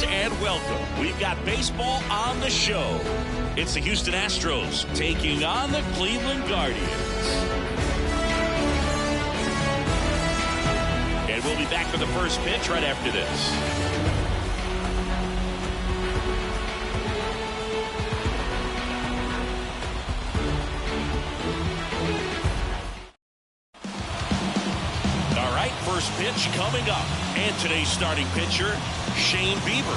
And welcome. We've got baseball on the show. It's the Houston Astros taking on the Cleveland Guardians. And we'll be back for the first pitch right after this. pitch coming up. And today's starting pitcher, Shane Bieber.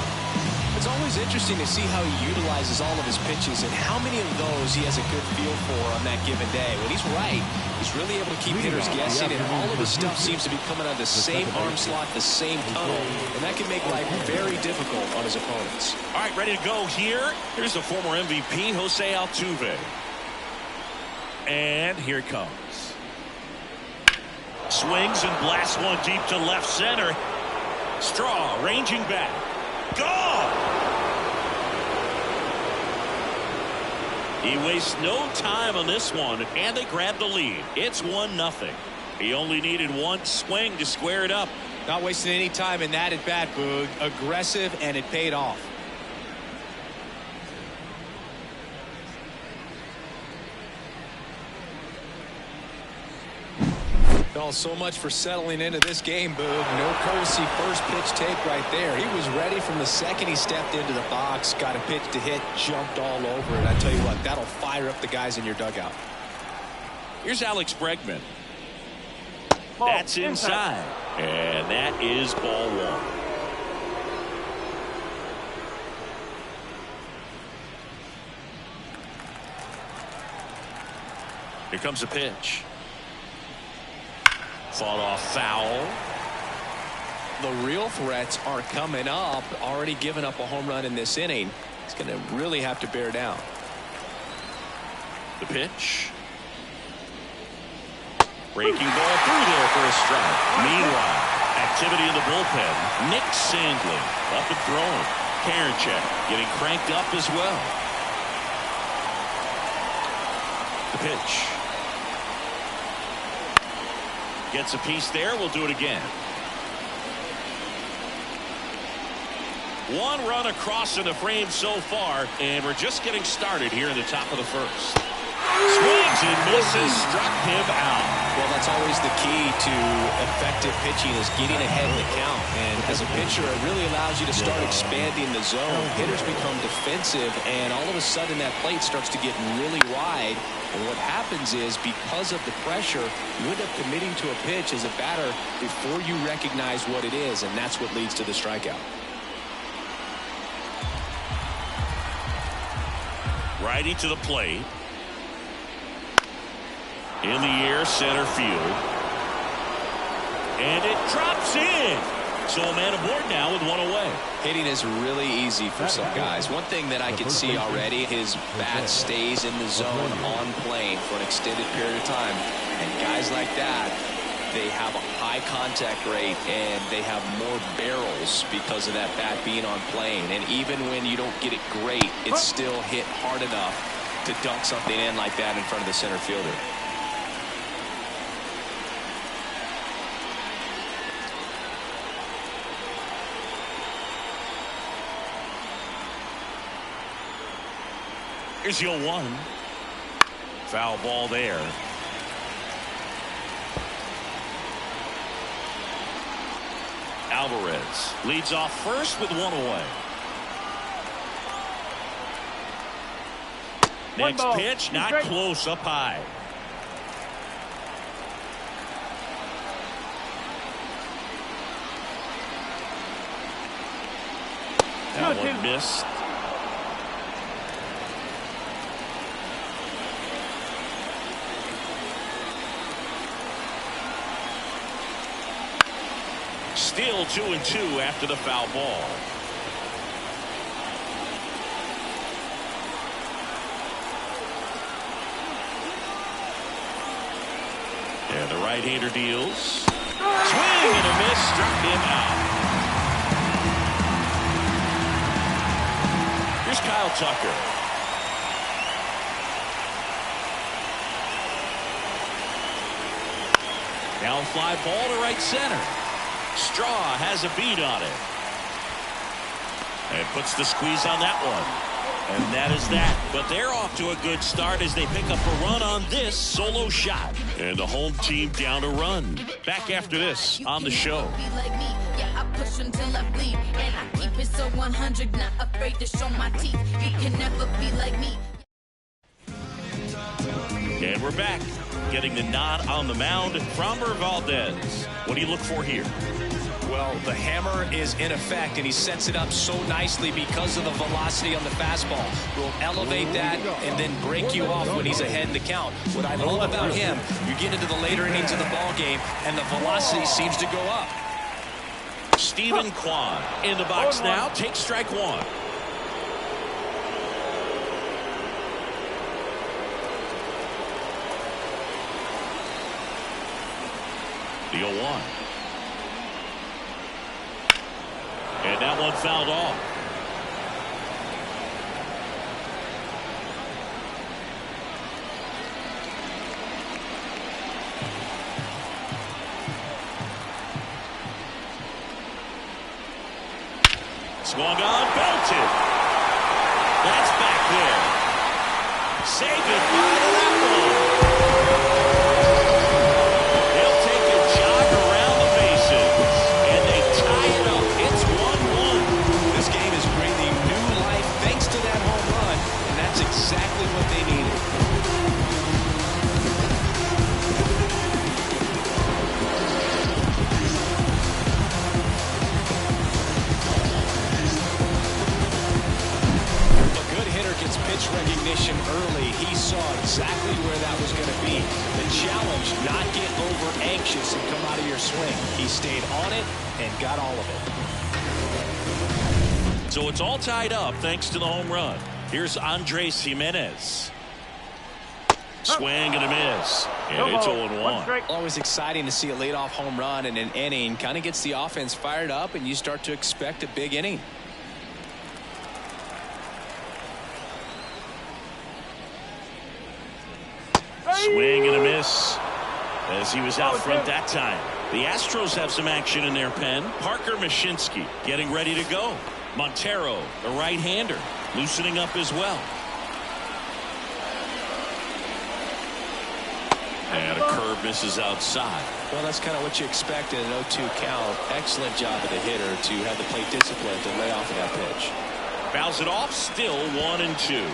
It's always interesting to see how he utilizes all of his pitches and how many of those he has a good feel for on that given day. When he's right, he's really able to keep hitters guessing, and all of his stuff seems to be coming out of the same arm slot, the same tone, and that can make life very difficult on his opponents. All right, ready to go here. Here's the former MVP, Jose Altuve. And here it comes. Swings and blasts one deep to left center. Straw ranging back. Gone! He wastes no time on this one, and they grab the lead. It's 1-0. He only needed one swing to square it up. Not wasting any time in that at bat, Boog. Aggressive, and it paid off. Oh, so much for settling into this game, Boog. No courtesy first pitch take right there. He was ready from the second he stepped into the box, got a pitch to hit, jumped all over it. I tell you what, that'll fire up the guys in your dugout. Here's Alex Bregman. That's inside. And that is ball one. Here comes a pitch. Fought off foul. The real threats are coming up. Already given up a home run in this inning. He's going to really have to bear down. The pitch. Breaking ball through there for a strike. Meanwhile, activity in the bullpen. Nick Sandlin up and throwing. Karinchak getting cranked up as well. The pitch. Gets a piece there. We'll do it again. One run across in the frame so far, and we're just getting started here in the top of the first. Swings and misses, struck him out. Well, that's always the key to effective pitching, is getting ahead in the count. And as a pitcher, it really allows you to start expanding the zone. Hitters become defensive, and all of a sudden that plate starts to get really wide. And what happens is, because of the pressure, you end up committing to a pitch as a batter before you recognize what it is, and that's what leads to the strikeout. Righty to the plate. In the air, center field. And it drops in. So a man aboard now with one away. Hitting is really easy for some guys. One thing that I can see already, his bat stays in the zone on plane for an extended period of time. And guys like that, they have a high contact rate and they have more barrels because of that bat being on plane. And even when you don't get it great, it's still hit hard enough to dunk something in like that in front of the center fielder. Here's the 0-1. Foul ball there. Alvarez leads off first with one away. Next pitch, not close, up high. That one missed. Still 2-2 after the foul ball. And the right-hander deals. Swing and a miss, struck him out. Here's Kyle Tucker. Down fly ball to right center. Straw has a beat on it. And puts the squeeze on that one. And that is that. But they're off to a good start as they pick up a run on this solo shot. And the home team down a run. Back after this on the show. Until I bleed, and I keep it so 100, not afraid to show my teeth. You can never be like me. And we're back. getting the nod on the mound. Framber Valdez, what do you look for here? Well, the hammer is in effect, and he sets it up so nicely because of the velocity on the fastball. Will elevate that and then break you off when he's ahead in the count. What I love about him, you get into the later innings of the ball game, and the velocity seems to go up. Stephen Kwan in the box now. Take strike one. The 0-1. And that one fouled off. Swung on, belted. That's back there. Say goodbye to that one. They'll take a jog around the bases, and they tie it up. It's 1-1. This game is breathing new life thanks to that home run, and that's exactly what they needed. Gets pitch recognition early. He saw exactly where that was going to be. The challenge, not get over anxious and come out of your swing. He stayed on it and got all of it. So it's all tied up thanks to the home run. Here's Andres Jimenez. Swing and a miss. And it's 0-1. Always exciting to see a leadoff home run in an inning. Kind of gets the offense fired up, and you start to expect a big inning. Swing and a miss as he was out front that time. The Astros have some action in their pen. Parker Mashinsky getting ready to go. Montero, a right-hander, loosening up as well. And a curve misses outside. Well, that's kind of what you expect in an 0-2 count. Excellent job of the hitter to have the plate discipline to lay off of that pitch. Fouls it off, still 1-2.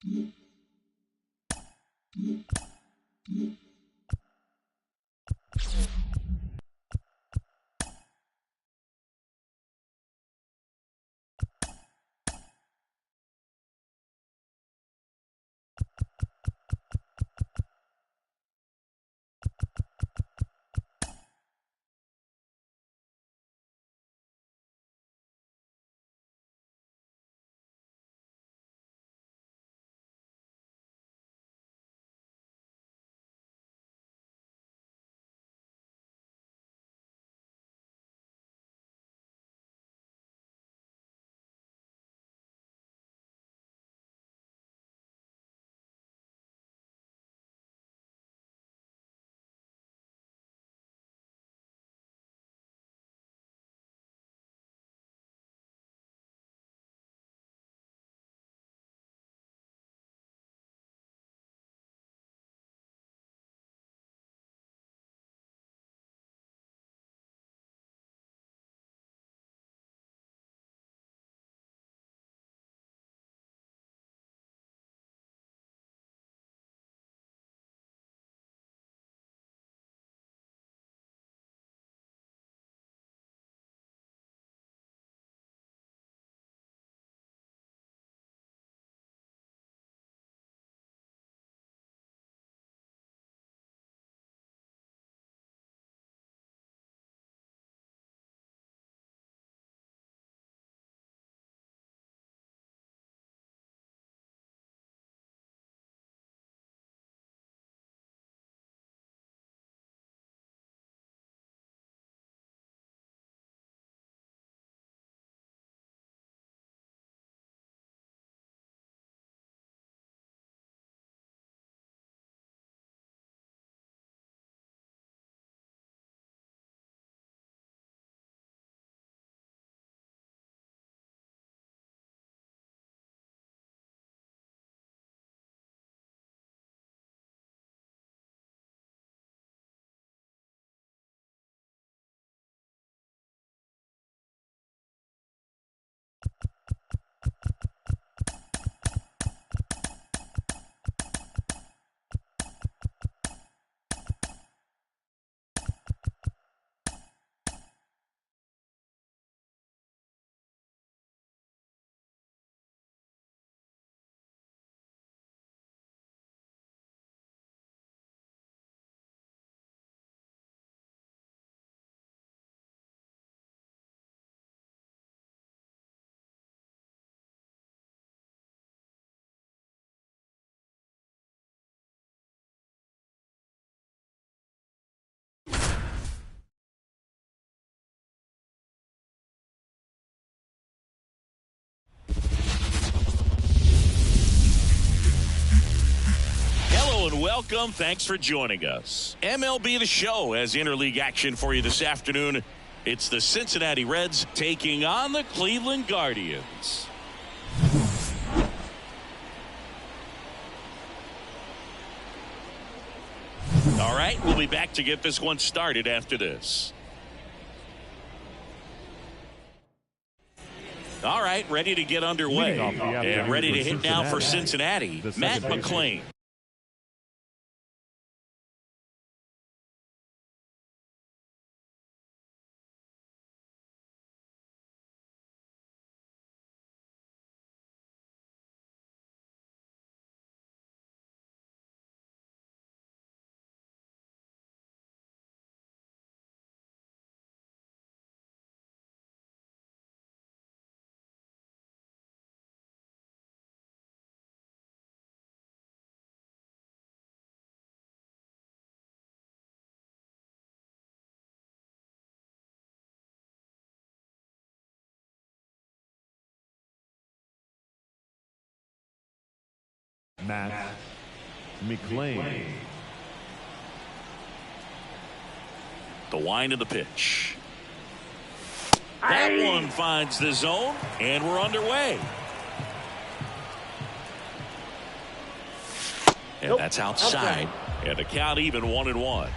And welcome. Thanks for joining us. MLB The Show has interleague action for you this afternoon. It's the Cincinnati Reds taking on the Cleveland Guardians. All right, we'll be back to get this one started after this. All right, ready to get underway. And ready to hit now for Cincinnati, Matt McClain. Matt McClain. The wind of the pitch. That one finds the zone, and we're underway. And that's outside. And the count even 1-1.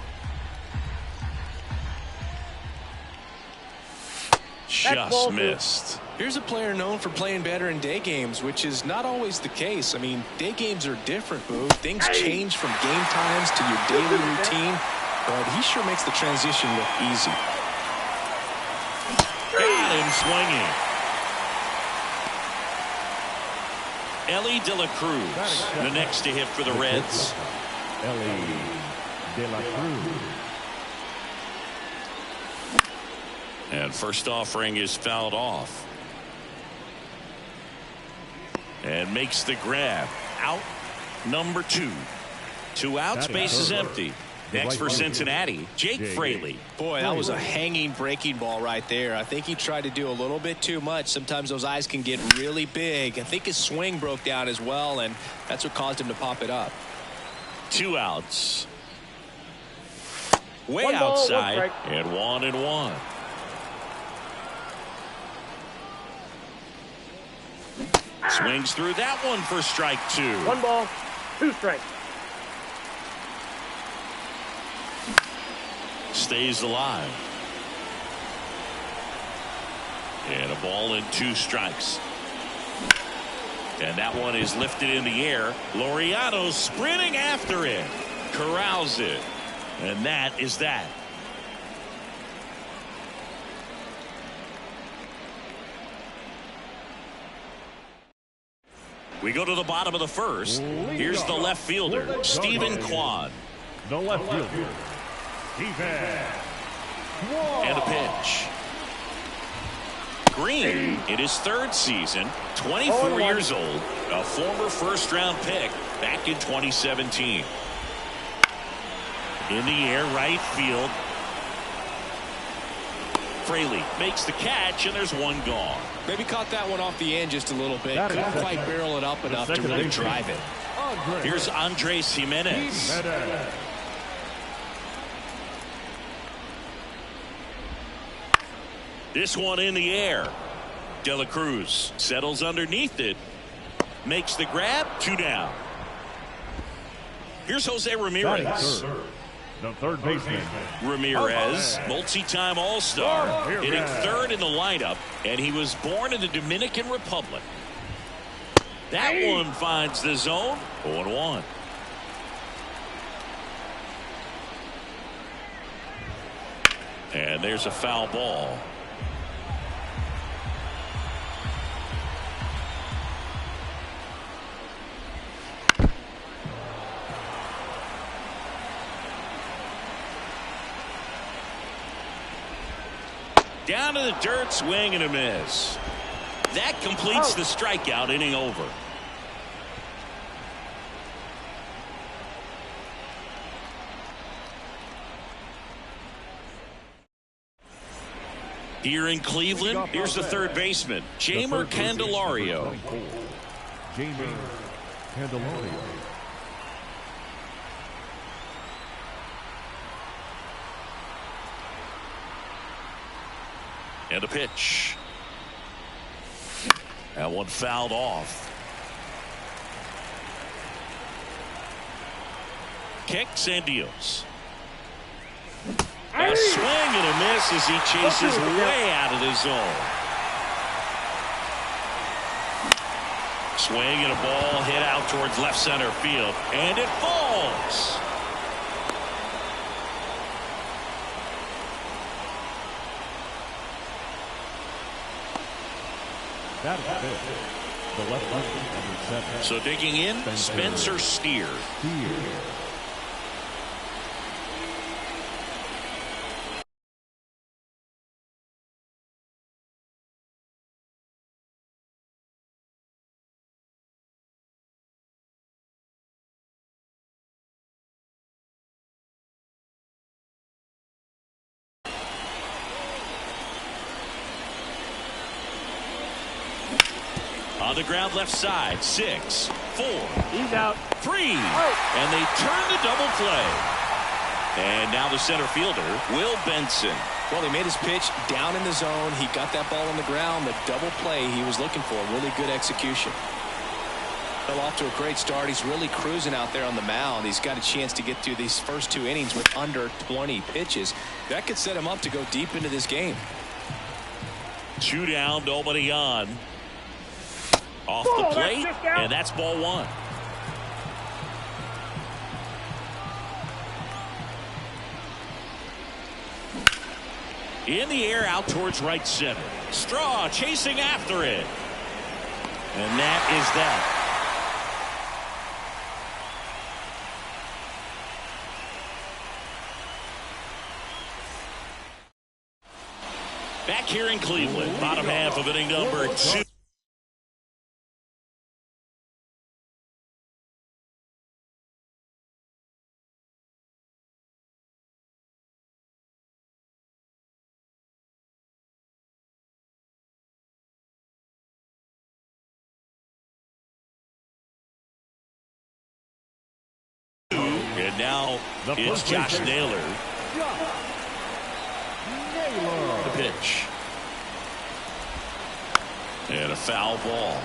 Just missed. Here's a player known for playing better in day games, which is not always the case. I mean, day games are different, Boo. Things change from game times to your daily routine, but he sure makes the transition look easy. Got him swinging. Ellie De La Cruz, the next to hit for the Reds. Ellie De La Cruz. And first offering is fouled off. And makes the grab. Out number 2. 2 outs, base is empty. Next for Cincinnati, Jake Fraley. Boy, that was a hanging breaking ball right there. I think he tried to do a little bit too much. Sometimes those eyes can get really big. I think his swing broke down as well, and that's what caused him to pop it up. 2 outs. Way outside, and 1-1. Swings through that one for strike 2. 1 ball, 2 strikes. Stays alive. And a ball and 2 strikes. And that one is lifted in the air. Laureano sprinting after it. Corrals it. And that is that. We go to the bottom of the first. Here's the left fielder, Stephen Kwan. The left fielder, Stephen Kwan. And a pitch. Green in his 3rd season, 24 years old, a former first-round pick back in 2017. In the air, right field. Fraley makes the catch, and there's 1 gone. Maybe caught that one off the end just a little bit. Couldn't quite barrel it up enough to really drive it. Here's Andres Jimenez. This one in the air. De La Cruz settles underneath it. Makes the grab. 2 down. Here's Jose Ramirez. The third baseman. Ramirez, multi-time All-Star, hitting 3rd in the lineup, and he was born in the Dominican Republic. That one finds the zone. 0-1. And there's a foul ball. Down to the dirt, swing and a miss. That completes the strikeout, inning over. Here in Cleveland, here's the 3rd baseman, Jeimer Candelario. Jeimer Candelario. And a pitch. That one fouled off. Kicks and deals. A swing and a miss as he chases way out of the zone. Swing and a ball hit out towards left center field. And it falls. That is it. The left fielder, number 7. So digging in, Spencer Steer. On the ground left side, 6, 4. He's out. 3. And they turn the double play. And now the center fielder, Will Benson. Well, he made his pitch down in the zone. He got that ball on the ground. The double play he was looking for. Really good execution. Fell off to a great start. He's really cruising out there on the mound. He's got a chance to get through these first 2 innings with under 20 pitches. That could set him up to go deep into this game. 2 down, nobody on. Off the plate, and that's ball 1. In the air, out towards right center. Straw chasing after it. And that is that. Back here in Cleveland, bottom half of inning number 2. And now it's Josh Naylor. The pitch. And a foul ball.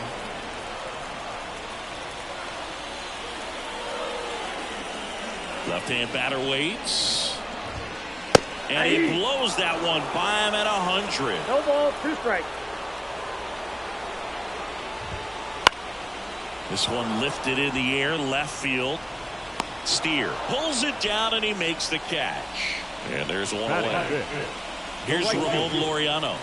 Left-hand batter waits. And he blows that one by him at 100. No ball, 2 strikes. This one lifted in the air, left field. Steer pulls it down, and he makes the catch. And there's one away. Here's Ramon Laureano.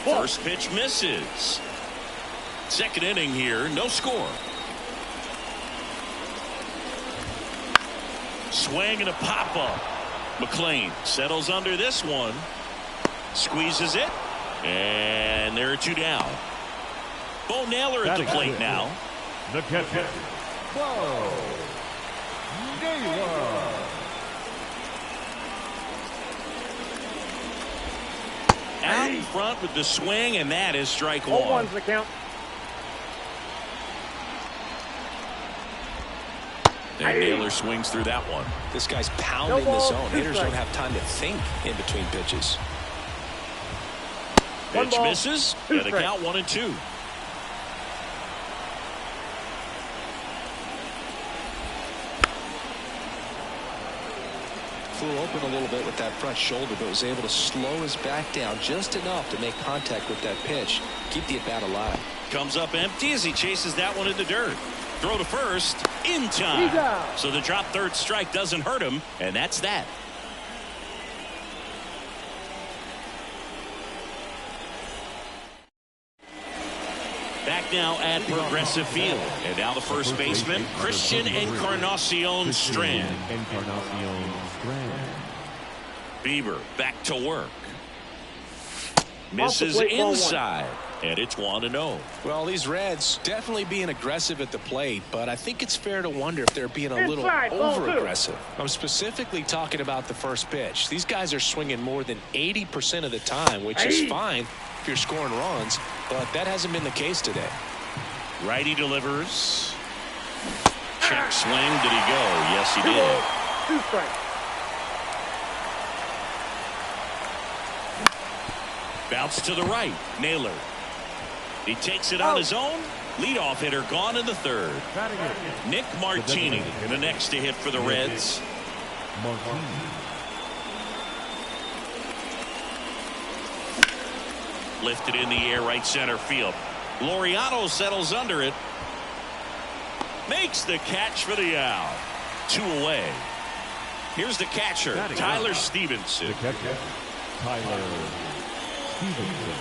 First pitch misses. Second inning here, no score. Swing and a pop-up. McLean settles under this one. Squeezes it. And there are 2 down. Bo Naylor at the plate now. The catcher, Bo Naylor. Out in front with the swing, and that is strike 1. 0-1's the count. And Naylor swings through that one. This guy's pounding the zone. Hitters don't have time to think in between pitches. Pitch misses, and the count 1-2. Flew open a little bit with that front shoulder, but was able to slow his back down just enough to make contact with that pitch. Keep the at-bat alive. Comes up empty as he chases that one in the dirt. Throw to first in time. So the drop third strike doesn't hurt him, and that's that. Back now at Progressive Field. And now the first baseman, Christian Encarnacion Strand. Bieber back to work. Misses inside. And it's 1-0. Well, these Reds definitely being aggressive at the plate, but I think it's fair to wonder if they're being a little over-aggressive. I'm specifically talking about the first pitch. These guys are swinging more than 80% of the time, which is fine if you're scoring runs, but that hasn't been the case today. Righty delivers. Check swing. Did he go? Yes, he did. 2 strikes. Bounce to the right. Naylor. He takes it on his own. Leadoff hitter gone in the third. Nick Martini, the next to hit for the Reds. Lifted in the air, right center field. Laureano settles under it. Makes the catch for the out. 2 away. Here's the catcher, Tyler Stevenson. Tyler Stevenson.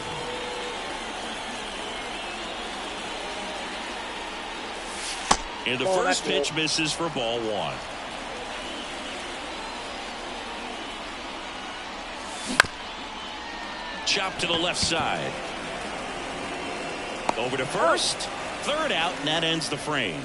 And the first pitch misses for ball 1. Chop to the left side. Over to first. Third out, and that ends the frame.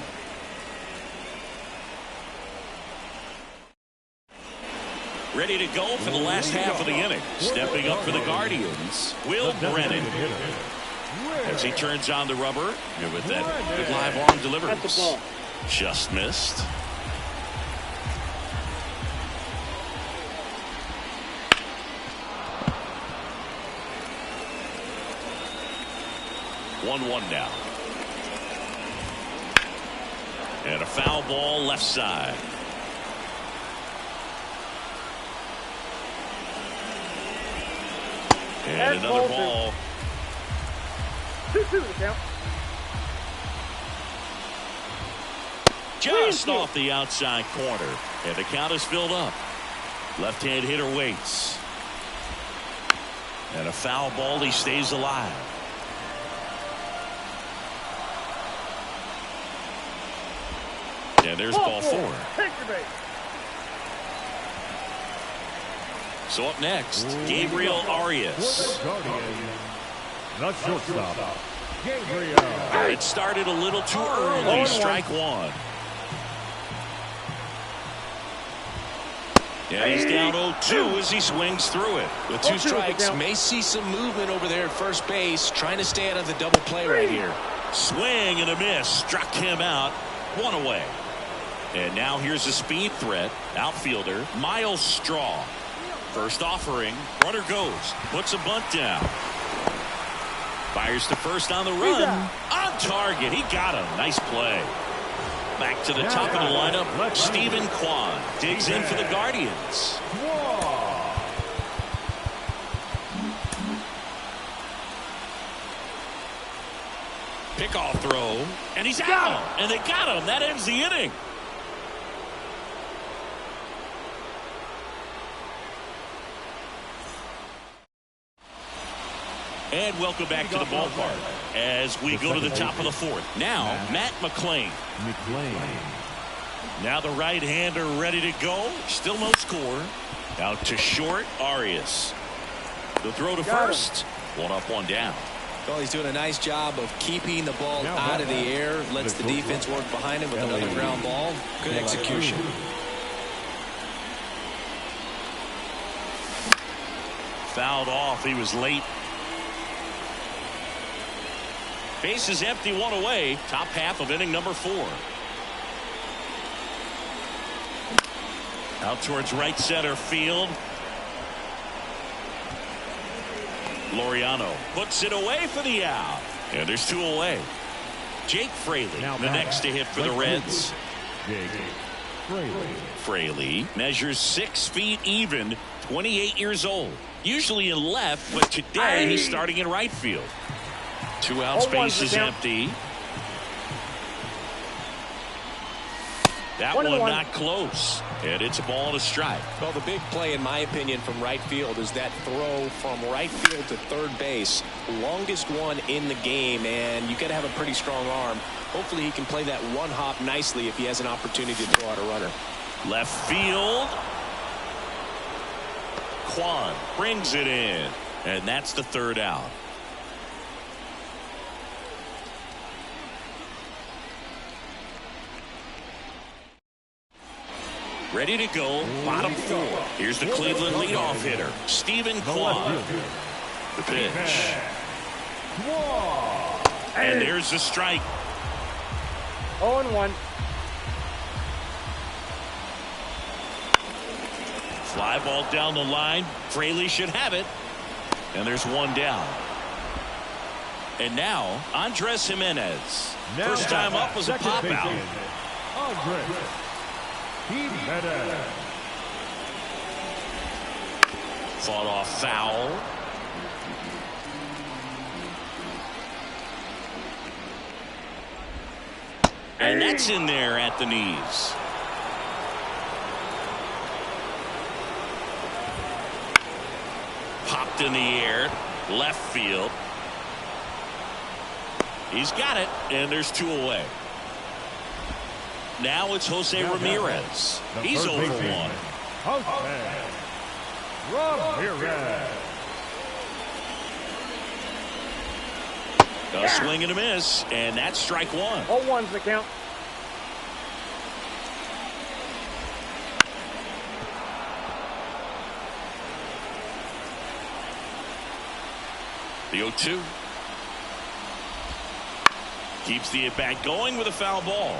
Ready to go for the last half of the inning. Stepping up for the Guardians, Will Brennan. As he turns on the rubber, and with that good live arm delivers. Just missed. One now. And a foul ball left side. And another ball. 2-2 the count. Just off the outside corner. And the count is filled up. Left-hand hitter waits. And a foul ball. He stays alive. And there's ball 4. Take your base. So up next, Gabriel Arias. The shortstop, Gabriel. It started a little too early. Strike 1. And he's down 0-2 as he swings through it. With 2 strikes, may see some movement over there at first base, trying to stay out of the double play right here. Swing and a miss. Struck him out. 1 away. And now here's a speed threat. Outfielder Miles Straw. First offering. Runner goes. Puts a bunt down. Fires to first on the run. On target. He got him. Nice play. Back to the top of the lineup. Stephen Kwan digs in for the Guardians. Pickoff throw. And he's out. And they got him. That ends the inning. And welcome back to the ballpark as we go to the top of the 4th. Now, Matt McClain. Now the right-hander ready to go. Still no score. Out to short, Arias. The throw to first. 1 up, 1 down. Well, he's doing a nice job of keeping the ball out of the air. Lets the defense work behind him with another ground ball. Good execution. Fouled off. He was late. Base is empty, 1 away. Top half of inning number 4. Out towards right center field. Laureano puts it away for the out. And there's 2 away. Jake Fraley, the next to hit for the Reds. Fraley measures 6 feet even, 28 years old. Usually in left, but today he's starting in right field. 2 outs, base is empty. That one not close. And it's a ball and a strike. Well, the big play, in my opinion, from right field is that throw from right field to third base. Longest one in the game, and you got to have a pretty strong arm. Hopefully he can play that 1 hop nicely if he has an opportunity to throw out a runner. Left field. Kwan brings it in. And that's the 3rd out. Ready to go, bottom 4. Here's the Cleveland leadoff hitter, Stephen Kwan. The pitch. And there's the strike. 0-1. Fly ball down the line. Fraley should have it. And there's 1 down. And now, Andres Jimenez. First time up was a pop out. Fought off foul. And that's in there at the knees. Popped in the air. Left field. He's got it. And there's 2 away. Now it's Jose Ramirez. He's 0 for 1. Ramirez. A swing and a miss, and that's strike 1. 0-1's the count. The 0-2. Keeps the at-bat going with a foul ball.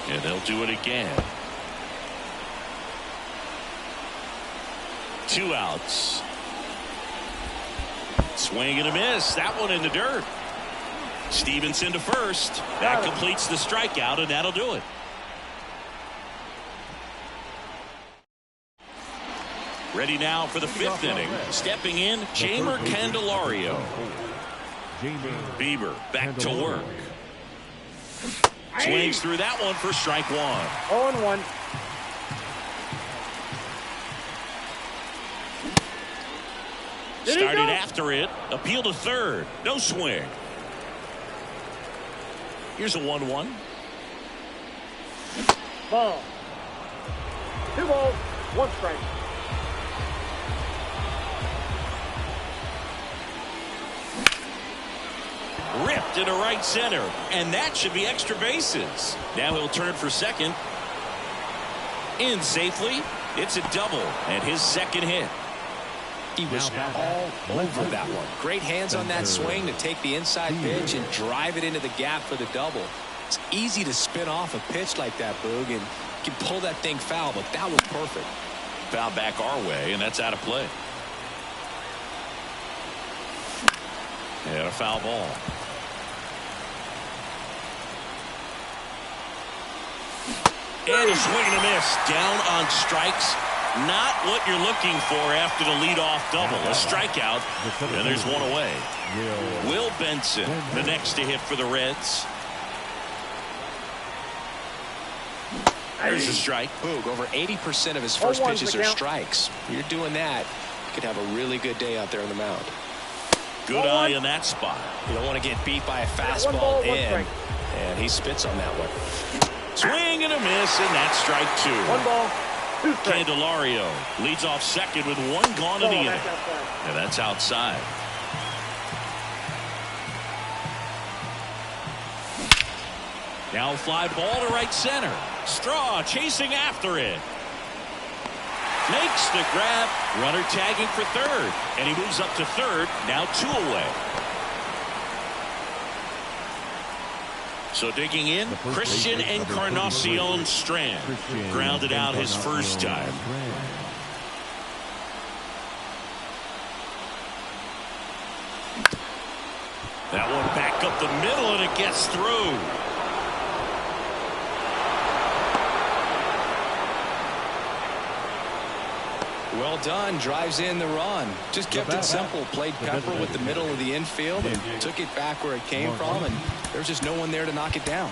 And they'll do it again. 2 outs. Swing and a miss. That one in the dirt. Stevenson to first. That completes the strikeout, and that'll do it. Ready now for the 5th inning. Stepping in, Jamer Candelario. Bieber back to work. Swings through that one for strike 1. 0-1. Started after it. Appeal to third. No swing. Here's a 1-1. Ball. 2 balls, 1 strike. Ripped into right center, and that should be extra bases. Now he'll turn for second. In safely. It's a double, and his second hit. He was all over that one. Great hands on that swing to take the inside pitch and drive it into the gap for the double. It's easy to spin off a pitch like that, Boog, and you can pull that thing foul, but that was perfect. Foul back our way, and that's out of play. And a foul ball. And a swing and a miss. Down on strikes. Not what you're looking for after the leadoff double. A strikeout, and there's one away. Will Benson, the next to hit for the Reds. There's a strike. Boog, over 80% of his first pitches are strikes. If you're doing that, you could have a really good day out there on the mound. Good eye in that spot. You don't want to get beat by a fastball in, and he spits on that one. Swing and a miss, and that's strike 2. 1 ball, 2 strikes. Candelario leads off second with 1 gone in the inning. And that's outside. Now a fly ball to right center. Straw chasing after it. Makes the grab. Runner tagging for third. And he moves up to third. Now 2 away. So digging in, Christian Encarnacion Strand. Grounded out his first time. That one back up the middle, and it gets through. Well done. Drives in the run. Just kept it simple. Played Pepper with the middle of the infield and took it back where it came from, and there's just no one there to knock it down.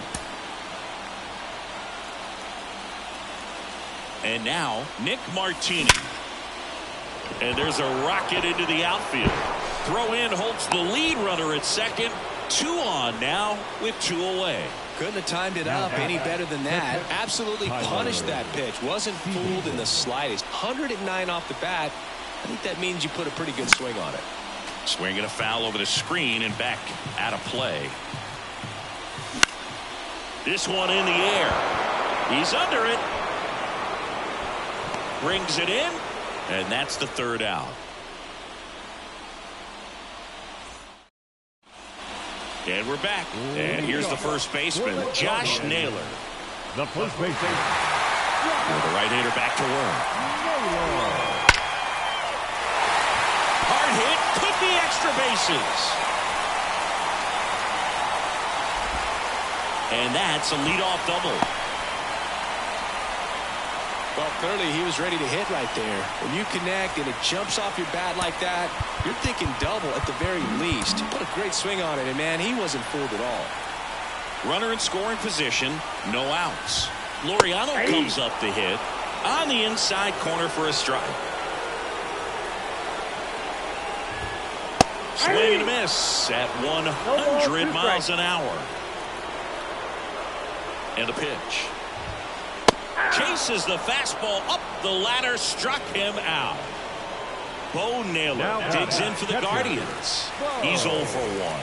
And now Nick Martini. And there's a rocket into the outfield. Throw in holds the lead runner at second. 2 on now with 2 away. Couldn't have timed it up any better than that. Absolutely punished that pitch. Wasn't fooled in the slightest. 109 off the bat. I think that means you put a pretty good swing on it. Swing and a foul over the screen and back out of play. This one in the air. He's under it. Brings it in. And that's the 3rd out. And we're back. And here's the first baseman, Josh Naylor. The first baseman. With the right-hander back to work. Hard hit. Could be extra bases. And that's a leadoff double. Well, clearly he was ready to hit right there. When you connect and it jumps off your bat like that, you're thinking double at the very least. Put a great swing on it, and man, he wasn't fooled at all. Runner in scoring position, no outs. Laureano comes up to hit on the inside corner for a strike. Swing and a miss at 100 miles an hour. And the pitch. Chases the fastball up the ladder, struck him out. Bo Naylor digs in for the Guardians. He's 0 for 1.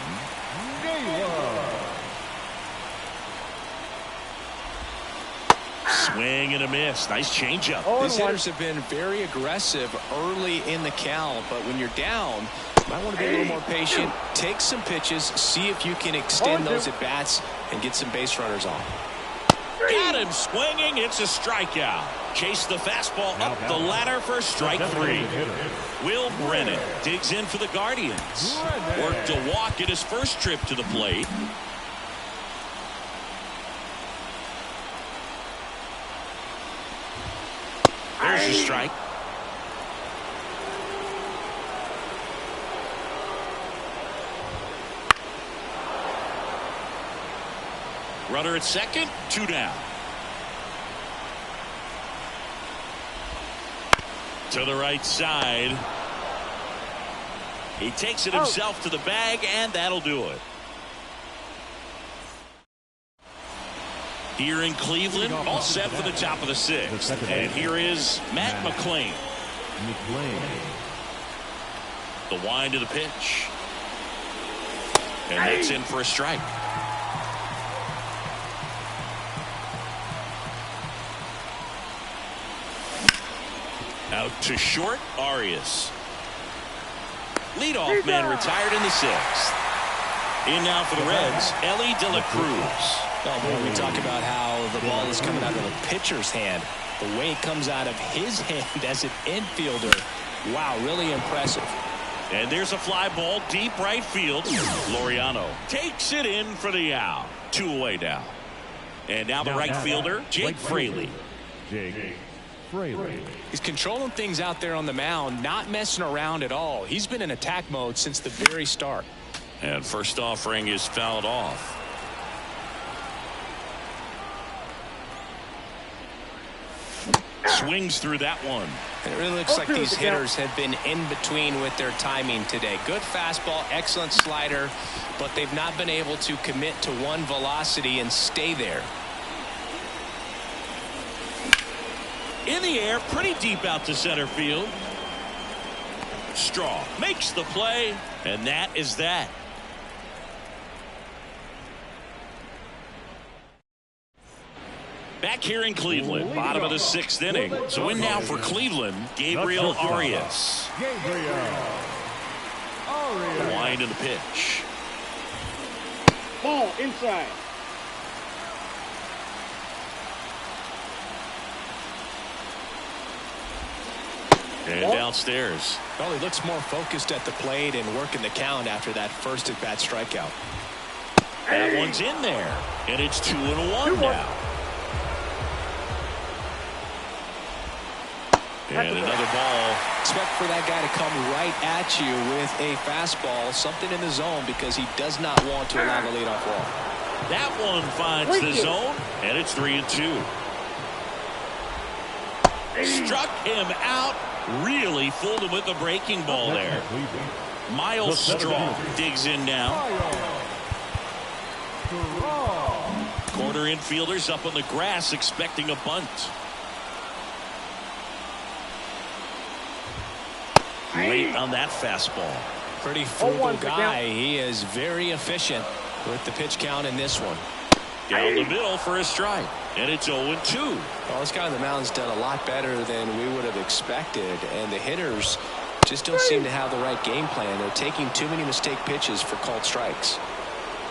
Swing and a miss. Nice changeup. These hitters have been very aggressive early in the count, but when you're down, you might want to be a little more patient. Take some pitches, see if you can extend those at bats and get some base runners on. Got him swinging. It's a strikeout. Chase the fastball up the ladder for strike 3. Will Brennan digs in for the Guardians. Worked a walk at his first trip to the plate. There's a strike. Runner at second, 2 down. To the right side. He takes it himself to the bag, and that'll do it. Here in Cleveland, all set for the top of the 6th. And here is Matt McClain. The wind to the pitch. And that's in for a strike. Out to short, Arias. Leadoff man retired in the 6th. In now for the Reds, Ellie De La Cruz. Oh, boy, we talk about how the ball is coming out of the pitcher's hand. The way it comes out of his hand as an infielder. Wow, really impressive. And there's a fly ball deep right field. Laureano takes it in for the out. 2 away now. And now the right fielder, Jake Fraley. He's controlling things out there on the mound, not messing around at all. He's been in attack mode since the very start. And first offering is fouled off. Swings through that one. And it really looks like these hitters have been in between with their timing today. Good fastball, excellent slider, but they've not been able to commit to one velocity and stay there. In the air, pretty deep out to center field. Straw makes the play, and that is that. Back here in Cleveland, bottom of the 6th inning. So in now for Cleveland, Gabriel Arias. The wind and the pitch. Ball inside. And downstairs. Well, he looks more focused at the plate and working the count after that first at-bat strikeout. That one's in there. And it's 2-1 now. And another ball. Expect for that guy to come right at you with a fastball, something in the zone, because he does not want to allow the leadoff walk. That one finds the zone, and it's 3-2. Struck him out. Really fooled him with the breaking ball there. Miles Straw digs in now. Corner infielders up on the grass expecting a bunt. Late on that fastball. Pretty frugal guy. He is very efficient with the pitch count in this one. Down the middle for a strike. And it's 0-2. Well, this guy on the mound's done a lot better than we would have expected. And the hitters just don't seem to have the right game plan. They're taking too many mistake pitches for called strikes.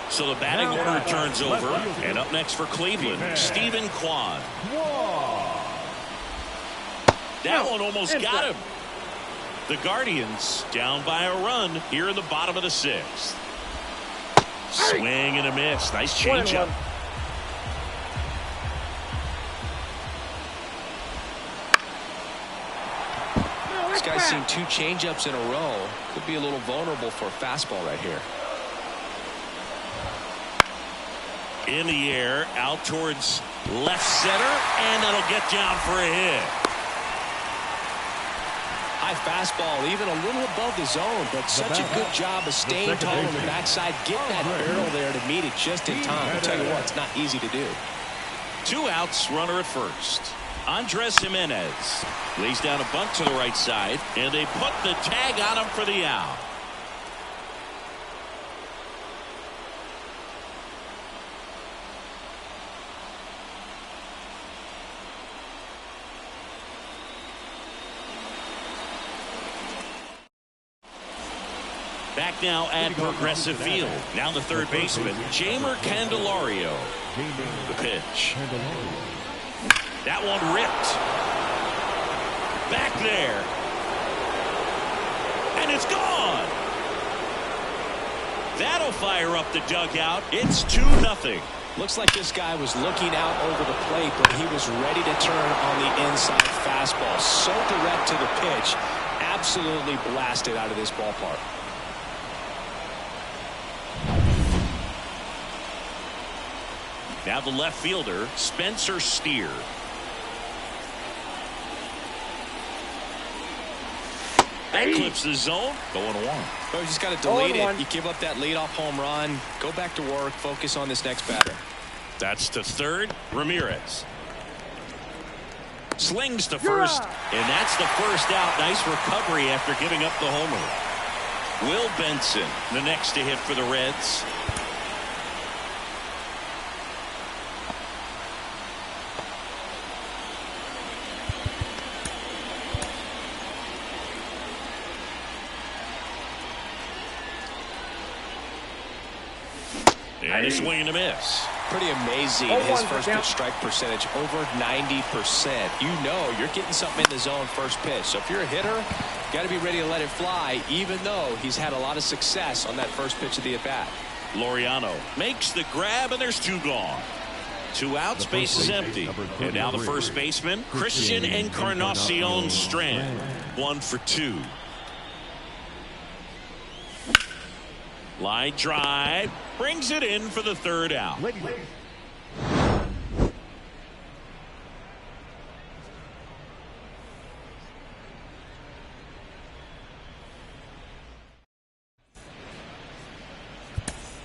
So the batting order turns over. And up next for Cleveland, Stephen Kwan. That one almost got him. The Guardians down by a run here in the bottom of the 6th. Swing and a miss. Nice changeup. This guy's seen 2 changeups in a row. Could be a little vulnerable for a fastball right here. In the air, out towards left center, and that'll get down for a hit. High fastball, even a little above the zone, but such a good job of staying tall on the backside. Get that barrel there to meet it just in time. I'll tell you what, it's not easy to do. 2 outs, runner at first. Andres Jimenez lays down a bunt to the right side, and they put the tag on him for the out. Back now at Progressive Field. Now the third baseman, Jeimer Candelario. The pitch. That one ripped. Back there. And it's gone. That'll fire up the dugout. It's 2-0. Looks like this guy was looking out over the plate, but he was ready to turn on the inside fastball. So direct to the pitch. Absolutely blasted out of this ballpark. Now the left fielder, Spencer Steer. That clips the zone. 0-1. Well, you just got to delete it. You give up that leadoff home run. Go back to work. Focus on this next batter. That's to third. Ramirez slings to first, and that's the first out. Nice recovery after giving up the homer. Will Benson, the next to hit for the Reds. And a swing and a miss. Pretty amazing, his first pitch strike percentage, over 90%. You know you're getting something in the zone first pitch. So if you're a hitter, you got to be ready to let it fly, even though he's had a lot of success on that first pitch of the at-bat. Laureano makes the grab, and there's two gone. 2 outs, base is empty. And now the first baseman, Christian Encarnacion Strand. 1 for 2. Line drive, brings it in for the third out.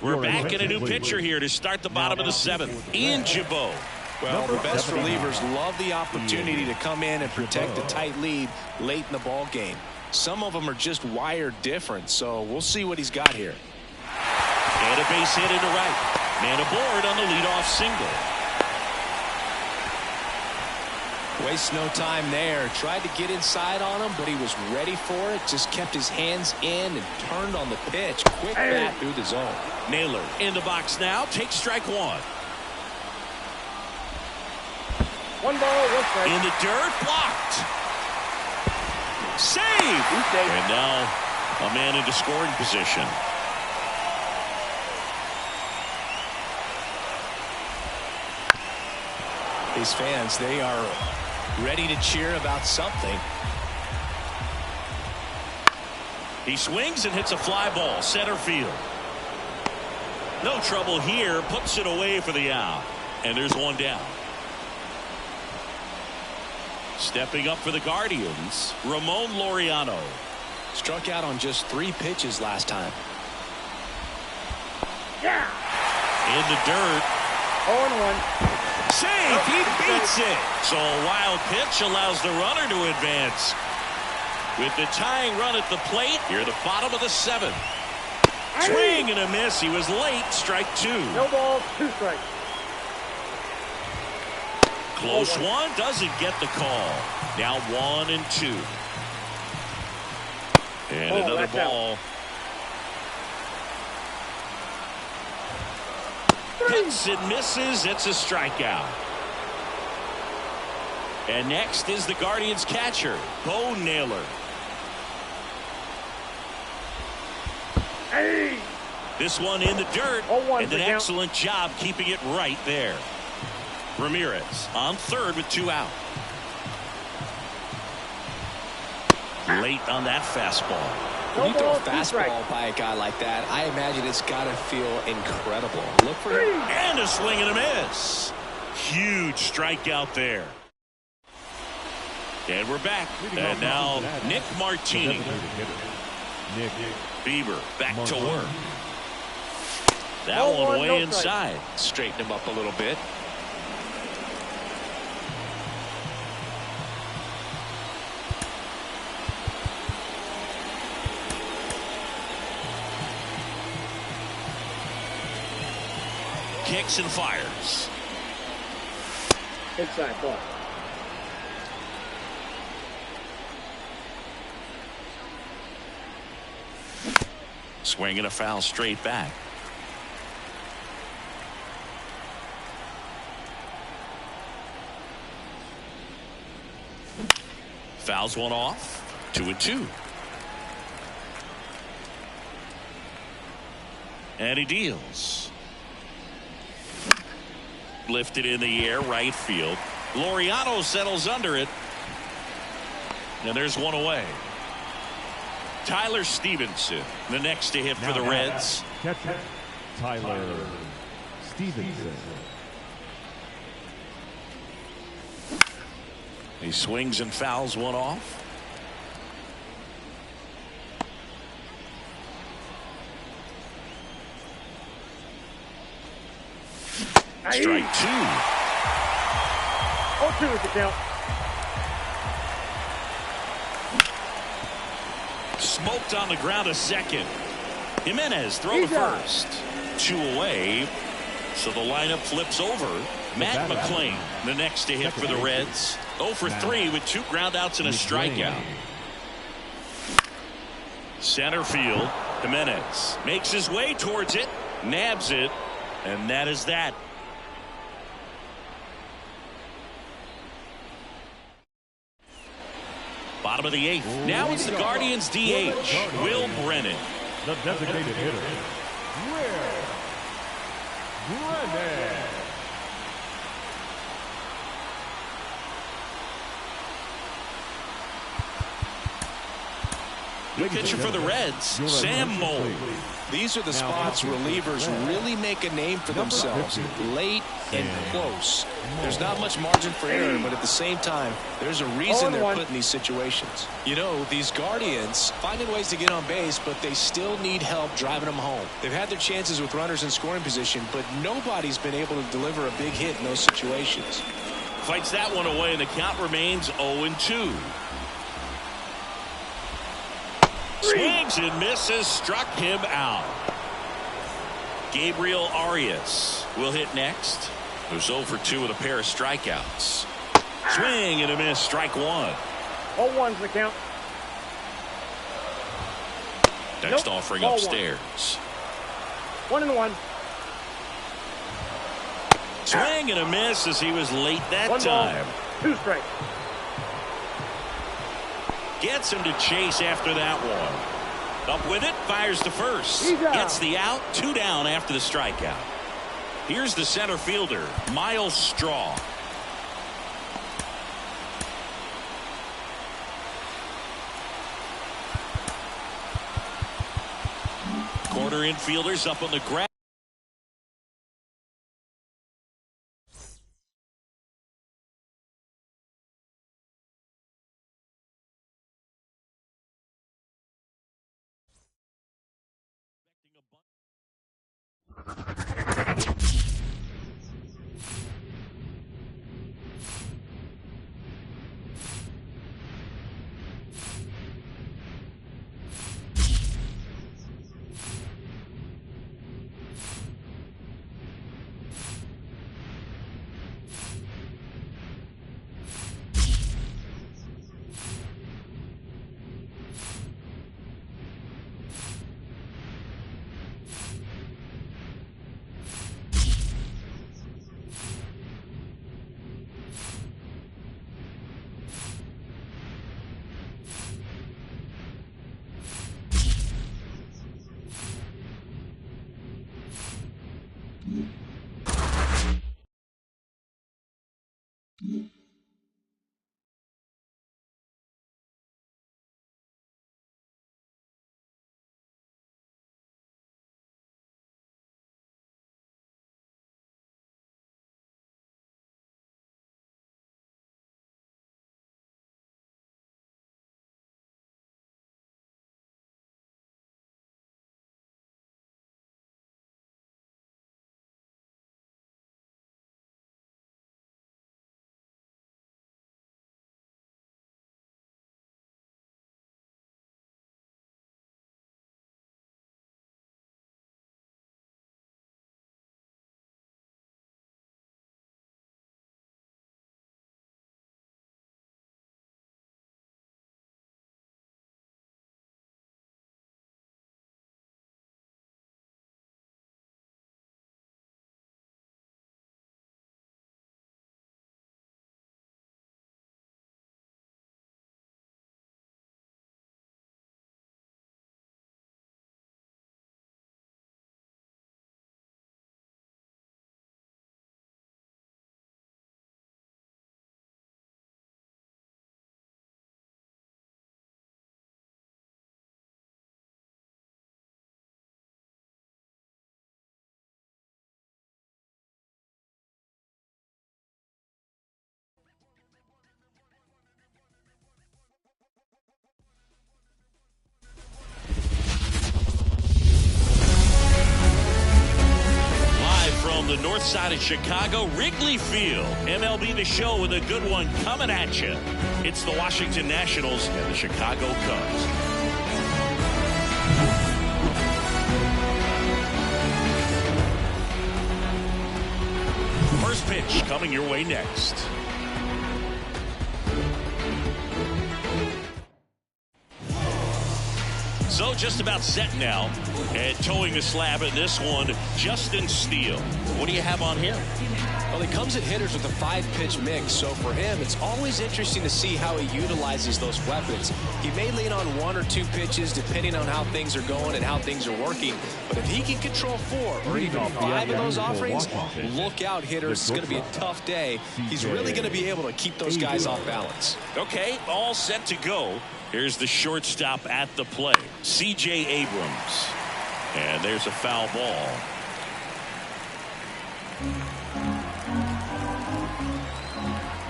We're back in a new pitcher here to start the bottom of the 7th. Ian Gibaut. Well, the best relievers love the opportunity to come in and protect a tight lead late in the ball game. Some of them are just wired different, so we'll see what he's got here. And a base hit into right. Man aboard on the leadoff single. Wastes no time there. Tried to get inside on him, but he was ready for it. Just kept his hands in and turned on the pitch. Quick bat through the zone. Naylor in the box now. Takes strike 1. 1 ball, 1 strike. In the dirt, blocked. Save. And now a man into scoring position. These fans, they are ready to cheer about something. He swings and hits a fly ball, center field. No trouble here, puts it away for the out. And there's 1 down. Stepping up for the Guardians, Ramon Laureano. Struck out on just 3 pitches last time. In the dirt. 0-1. Save, he beats it. So a wild pitch allows the runner to advance. With the tying run at the plate, here at the bottom of the 7th. Swing and a miss. He was late. Strike 2. No balls, 2 strikes. Close one, doesn't get the call. Now 1 and 2. And another ball. Cuts and misses. It's a strikeout. And next is the Guardians catcher, Bo Naylor. This one in the dirt, and an excellent job keeping it right there. Ramirez on third with 2 out. Late on that fastball. When you throw a fastball by a guy like that, I imagine it's got to feel incredible. Look for him. And a swing and a miss. Huge strikeout there. And we're back. And now Nick Martini. Bieber back to work. That one way inside. Straighten him up a little bit. Kicks and fires. Inside ball. Swing and a foul straight back. Fouls one off. 2 and 2. And he deals. Lifted in the air, right field. Laureano settles under it. And there's one away. Tyler Stevenson, the next to hit for the Reds. Catcher, Tyler Stevenson. He swings and fouls one off. Strike 2. 0-2 is the count. Smoked on the ground a second. Jimenez throw to first. 2 away. So the lineup flips over. Matt McClain, the next to hit for the Reds. 0 for 3 with 2 groundouts and a strikeout. Center field. Jimenez makes his way towards it. Nabs it. And that is that. Bottom of the 8th. Now it's the Guardians DH, Will Brennan. The designated hitter, Will Brennan. New pitcher for the Reds, Sam Moll. These are the spots relievers really make a name for themselves. Late and close. There's not much margin for error, but at the same time, there's a reason they're put in these situations. You know, these Guardians finding ways to get on base, but they still need help driving them home. They've had their chances with runners in scoring position, but nobody's been able to deliver a big hit in those situations. Fights that one away, and the count remains 0-2. Swings and misses, struck him out. Gabriel Arias will hit next. Who's 0 for 2 with a pair of strikeouts. Swing and a miss, strike 1. 0-1's the count. Next offering upstairs. 1-1. Swing and a miss as he was late that time. 2 strikes. Gets him to chase after that one. Up with it, fires to first. Gets the out, 2 down after the strikeout. Here's the center fielder, Miles Straw. Corner infielders up on the grass. the north side of Chicago, Wrigley Field. MLB The Show with a good one coming at you. It's the Washington Nationals and the Chicago Cubs. First pitch coming your way next. So just about set now, and towing the slab in this one, Justin Steele. What do you have on him? Well, he comes at hitters with a 5-pitch mix, so for him, it's always interesting to see how he utilizes those weapons. He may lean on 1 or 2 pitches depending on how things are going and how things are working, but if he can control 4 or even 5 of those offerings, look out, hitters. It's going to be a tough day. He's really going to be able to keep those guys off balance. Okay, all set to go. Here's the shortstop at the plate, C.J. Abrams. And there's a foul ball.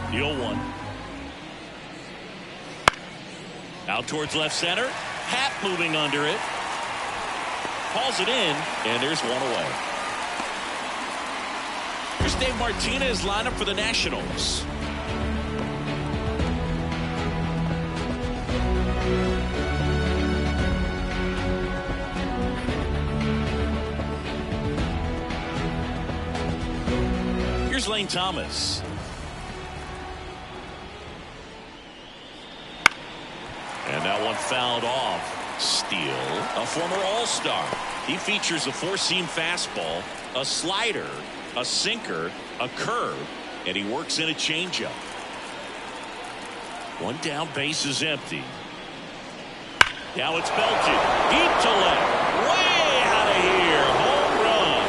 The 0-1. Out towards left center. Happ moving under it. Calls it in, and there's one away. Here's Dave Martinez lineup for the Nationals. Here's Lane Thomas. And that one fouled off. Steele, a former All-Star. He features a 4-seam fastball, a slider, a sinker, a curve, and he works in a changeup. One down, base is empty. Now it's belted. Deep to left. Way out of here. Home run.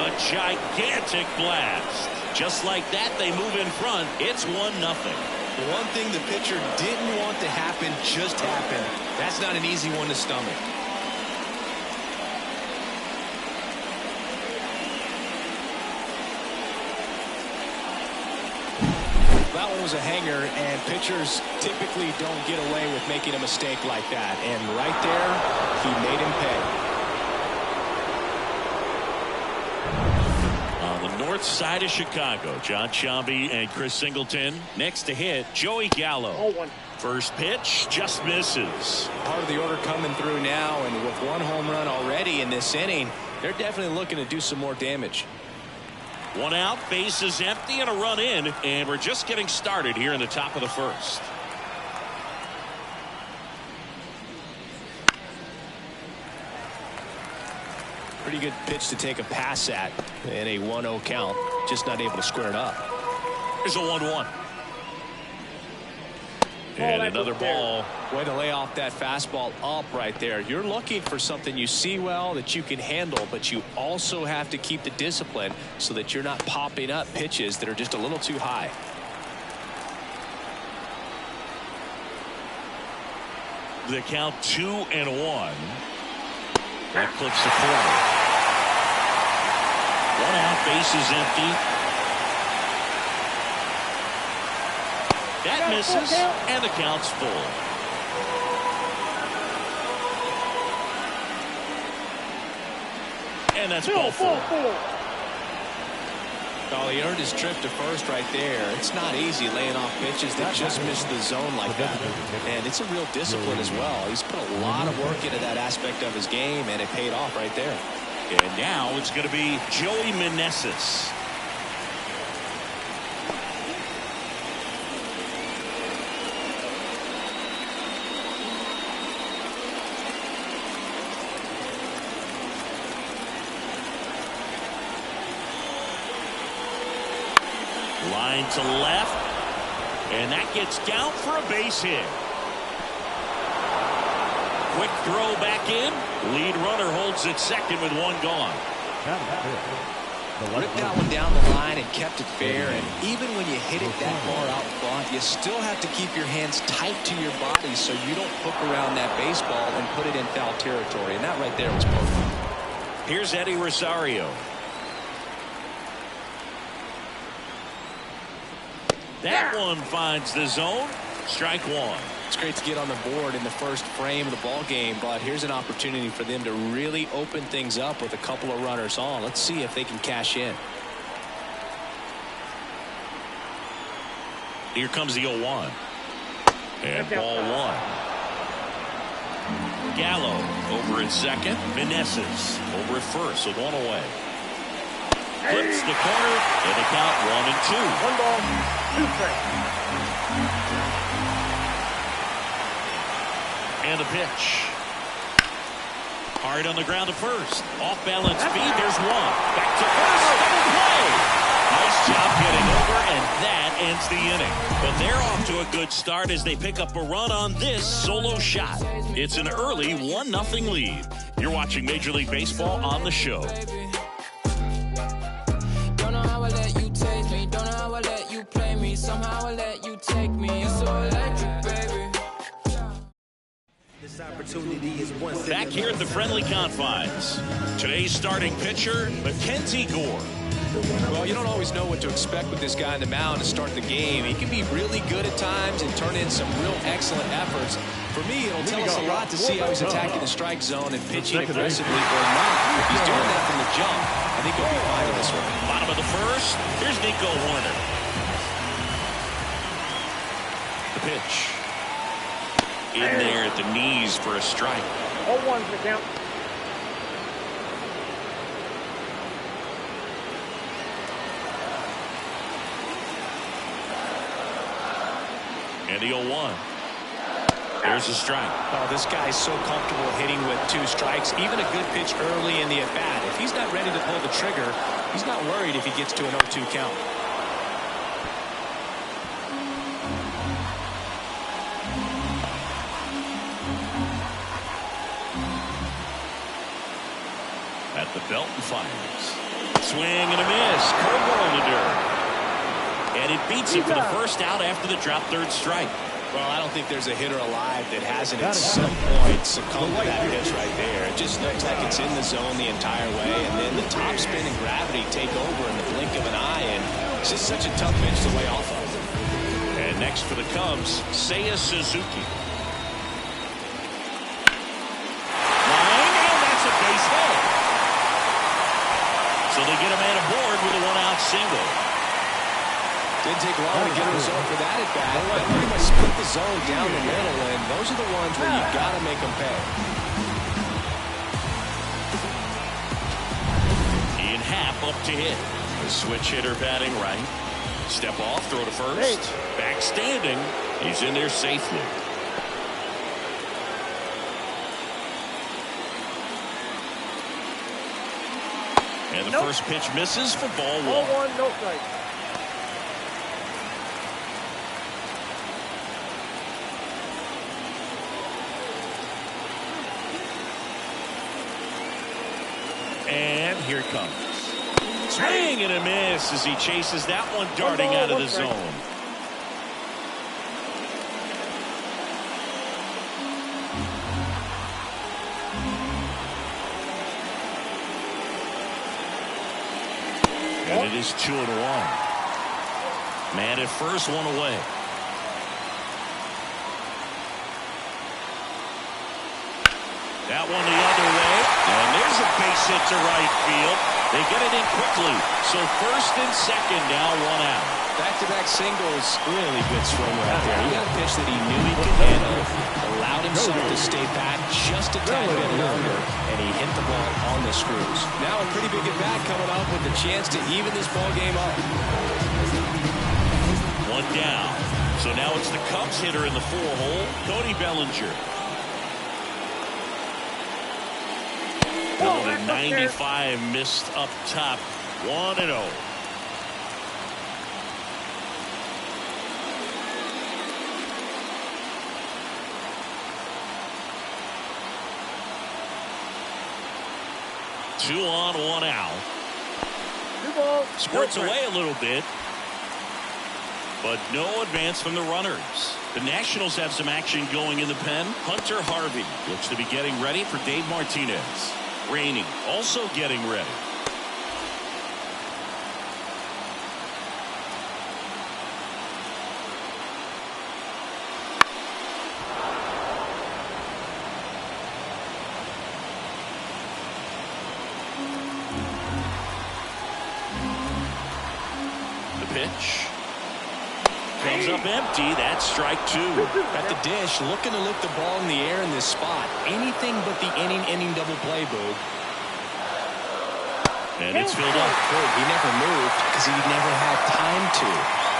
A gigantic blast. Just like that, they move in front. It's 1-0. The one thing the pitcher didn't want to happen just happened. That's not an easy one to stomach. That one was a hanger, and pitchers typically don't get away with making a mistake like that. And right there, he made him pay. North side of Chicago, John Sciambi and Chris Singleton. Next to hit, Joey Gallo. 0-1. First pitch just misses. Part of the order coming through now, and with 1 home run already in this inning, they're definitely looking to do some more damage. 1 out, base is empty, and a run in, and we're just getting started here in the top of the first. Pretty good pitch to take a pass at in a 1-0 count. Just not able to square it up. Here's a 1-1. And another ball. Way to lay off that fastball up right there. You're looking for something you see well that you can handle, but you also have to keep the discipline so that you're not popping up pitches that are just a little too high. The count 2-1. That clips the corner. 1 out, base is empty. That misses, and the count's full. And that's ball 4. Oh, he earned his trip to first right there. It's not easy laying off pitches that just miss the zone like that. And it's a real discipline as well. He's put a lot of work into that aspect of his game, and it paid off right there. And now it's going to be Joey Meneses. Line to left, and that gets down for a base hit. Quick throw back in. Lead runner holds it second with 1 gone. Ripped that one down the line and kept it fair, and even when you hit it that far out front, you still have to keep your hands tight to your body so you don't hook around that baseball and put it in foul territory, and that right there was perfect. Here's Eddie Rosario. That one finds the zone. Strike 1. It's great to get on the board in the first frame of the ball game, but here's an opportunity for them to really open things up with a couple of runners on. Let's see if they can cash in. Here comes the 0-1. And ball one. Gallo over at second. Meneses over at first with one away. Flips the corner, and the count 1-2. 1 ball, 2 strikes. And the pitch. Hard on the ground to first. Off balance speed, there's one. Back to first, double play. Nice job getting over, and that ends the inning. But they're off to a good start as they pick up a run on this solo shot. It's an early 1-0 lead. You're watching Major League Baseball on the show. Somehow I let you take me. You're so electric, baby. This opportunity is one. Back here at the friendly confines. Today's starting pitcher, Mackenzie Gore. Well, you don't always know what to expect with this guy on the mound to start the game. He can be really good at times and turn in some real excellent efforts. For me, it'll tell us a lot to see how he's attacking the strike zone and pitching aggressively or not. If he's doing that from the jump, I think he'll be fine in this one. Bottom of the first, here's Nico Warner. The pitch. In there at the knees for a strike. 0-1's the count. And the 0-1. There's a strike. Oh, this guy's so comfortable hitting with 2 strikes. Even a good pitch early in the at-bat. If he's not ready to pull the trigger, he's not worried if he gets to an 0-2 count. At the belt and fires. Swing and a miss. Curveball in the dirt. And it beats him for the first out after the drop third strike. Well, I don't think there's a hitter alive that hasn't at some point succumbed to that pitch right there. It just looks like it's in the zone the entire way, and then the topspin and gravity take over in the blink of an eye, and it's just such a tough pitch to lay off of. And next for the Cubs, Seiya Suzuki. Line, and that's a base hit. So they get a man aboard with a 1-out single. Didn't take long to get a result for that at bat, but pretty much split the zone down the middle, and those are the ones where you got to make them pay. Ian Happ up to hit. The switch hitter batting right. Step off, throw to first. Back standing. He's in there safely. And the first pitch misses for ball 1. 0-1, no strike. And here it comes. Swing and a miss as he chases that one darting out of the zone. And it is 2-1. Man at first, one away. That one the other way. And there's a base hit to right field. They get it in quickly. So first and second now, 1 out. Back-to-back singles, really good swing right there. He got a pitch that he knew he could handle, allowed himself to stay back just a tad bit longer, and he hit the ball on the screws. Now a pretty big at-bat coming up with a chance to even this ball game up. 1 down. So now it's the Cubs hitter in the 4-hole, Cody Bellinger. Oh, the 95 missed up top. 1-0. Two on, 1 out. 2 balls. Squirts away a little bit, but no advance from the runners. The Nationals have some action going in the pen. Hunter Harvey looks to be getting ready for Dave Martinez. Rainey also getting ready. pitch. Comes up empty. That's strike 2. At the dish, looking to lift the ball in the air in this spot. Anything but the inning double play, Boog. And it's filled up. Boog, he never moved because he never had time to.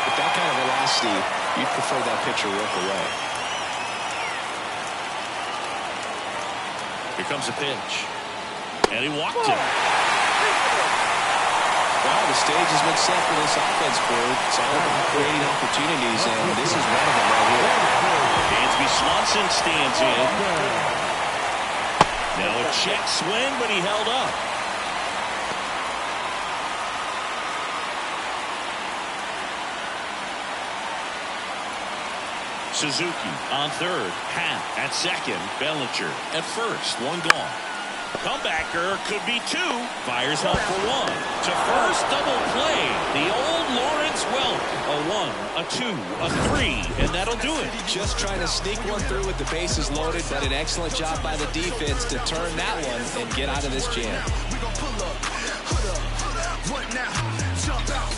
With that kind of velocity, you'd prefer that pitcher work away. Here comes a pitch. And he walked it. Well, the stage has been set for this offense, Boog. It's all about creating opportunities, and this is one of them right here. Dansby Swanson stands in. Now a check swing, but he held up. Suzuki on third, Happ at second, Bellinger at first, one gone. Comebacker could be 2. Fires out for 1. To first, double play. The old Lawrence Welk. A 1, a 2, a 3, and that'll do it. Just trying to sneak one through with the bases loaded, but an excellent job by the defense to turn that one and get out of this jam. We gon' pull up, hood up, what now? Jump out.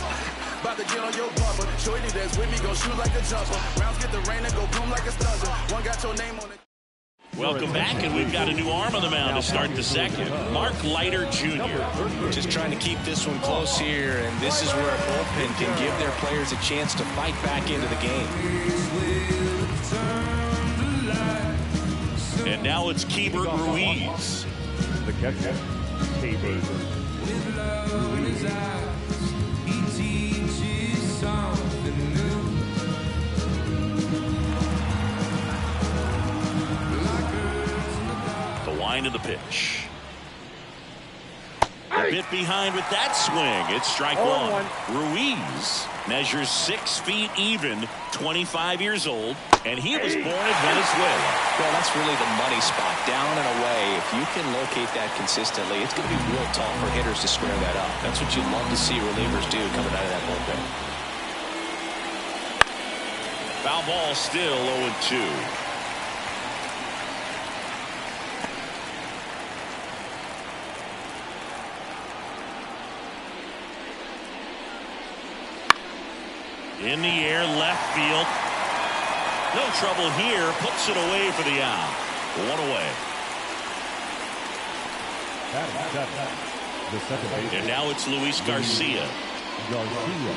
About to get on your bumper. Shorty that's with me gon' shoot like a jumper. Rounds get the rain and go boom like a stunner. One got your name on it. Welcome back, and we've got a new arm on the mound to start the second. Mark Leiter Jr. Just trying to keep this one close here, and this is where a bullpen can give their players a chance to fight back into the game. And now it's Keibert Ruiz. The catcher, Keibert Ruiz. Line of the pitch. A bit behind with that swing. It's strike 1. Ruiz measures 6 feet even, 25 years old, and he was born in Venezuela. Well, that's really the money spot, down and away. If you can locate that consistently, it's going to be real tough for hitters to square that up. That's what you'd love to see relievers do coming out of that bullpen. Foul ball, still 0-2. In the air, left field. No trouble here. Puts it away for the out. 1 away. The second baseman. And now it's Luis Garcia. Garcia.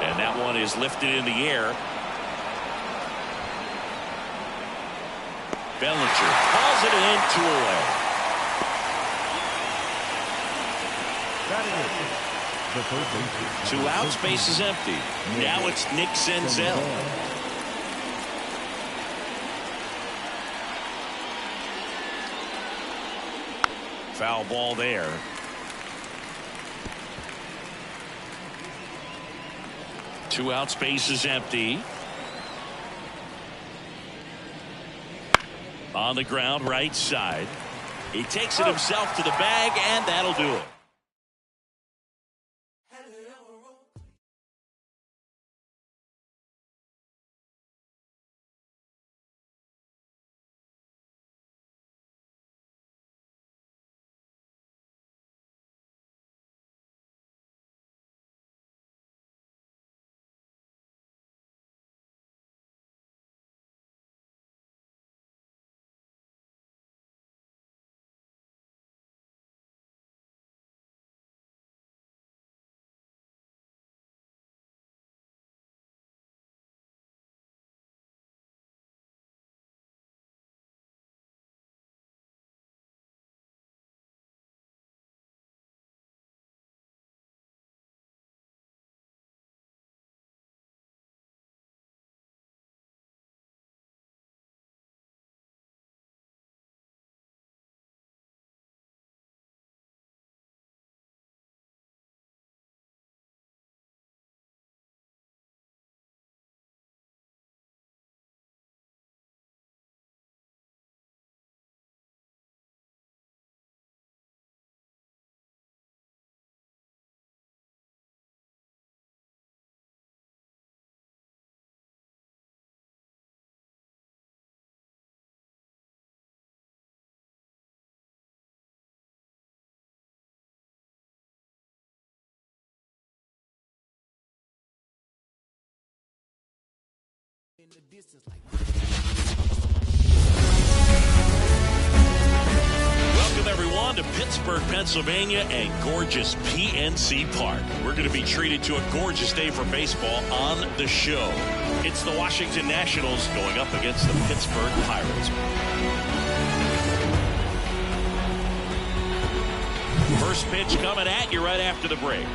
And that one is lifted in the air. Bellinger calls it in, 2 away. The first baseman. 2 outs, base is empty. Now it's Nick Senzel. Foul ball there. Two outs, base is empty. On the ground, right side. He takes it himself to the bag, and that'll do it. Welcome, everyone, to Pittsburgh, Pennsylvania and gorgeous PNC Park. We're going to be treated to a gorgeous day for baseball on the show. It's the Washington Nationals going up against the Pittsburgh Pirates. First pitch coming at you right after the break.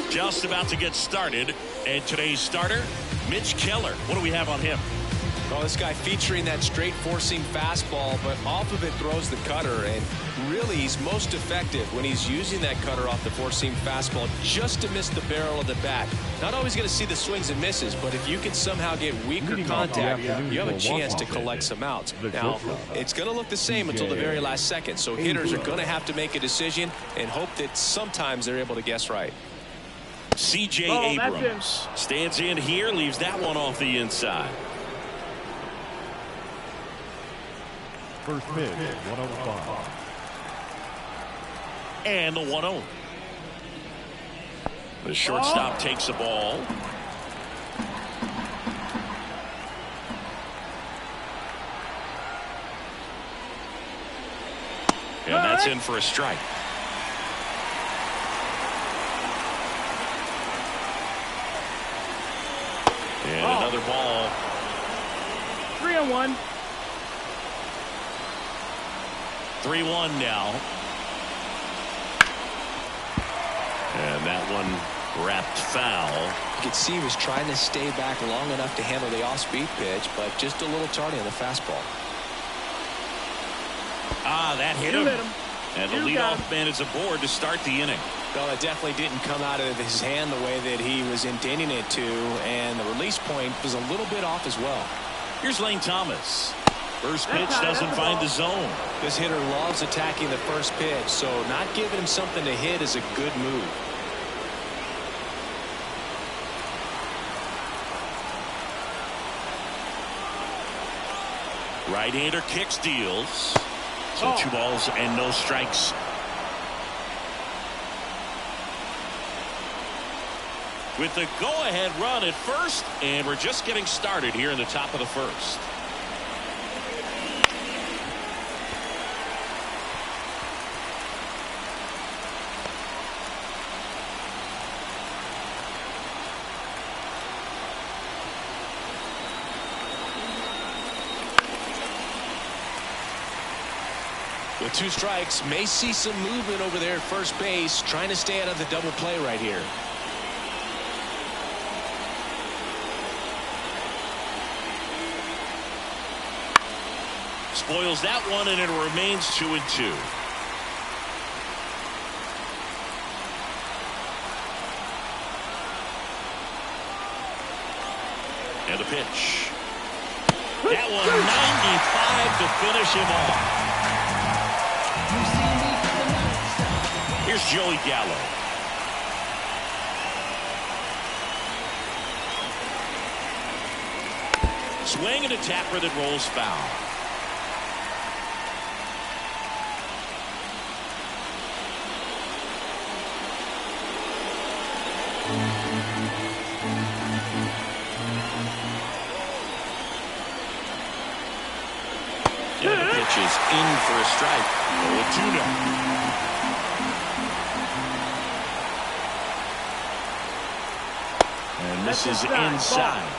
Just about to get started, and today's starter, Mitch Keller. What do we have on him? Well, this guy featuring that straight four-seam fastball, but off of it throws the cutter, and really he's most effective when he's using that cutter off the four-seam fastball just to miss the barrel of the bat. Not always going to see the swings and misses, but if you can somehow get weaker contact, you have a chance to collect some outs. Now, it's going to look the same until the very last second, so hitters are going to have to make a decision and hope that sometimes they're able to guess right. C.J. Abrams stands in here, leaves that one off the inside. First pitch, 105. And the 1-0. The shortstop takes the ball. And that's in for a strike. And another ball. 3-1. 3-1 now. And that one wrapped foul. You could see he was trying to stay back long enough to handle the off-speed pitch, but just a little tardy on the fastball. Ah, that hit him. And the leadoff man is aboard to start the inning. Well, it definitely didn't come out of his hand the way that he was intending it to, and the release point was a little bit off as well. Here's Lane Thomas. First pitch doesn't find the zone. This hitter loves attacking the first pitch, so not giving him something to hit is a good move. Right-hander kicks, deals. So 2 balls and no strikes. With the go-ahead run at first, and we're just getting started here in the top of the first. With 2 strikes, may see some movement over there at first base, trying to stay out of the double play right here. Spoils that one, and it remains 2-2. And the pitch. That one 95 to finish him off. Here's Joey Gallo. Swing and a tapper that rolls foul. And the pitch is in for a strike. 0-2 now. And this is inside.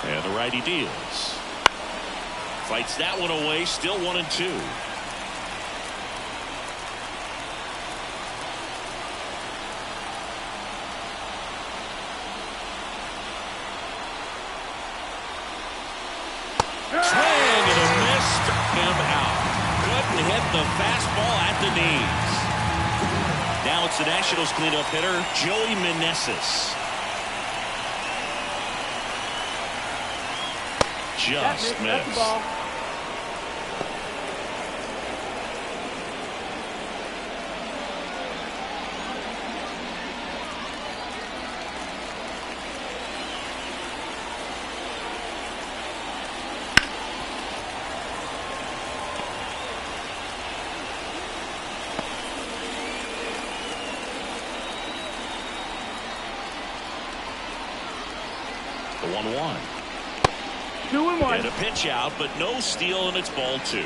And the righty deals. Fights that one away. Still 1-2. Swing and a miss, struck him out. Couldn't hit the fastball at the knees. Now it's the Nationals cleanup hitter, Joey Meneses. Just missed. The 1-1. 2-1. And a pitch out, but no steal, and it's ball 2.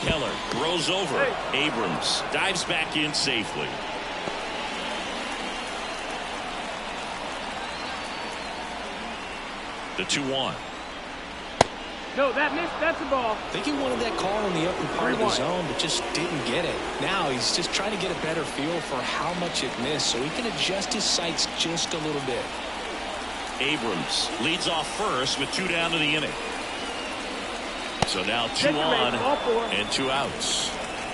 Keller throws over. Abrams dives back in safely. The 2-1. No, that missed. That's a ball. I think he wanted that call in the upper part of the zone, but just didn't get it. Now he's just trying to get a better feel for how much it missed so he can adjust his sights just a little bit. Abrams leads off first with 2 down to the inning. So now 2 on and 2 outs.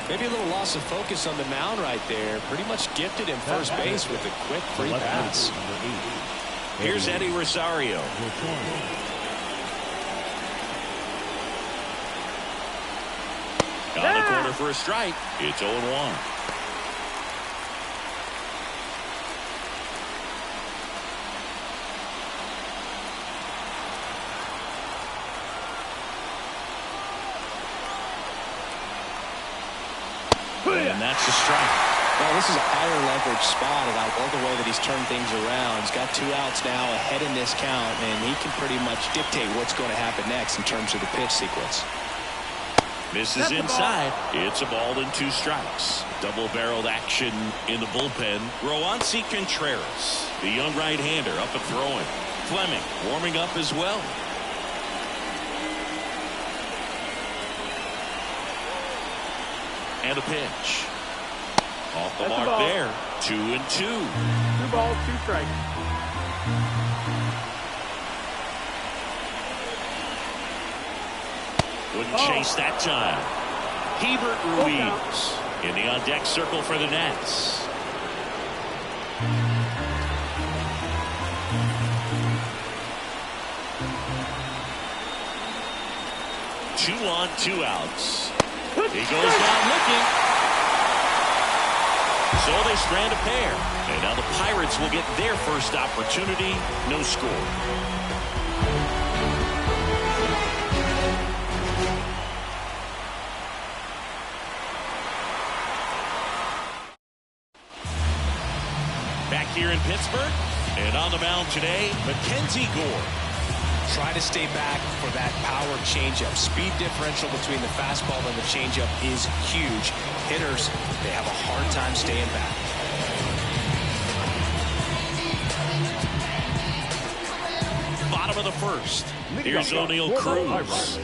Maybe a little loss of focus on the mound right there. Pretty much gifted him first base with a quick free pass. Here's Eddie Rosario. On the corner for a strike. It's 0-1. And that's a strike. Well, this is a higher leverage spot, and I love the way that he's turned things around. He's got 2 outs now ahead in this count, and he can pretty much dictate what's going to happen next in terms of the pitch sequence. Misses inside. It's a ball and 2 strikes. Double-barreled action in the bullpen. Roansy Contreras, the young right-hander, up and throwing. Fleming warming up as well. And a pitch. Off the mark there. 2-2. 2 balls, 2 strikes. Wouldn't chase that time. Hebert Ruiz in the on-deck circle for the Nats. Two on, 2 outs. He goes down looking. So they strand a pair. And now the Pirates will get their first opportunity. No score. Back here in Pittsburgh, and on the mound today, Mackenzie Gore. Try to stay back for that power changeup. Speed differential between the fastball and the changeup is huge. Hitters, they have a hard time staying back. Bottom of the first. Here's O'Neal Cruz.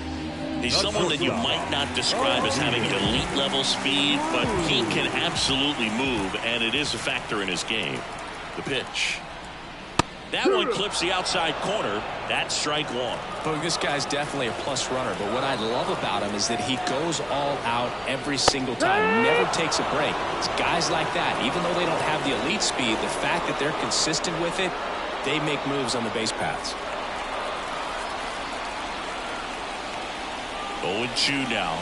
He's someone that you might not describe as having elite level speed, but he can absolutely move, and it is a factor in his game. The pitch. That one clips the outside corner. That's strike 1. Well, this guy's definitely a plus runner, but what I love about him is that he goes all out every single time, never takes a break. It's guys like that, even though they don't have the elite speed, the fact that they're consistent with it, they make moves on the base paths. 0-2 now.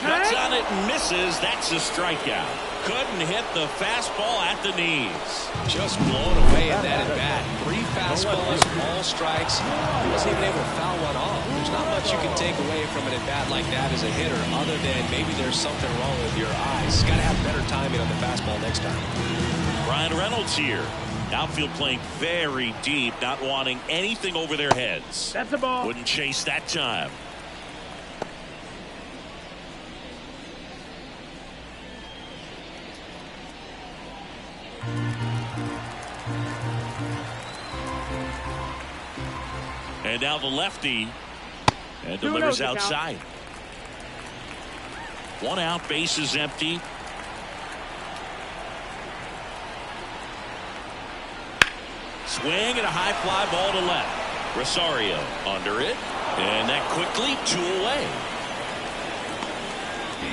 Cuts on it and misses. That's a strikeout. Couldn't hit the fastball at the knees. Just blown away at that at bat. 3 fastballs, all strikes. He wasn't even able to foul one off. There's not much you can take away from an at bat like that as a hitter, other than maybe there's something wrong with your eyes. Got to have better timing on the fastball next time. Ryan Reynolds here. Outfield playing very deep, not wanting anything over their heads. That's a ball. Wouldn't chase that time. And now the lefty, and delivers outside. 1 out, base is empty. Swing and a high fly ball to left. Rosario under it, and that quickly 2 away.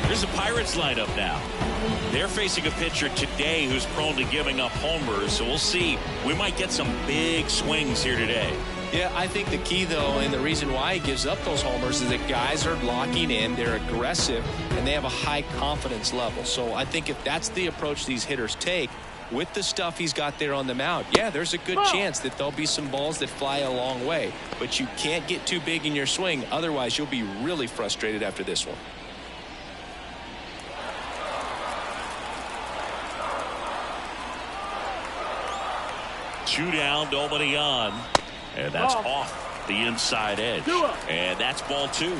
Here's the Pirates lineup now. They're facing a pitcher today who's prone to giving up homers, so we'll see. We might get some big swings here today. Yeah, I think the key, though, and the reason why he gives up those homers is that guys are locking in, they're aggressive, and they have a high confidence level. So I think if that's the approach these hitters take, with the stuff he's got there on the mound, yeah, there's a good chance that there'll be some balls that fly a long way. But you can't get too big in your swing. Otherwise, you'll be really frustrated after this one. Two down, nobody on. And that's off the inside edge. And that's ball two.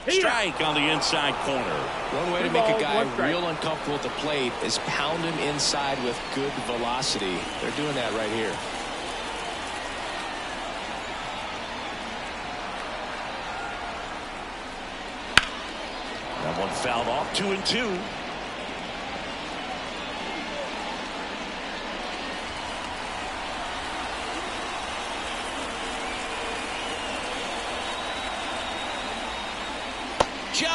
Strike on the inside corner. One way to make a guy real uncomfortable at the plate is pound him inside with good velocity. They're doing that right here. That one fouled off, 2-2.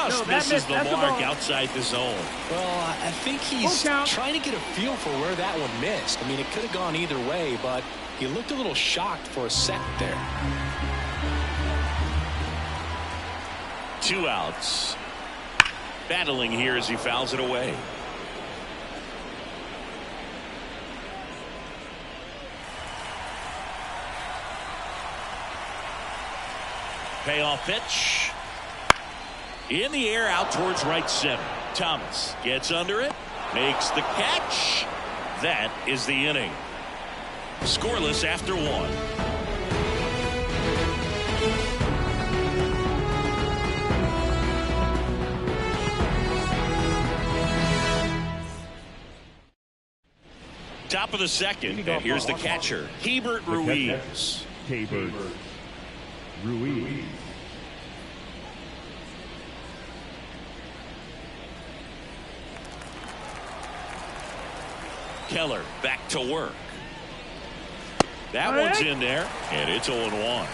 Just misses the mark outside the zone. Well, I think he's trying to get a feel for where that one missed. I mean, it could have gone either way, but he looked a little shocked for a second there. 2 outs. Battling here as he fouls it away. Payoff pitch. In the air out towards right center. Thomas gets under it, makes the catch. That is the inning. Scoreless after 1. Top of the second, and here's the catcher, Hebert Ruiz. Hebert Ruiz. Keller back to work. That one's in there, and it's 0-1.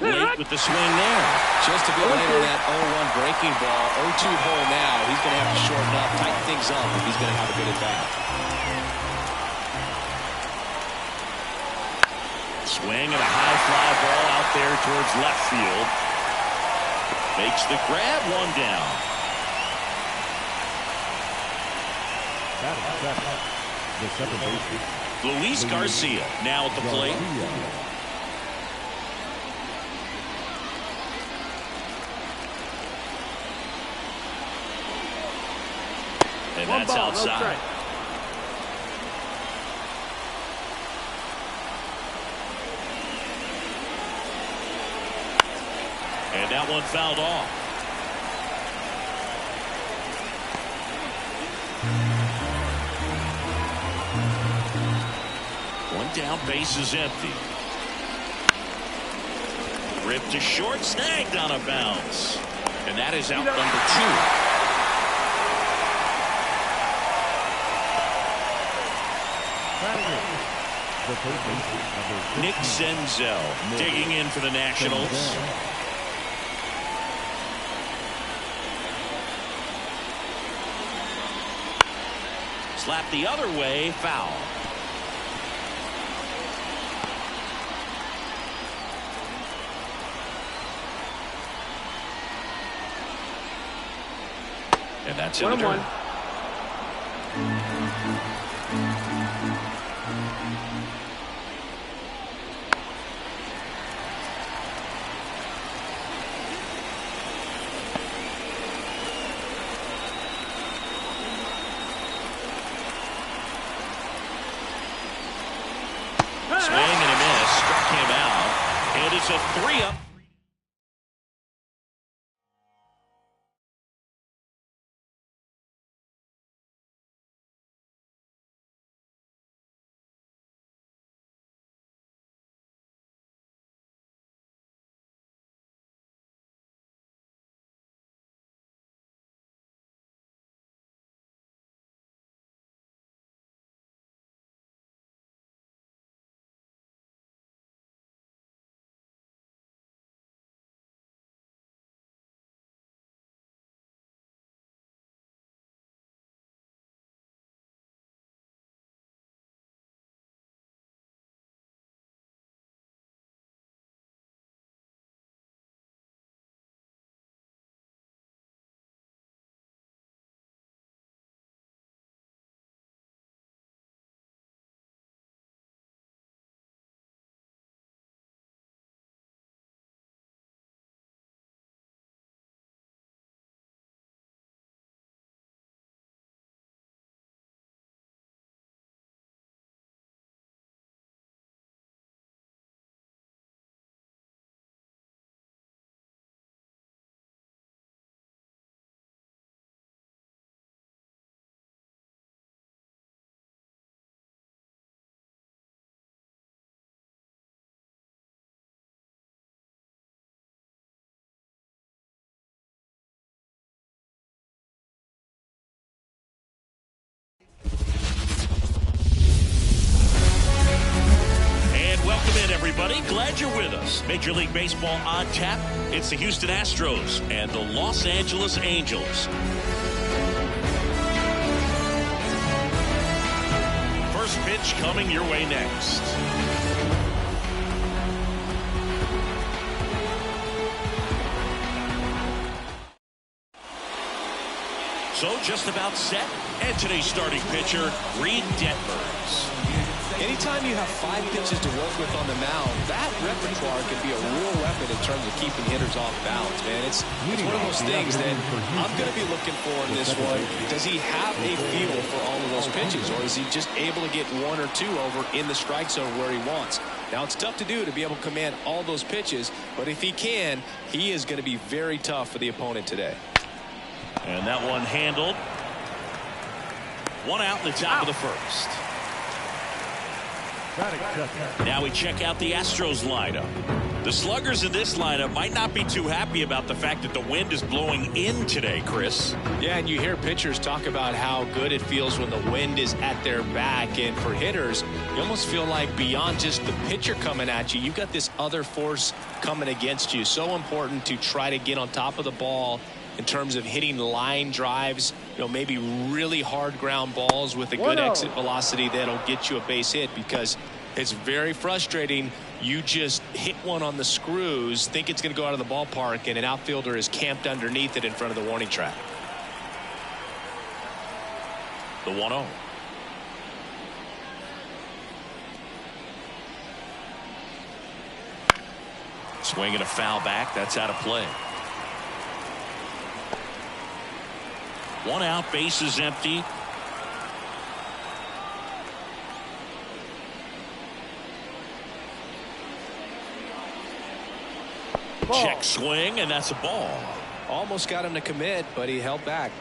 Late with the swing there. Just a bit late on that 0-1 breaking ball. 0-2 hole now. He's going to have to shorten up, tighten things up if he's going to have a good at bat. Swing and a high fly ball out there towards left field. Makes the grab, 1 down. The second baseman, Luis Garcia now at the plate. And that's outside. And that one fouled off. One down, base is empty. Ripped to short, snagged on a bounce. And that is out number 2. Nick Senzel digging in for the Nationals. Slap the other way, foul. And that's in the dirt. 1. Swing and a miss, struck him out. It is a 3-up. glad you're with us. Major League Baseball on tap. It's the Houston Astros and the Los Angeles Angels. First pitch coming your way next. So just about set. And today's starting pitcher, Reed Detmers. Anytime you have 5 pitches to work with on the mound, that repertoire can be a real weapon in terms of keeping hitters off balance, man. It's one of those things that I'm going to be looking for in this one. Does he have a feel for all of those pitches, or is he just able to get 1 or 2 over in the strike zone where he wants? Now, it's tough to do to be able to command all those pitches, but if he can, he is going to be very tough for the opponent today. And that one handled. 1 out in the top of the first. Now we check out the Astros lineup. The sluggers in this lineup might not be too happy about the fact that the wind is blowing in today, Chris. Yeah, and you hear pitchers talk about how good it feels when the wind is at their back. And for hitters, you almost feel like beyond just the pitcher coming at you, you've got this other force coming against you. So important to try to get on top of the ball in terms of hitting line drives, maybe really hard ground balls with a good exit velocity that'll get you a base hit, because it's very frustrating. You just hit one on the screws, think it's going to go out of the ballpark, and an outfielder is camped underneath it in front of the warning track. The 1-0. Swinging a foul back. That's out of play. 1 out, base is empty. Ball. Check swing, and that's a ball. Almost got him to commit, but he held back.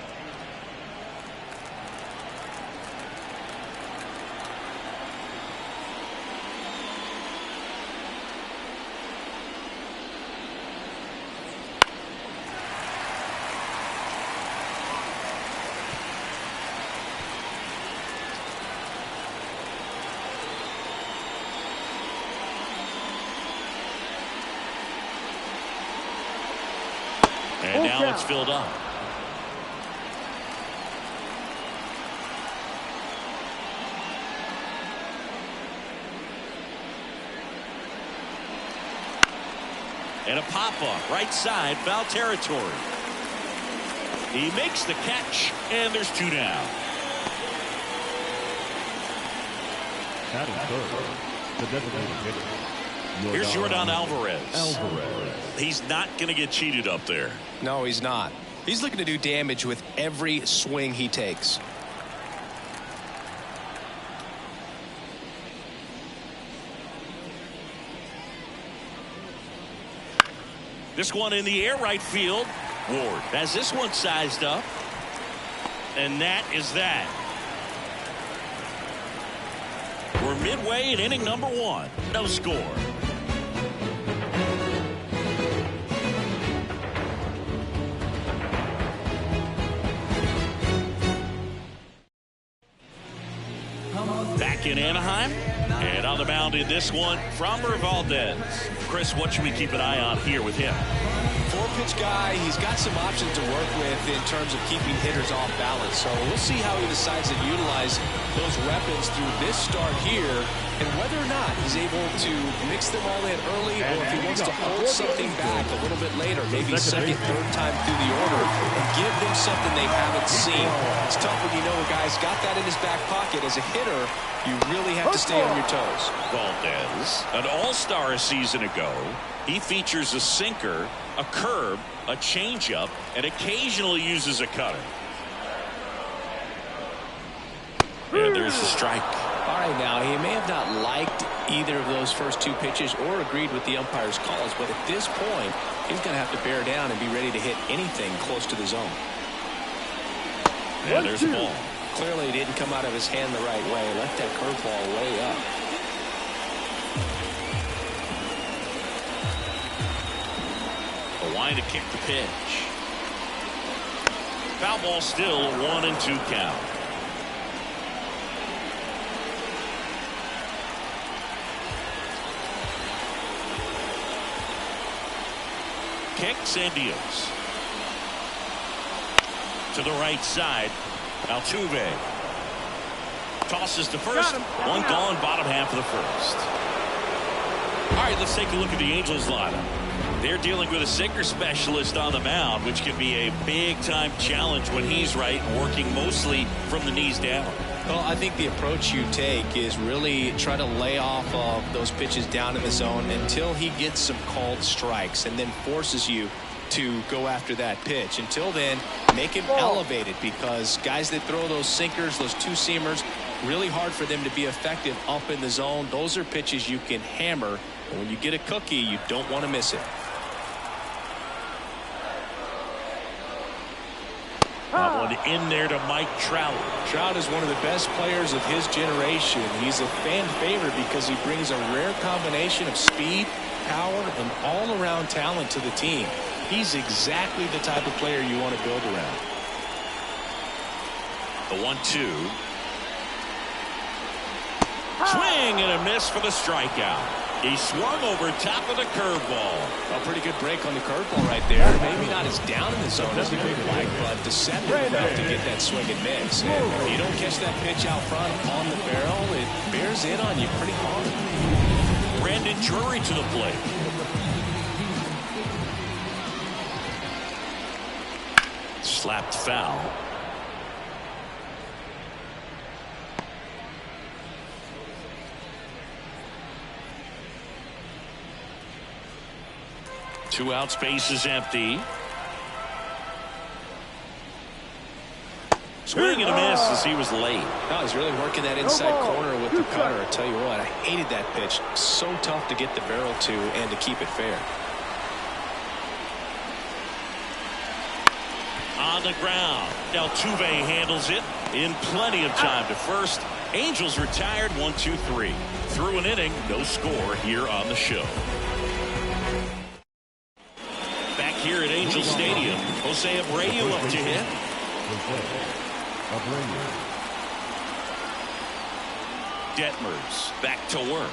And now it's filled up. And a pop-up, right side, foul territory. He makes the catch, and there's 2 down. Batting third, the designated hitter. Here's Jordan Alvarez. He's not going to get cheated up there. No, he's not. He's looking to do damage with every swing he takes. This one in the air, right field. Ward has this one sized up. And that is that. We're midway in inning number 1. No score. Back in Anaheim, and on the mound in this one, Framber Valdez. Chris, what should we keep an eye on here with him? 4-pitch guy. He's got some options to work with in terms of keeping hitters off balance. So we'll see how he decides to utilize those weapons through this start here, and whether or not he's able to mix them all in early, or if he wants to hold something back a little bit later, maybe second, third time through the order, and give them something they haven't seen. It's tough when you know a guy's got that in his back pocket. As a hitter, you really have to stay on your toes. Valdez, an all-star a season ago. He features a sinker, a curve, a changeup, and occasionally uses a cutter. And there's the strike. All right, now, he may have not liked either of those first 2 pitches or agreed with the umpire's calls, but at this point, he's going to have to bear down and be ready to hit anything close to the zone. And there's the ball. Clearly, it didn't come out of his hand the right way. Left that curveball way up. A line to kick the pitch. Foul ball still, a 1-2 count. kicks and deals. To the right side. Altuve tosses to first. One gone, bottom half of the first. All right, let's take a look at the Angels lineup. They're dealing with a sinker specialist on the mound, which can be a big-time challenge when he's right, working mostly from the knees down. Well, I think the approach you take is really try to lay off of those pitches down in the zone until he gets some called strikes and then forces you to go after that pitch. Until then, make him elevated, because guys that throw those sinkers, those two-seamers, really hard for them to be effective up in the zone. Those are pitches you can hammer, and when you get a cookie, you don't want to miss it. That one in there to Mike Trout. Trout is one of the best players of his generation. He's a fan favorite because he brings a rare combination of speed, power, and all-around talent to the team. He's exactly the type of player you want to build around. The 1-2. Swing and a miss for the strikeout. He swung over top of the curveball. A pretty good break on the curveball right there. Maybe not as down in the zone as he would like, but deceptive enough to get that swing and miss. And if you don't catch that pitch out front on the barrel, it bears in on you pretty hard. Brandon Drury to the plate. Slapped foul. Two out, space is empty. Swing and a miss as he was late. No, he's really working that inside corner with the cutter. I tell you what, I hated that pitch. So tough to get the barrel to and to keep it fair. On the ground. Altuve handles it in plenty of time to first. Angels retired 1-2-3. Through an inning, no score here on the show. Back here at Angel Stadium, Jose Abreu up to hit. Detmers back to work.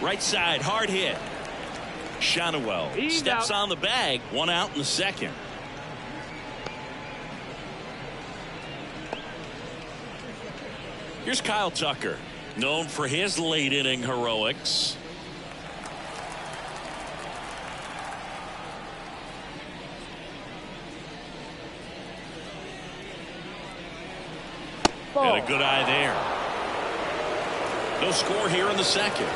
Right side, hard hit. Shannawell steps on the bag. One out in the second. Here's Kyle Tucker, known for his late inning heroics. And a good eye there. No score here in the second.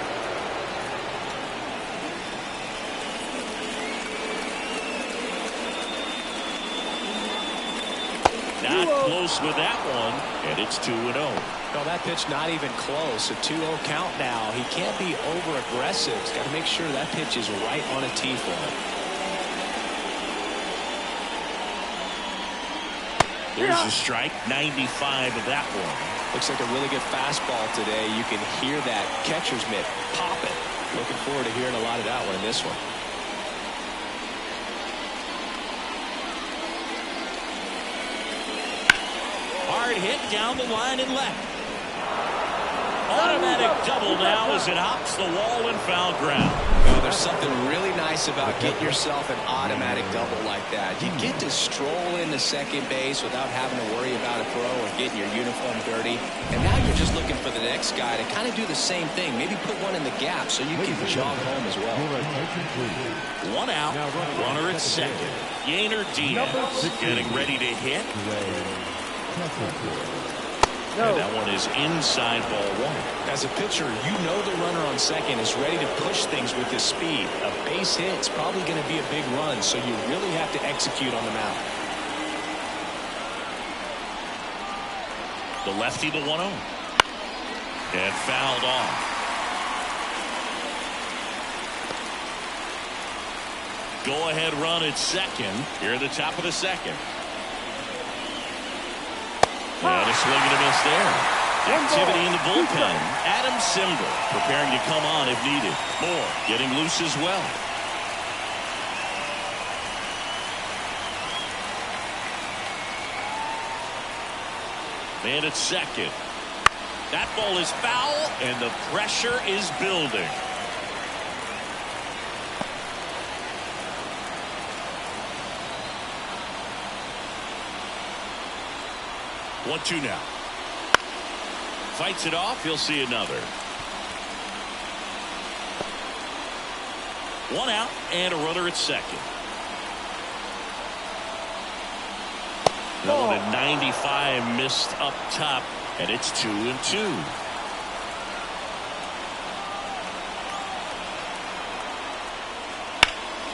Not close with that one, and it's 2-0. No, that pitch not even close. A 2-0 count now. He can't be over-aggressive. He's got to make sure that pitch is right on a tee for him. There's a strike, 95 of that one. Looks like a really good fastball today. You can hear that catcher's mitt popping. Looking forward to hearing a lot of that one in this one. Hard hit down the line and left. Automatic double now as it hops the wall and foul ground. Well, there's something really nice about getting yourself an automatic double like that. You get to stroll into second base without having to worry about a throw or getting your uniform dirty. And now you're just looking for the next guy to kind of do the same thing. Maybe put one in the gap so you can jog home as well. One out, runner at second. Yainer Diaz getting ready to hit. And that one is inside ball one. As a pitcher, you know the runner on second is ready to push things with his speed. A base hit's probably going to be a big run, so you really have to execute on the mound. The lefty, the 1-0. And fouled off. Go-ahead run at second here at the top of the second. And a swing and a miss there. Activity in the bullpen. Adam Simber preparing to come on if needed. Moore getting loose as well. Man at second. That ball is foul, and the pressure is building. One-two now. Fights it off. He'll see another. One out and a runner at second. Now a 95 missed up top, and it's 2-2.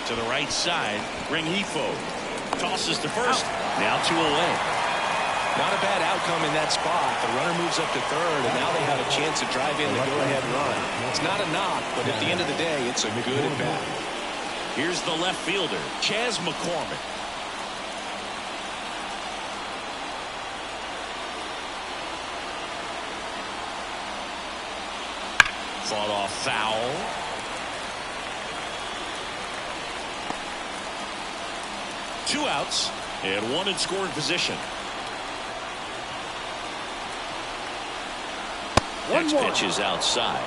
To the right side, Rengifo tosses to first. Now 2 away. Not a bad outcome in that spot. The runner moves up to third, and now they have a chance to drive in the go-ahead run. It's not a knock, but at the end of the day, it's a good at bat. Here's the left fielder, Chas McCormick. Fought off foul. Two outs and one in scoring position. Next pitch is outside.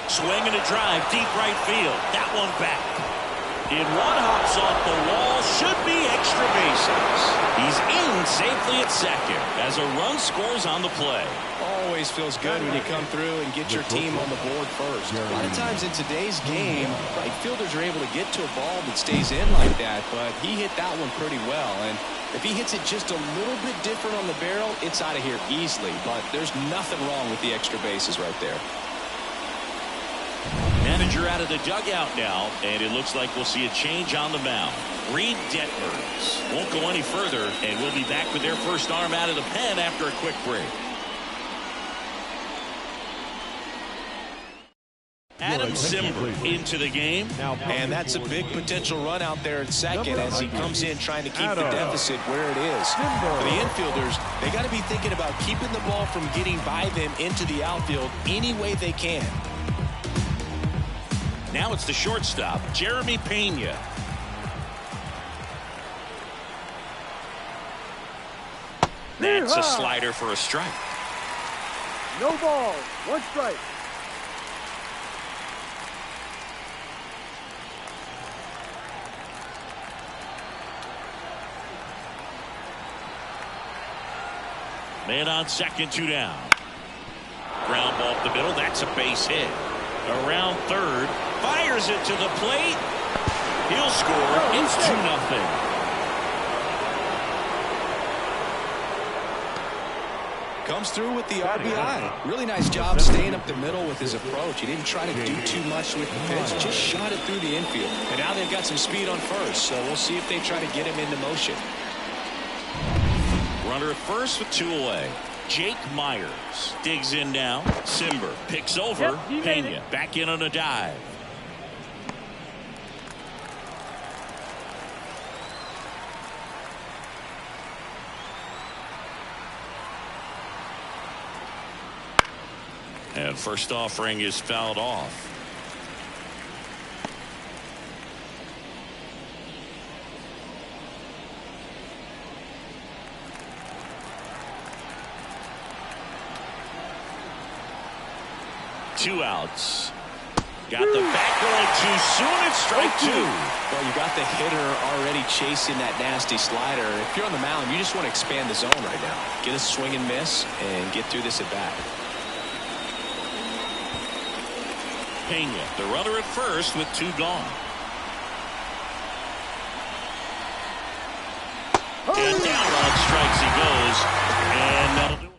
Swing and a drive, deep right field. That one back. In one hops off the wall, should be extra bases. He's in safely at second as a run scores on the play. Always feels good when you come through and get your team on the board first. A lot of times in today's game, right fielders are able to get to a ball that stays in like that, but he hit that one pretty well. And if he hits it just a little bit different on the barrel, it's out of here easily. But there's nothing wrong with the extra bases right there. Manager out of the dugout now, and it looks like we'll see a change on the mound. Reed Detmers won't go any further, and we'll be back with their first arm out of the pen after a quick break. Adam Simber into the game. And that's a big potential run out there at second as he comes in trying to keep the deficit where it is. For the infielders, they got to be thinking about keeping the ball from getting by them into the outfield any way they can. Now it's the shortstop, Jeremy Pena. That's a slider for a strike. No ball. One strike. Man on second, 2 down. Ground ball up the middle. That's a base hit. Around third. Fires it to the plate. He'll score. It's 2-0. Comes through with the RBI. Really nice job staying up the middle with his approach. He didn't try to do too much with the pitch. Just shot it through the infield. And now they've got some speed on first. So we'll see if they try to get him into motion. Runner at first with 2 away. Jake Myers digs in now. Simber picks over. Pena back in on a dive. And first offering is fouled off. Two outs. Got the bat going too soon. It's strike 2. Well, you got the hitter already chasing that nasty slider. If you're on the mound, you just want to expand the zone right now. Get a swing and miss and get through this at bat. Pena, the runner at first with 2 gone. And down on strikes he goes. And that'll do it.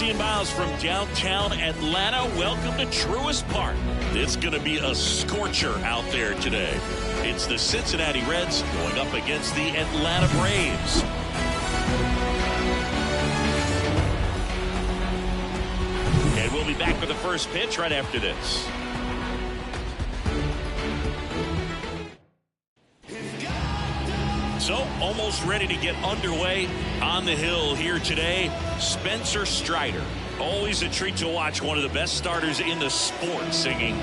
Jersey and miles from downtown Atlanta. Welcome to Truist Park. It's going to be a scorcher out there today. It's the Cincinnati Reds going up against the Atlanta Braves. And we'll be back with the first pitch right after this. So, almost ready to get underway on the hill here today. Spencer Strider. Always a treat to watch, one of the best starters in the sport, Singing.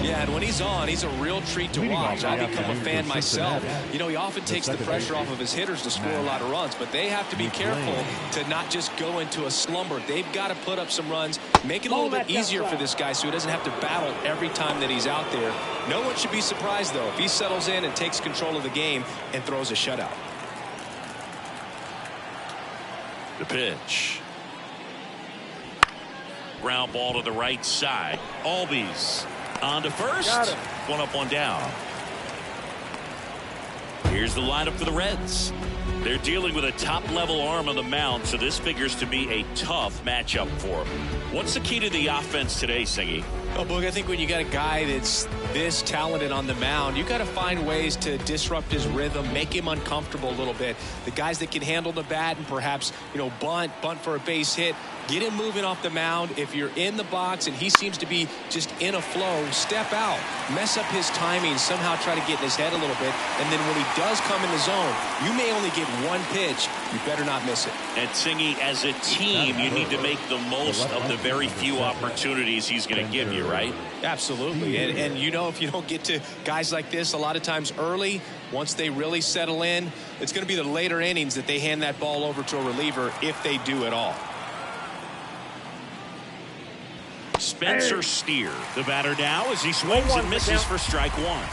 Yeah, and when he's on, he's a real treat to watch. I've become a fan myself. You know, he often takes the pressure off of his hitters to score a lot of runs, but they have to be careful to not just go into a slumber. They've got to put up some runs, make it a little bit easier for this guy so he doesn't have to battle every time that he's out there. No one should be surprised, though, if he settles in and takes control of the game and throws a shutout. The pitch. Ground ball to the right side. Albies on to first. One up, one down. Here's the lineup for the Reds. They're dealing with a top-level arm on the mound, so this figures to be a tough matchup for them. What's the key to the offense today, Singy? Oh, Boog, I think when you got a guy that's this talented on the mound, you got to find ways to disrupt his rhythm, make him uncomfortable a little bit. The guys that can handle the bat and perhaps, bunt for a base hit, get him moving off the mound. If you're in the box and he seems to be just in a flow, step out, mess up his timing, somehow try to get in his head a little bit. And then when he does come in the zone, you may only get one pitch. You better not miss it. And Singy, as a team, you need to make the most of the very few opportunities he's going to give you, right? Absolutely. And if you don't get to guys like this a lot of times early, once they really settle in, it's going to be the later innings that they hand that ball over to a reliever if they do at all. Spencer Steer, the batter now, as he swings and misses for strike one.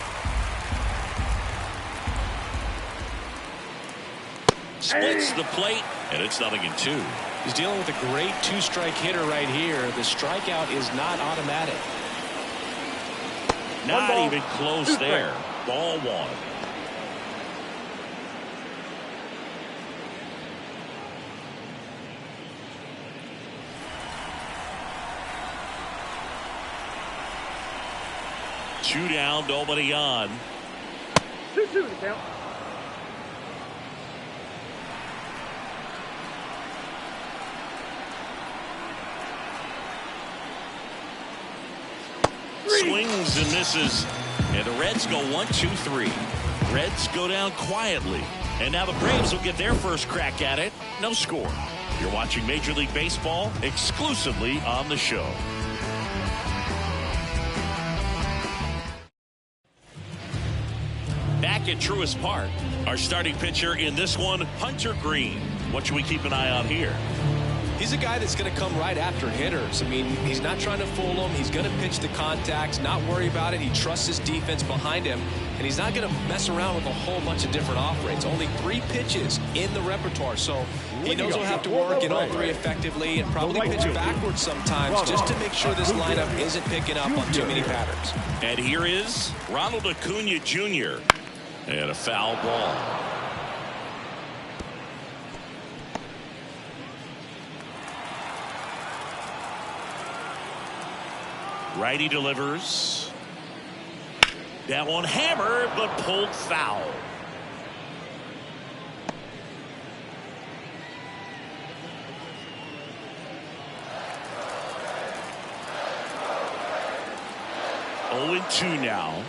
Splits the plate, and it's 0-2. He's dealing with a great two-strike hitter right here. The strikeout is not automatic. Not even close there. Ball one. Two down, nobody on. 2-2 to count. Swings and misses. And the Reds go 1-2-3. Reds go down quietly. And now the Braves will get their first crack at it. No score. You're watching Major League Baseball exclusively on the show. Back at Truist Park, our starting pitcher in this one, Hunter Green. What should we keep an eye on here? He's a guy that's going to come right after hitters. I mean, he's not trying to fool them. He's going to pitch the contacts, not worry about it. He trusts his defense behind him, and he's not going to mess around with a whole bunch of different off rates. Only 3 pitches in the repertoire, so he knows he'll have to work in all 3 effectively and probably pitch backwards sometimes just to make sure this lineup isn't picking up on too many patterns. And here is Ronald Acuna Jr. And a foul ball. Righty delivers. That one hammered, but pulled foul. Oh, 0-2 now.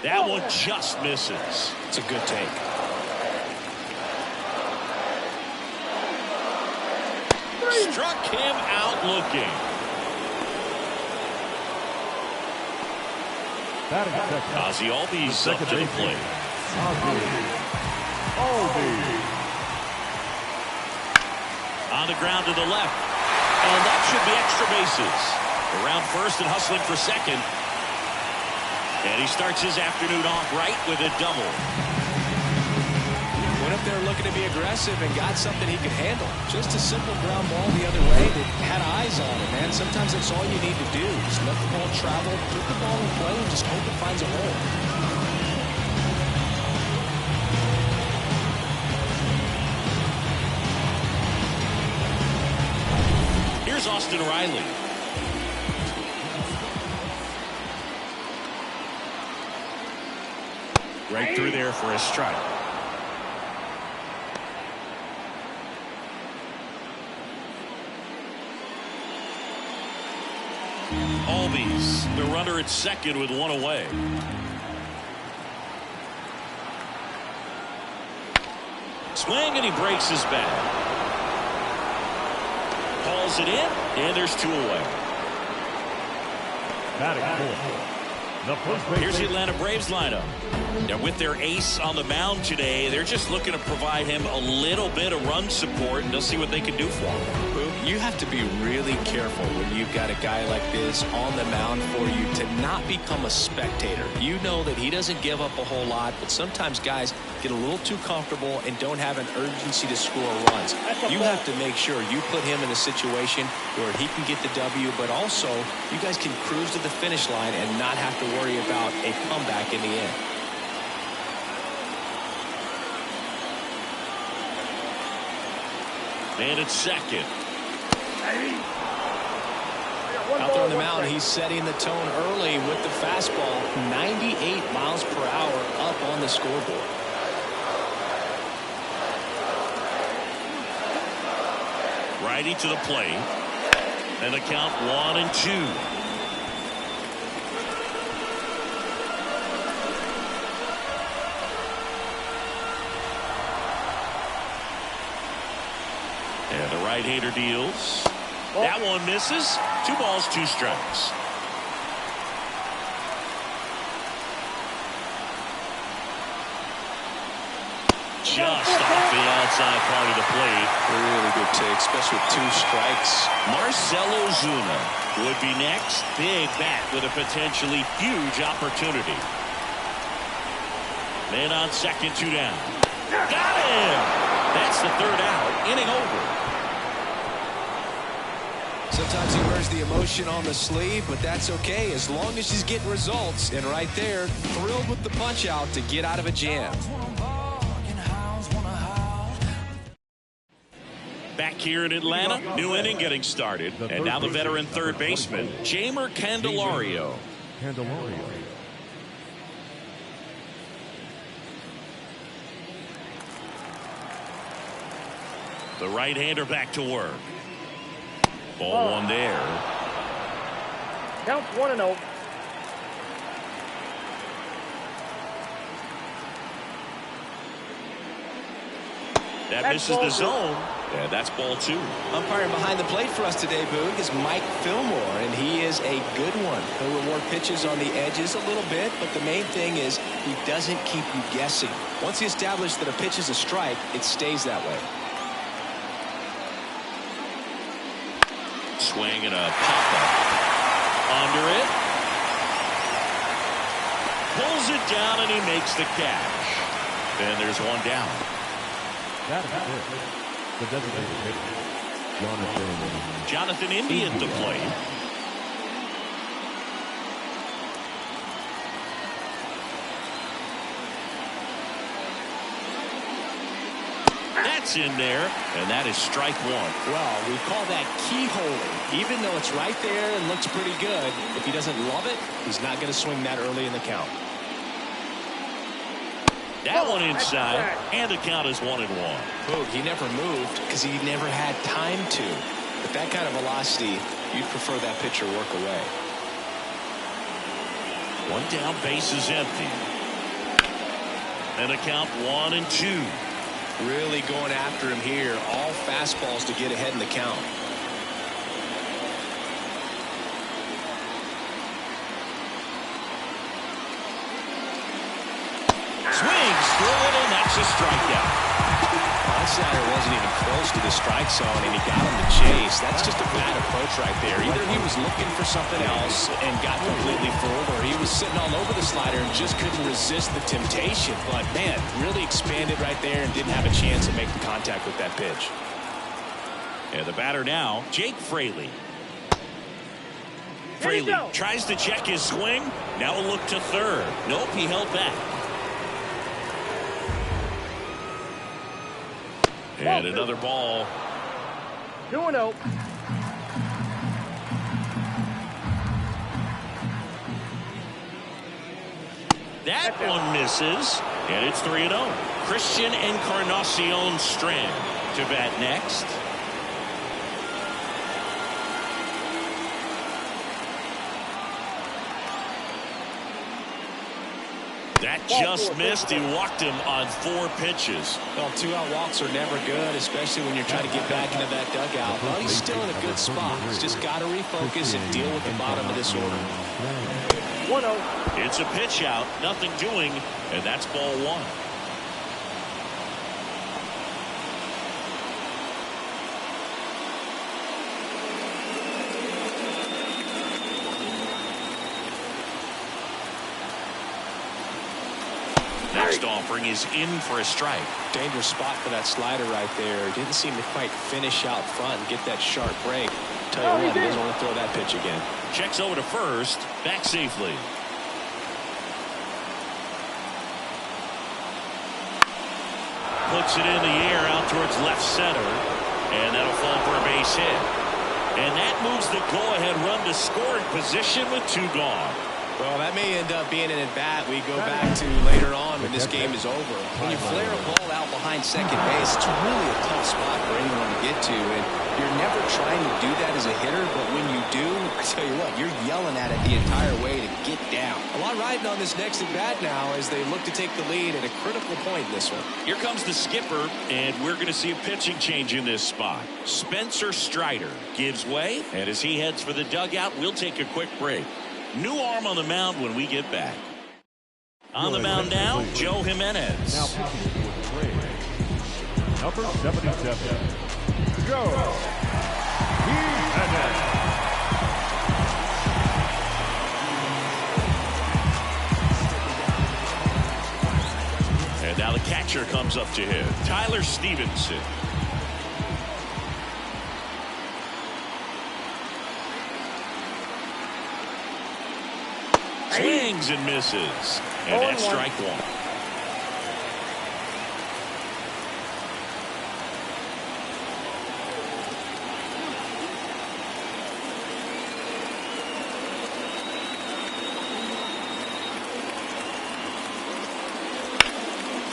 That one just misses. It's a good take. Struck him out looking. Ozzie Albies up to the plate. On the ground to the left. And that should be extra bases. Around first and hustling for second. And he starts his afternoon off right with a double. Went up there looking to be aggressive and got something he could handle. Just a simple ground ball the other way that had eyes on it, man. Sometimes that's all you need to do. Just let the ball travel, put the ball in play, and just hope it finds a hole. Here's Austin Riley. Right through there for a strike. Albies, the runner at second with one away. Swing, and he breaks his bat. Calls it in, and there's two away. Batting fourth. The first base. Here's the Atlanta Braves lineup. Now, with their ace on the mound today, they're just looking to provide him a little bit of run support, and they'll see what they can do for him. You have to be really careful when you've got a guy like this on the mound for you to not become a spectator. You know that he doesn't give up a whole lot, but sometimes guys get a little too comfortable and don't have an urgency to score runs. You have to make sure you put him in a situation where he can get the W, but also you guys can cruise to the finish line and not have to worry about a comeback in the end. Man at second. Out there on the mound, he's setting the tone early with the fastball. 98 miles per hour up on the scoreboard. Righty to the plate. And the count 1-2. And the right-hander deals. That one misses. 2 balls, 2 strikes. Just off the outside part of the plate. Really good take, especially with 2 strikes. Marcell Ozuna would be next. Big bat with a potentially huge opportunity. Man on second, 2 down. Got him! That's the 3rd out. Inning over. Sometimes he wears the emotion on the sleeve, but that's okay as long as he's getting results. And right there, thrilled with the punch out to get out of a jam. Back here in Atlanta, new inning getting started. And now the veteran third baseman, Jeimer Candelario. The right-hander back to work. Ball 1 there. Counts 1-0. That misses the zone. Yeah, that's ball 2. Umpiring behind the plate for us today, Boog, is Mike Fillmore, and he is a good one. He'll reward pitches on the edges a little bit, but the main thing is he doesn't keep you guessing. Once he establishes that a pitch is a strike, it stays that way. Swing and a pop-up. Under it. Pulls it down, and he makes the catch. Then there's 1 down. That is it. The designated hitter, Jonathan India at the plate. That's in there, and that is strike 1. Well, we call that keyholing. Even though it's right there and looks pretty good, if he doesn't love it, he's not going to swing that early in the count. That one inside, and the count is 1-1. Boog, he never moved because he never had time to. With that kind of velocity, you'd prefer that pitcher work away. 1 down, base is empty. And the count 1-2. Really going after him here. All fastballs to get ahead in the count. Swings through it, and that's a strikeout. Slider wasn't even close to the strike zone, and he got him to chase. That's just a bad approach right there. Either he was looking for something else and got completely fooled, or he was sitting all over the slider and just couldn't resist the temptation. But, man, really expanded right there and didn't have a chance of making contact with that pitch. And the batter now, Jake Fraley. Fraley tries to check his swing. Now a look to third. Nope, he held back. And another ball. 2-0. That one misses, and it's 3-0. Christian Encarnacion Strand to bat next. That just missed. He walked him on 4 pitches. Well, 2-out walks are never good, especially when you're trying to get back into that dugout. But he's still in a good spot. He's just got to refocus and deal with the bottom of this order. 1-0. It's a pitch out, nothing doing, and that's ball 1. Next offering is in for a strike. Dangerous spot for that slider right there. Didn't seem to quite finish out front and get that sharp break. Tell you what, he doesn't want to throw that pitch again. Checks over to first, back safely. Puts it in the air out towards left center, and that'll fall for a base hit. And that moves the go-ahead run to scoring position with 2 gone. Well, that may end up being an at-bat we go back to later on when this game is over. When you flare a ball out behind second base, it's really a tough spot for anyone to get to, and you're never trying to do that as a hitter, but when you do, I tell you what, you're yelling at it the entire way to get down. A lot riding on this next at-bat now as they look to take the lead at a critical point in this one. Here comes the skipper, and we're going to see a pitching change in this spot. Spencer Strider gives way, and as he heads for the dugout, we'll take a quick break. New arm on the mound when we get back. On the mound now, Joe Jimenez. Now pitching for the Braves, number 77, Joe Jimenez. And now the catcher comes up to him, Tyler Stevenson. Swings and misses. And that's strike 1.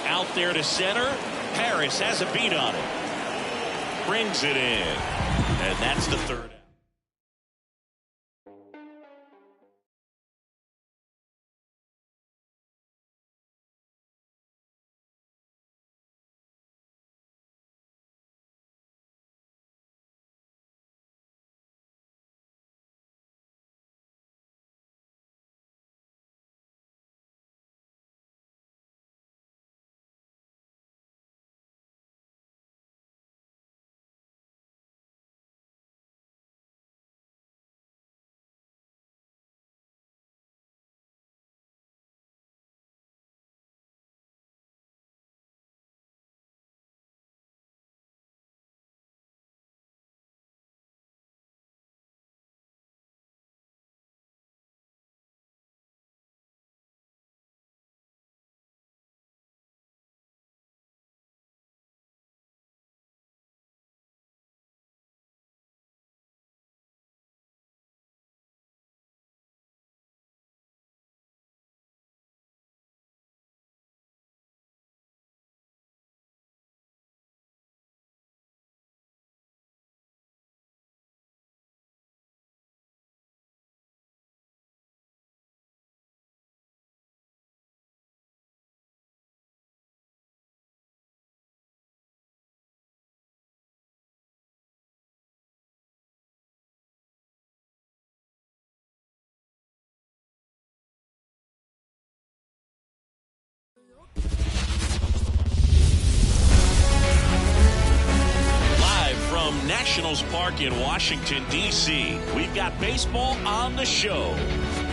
Out there to center. Harris has a beat on it. Brings it in. And that's the 3rd. Nationals Park in Washington, D.C. We've got baseball on the show.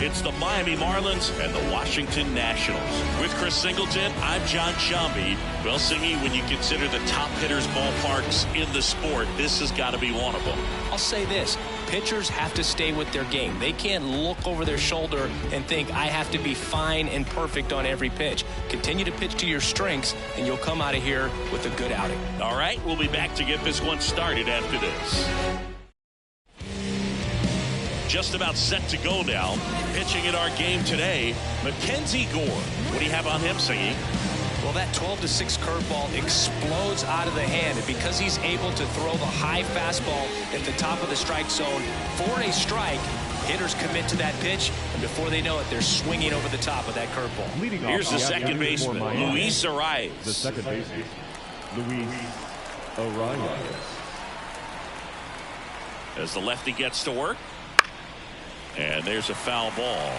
It's the Miami Marlins and the Washington Nationals. With Chris Singleton, I'm John Shambi. Well, Singy, when you consider the top hitters' ballparks in the sport, this has got to be one of them. I'll say this. Pitchers have to stay with their game. They can't look over their shoulder and think, I have to be fine and perfect on every pitch. Continue to pitch to your strengths, and you'll come out of here with a good outing. All right, we'll be back to get this one started after this. just about set to go now. Pitching in our game today, Mackenzie Gore. What do you have on him, Singy? Well, that 12-6 curveball explodes out of the hand, and because he's able to throw the high fastball at the top of the strike zone for a strike, hitters commit to that pitch, and before they know it, they're swinging over the top of that curveball. Here's the second baseman, Luis Arias. The second baseman, Luis Arias. As the lefty gets to work, and there's a foul ball.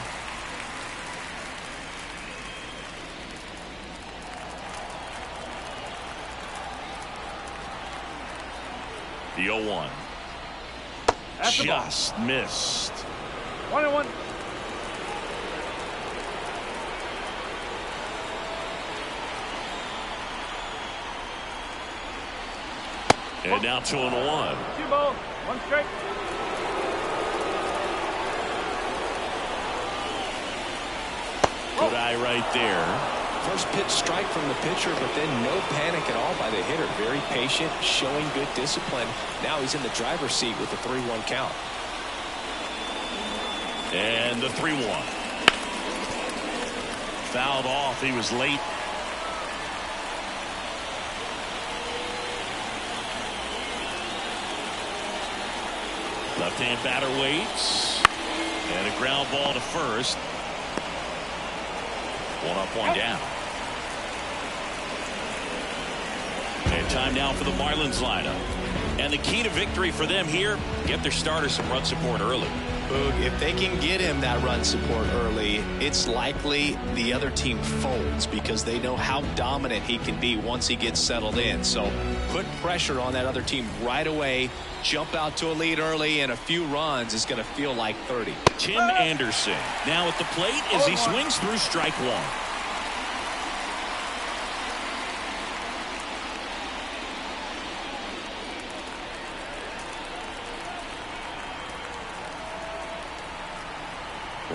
The 0-1. Just missed. 1-1. And now 2-1. 2 balls, 1 strike. Good eye right there. First pitch strike from the pitcher, but then no panic at all by the hitter. Very patient, showing good discipline. Now he's in the driver's seat with the 3-1 count. And the 3-1. Fouled off. He was late. Left-hand batter waits. And a ground ball to first. 1 up, 1 down. And time now for the Marlins lineup. And the key to victory for them here, get their starter some run support early. Boog, if they can get him that run support early, it's likely the other team folds because they know how dominant he can be once he gets settled in. So put pressure on that other team right away. Jump out to a lead early, and a few runs is going to feel like 30. Tim Anderson now at the plate as he swings through strike 1.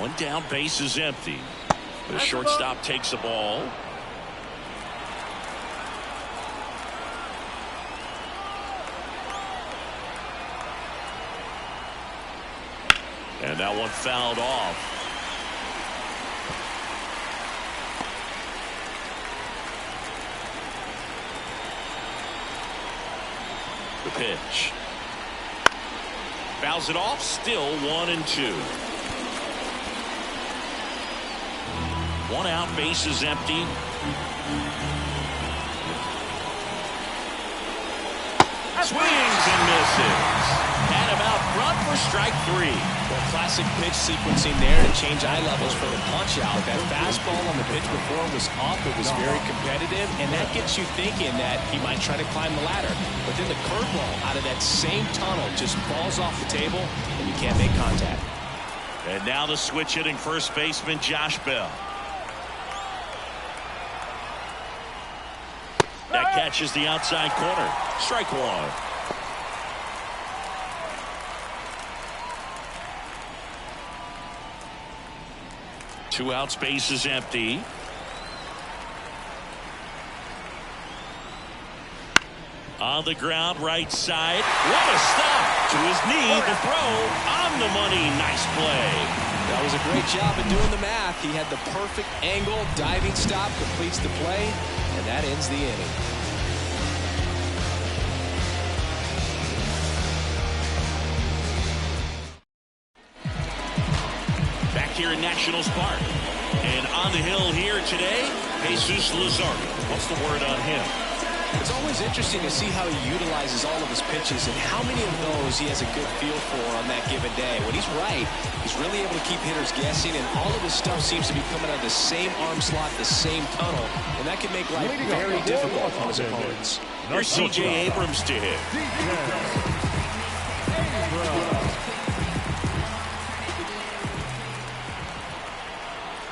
One down, base is empty. The shortstop takes the ball. And that one fouled off. The pitch. Fouls it off, still 1-2. 1 out, base is empty. Swings and misses. Had him out front for strike 3. Well, classic pitch sequencing there to change eye levels for the punch out. That fastball on the pitch before was up. It was very competitive, and that gets you thinking that he might try to climb the ladder. But then the curveball out of that same tunnel just falls off the table, and you can't make contact. And now the switch hitting first baseman Josh Bell. That catches the outside corner. Strike 1. Two outs, base is empty. On the ground, right side. What a stop to his knee. The throw on the money. Nice play. That was a great job of doing the math. He had the perfect angle. Diving stop completes the play, and that ends the inning. Back here in Nationals Park. And on the hill here today, Jesus Luzardo. What's the word on him? It's always interesting to see how he utilizes all of his pitches and how many of those he has a good feel for on that given day. When he's right, he's really able to keep hitters guessing, and all of his stuff seems to be coming out of the same arm slot, the same tunnel, and that can make life very difficult for his opponents. Here's C.J. Abrams to hit.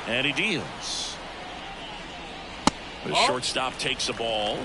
And he deals. The shortstop takes the ball.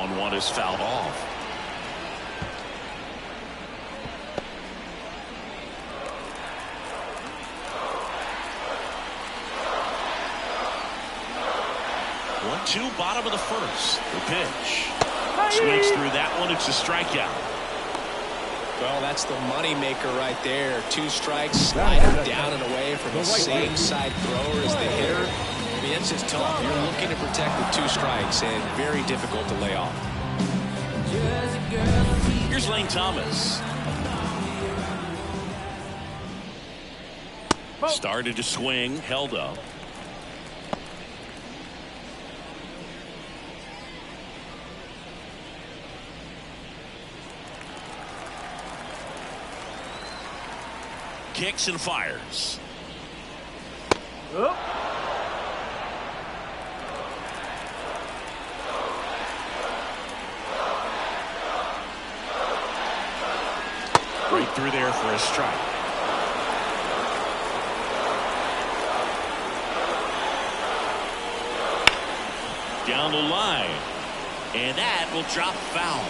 1-1 is fouled off. One-two, bottom of the first. The pitch. Swings through that one. It's a strikeout. Well, that's the money maker right there. 2 strikes, sliding down and away from the same side thrower as the hitter. I mean, it's just tough. You're looking to protect with 2 strikes and very difficult to lay off. Here's Lane Thomas. Started to swing, held up. Kicks and fires. Right through there for a strike. Down the line. And that will drop foul.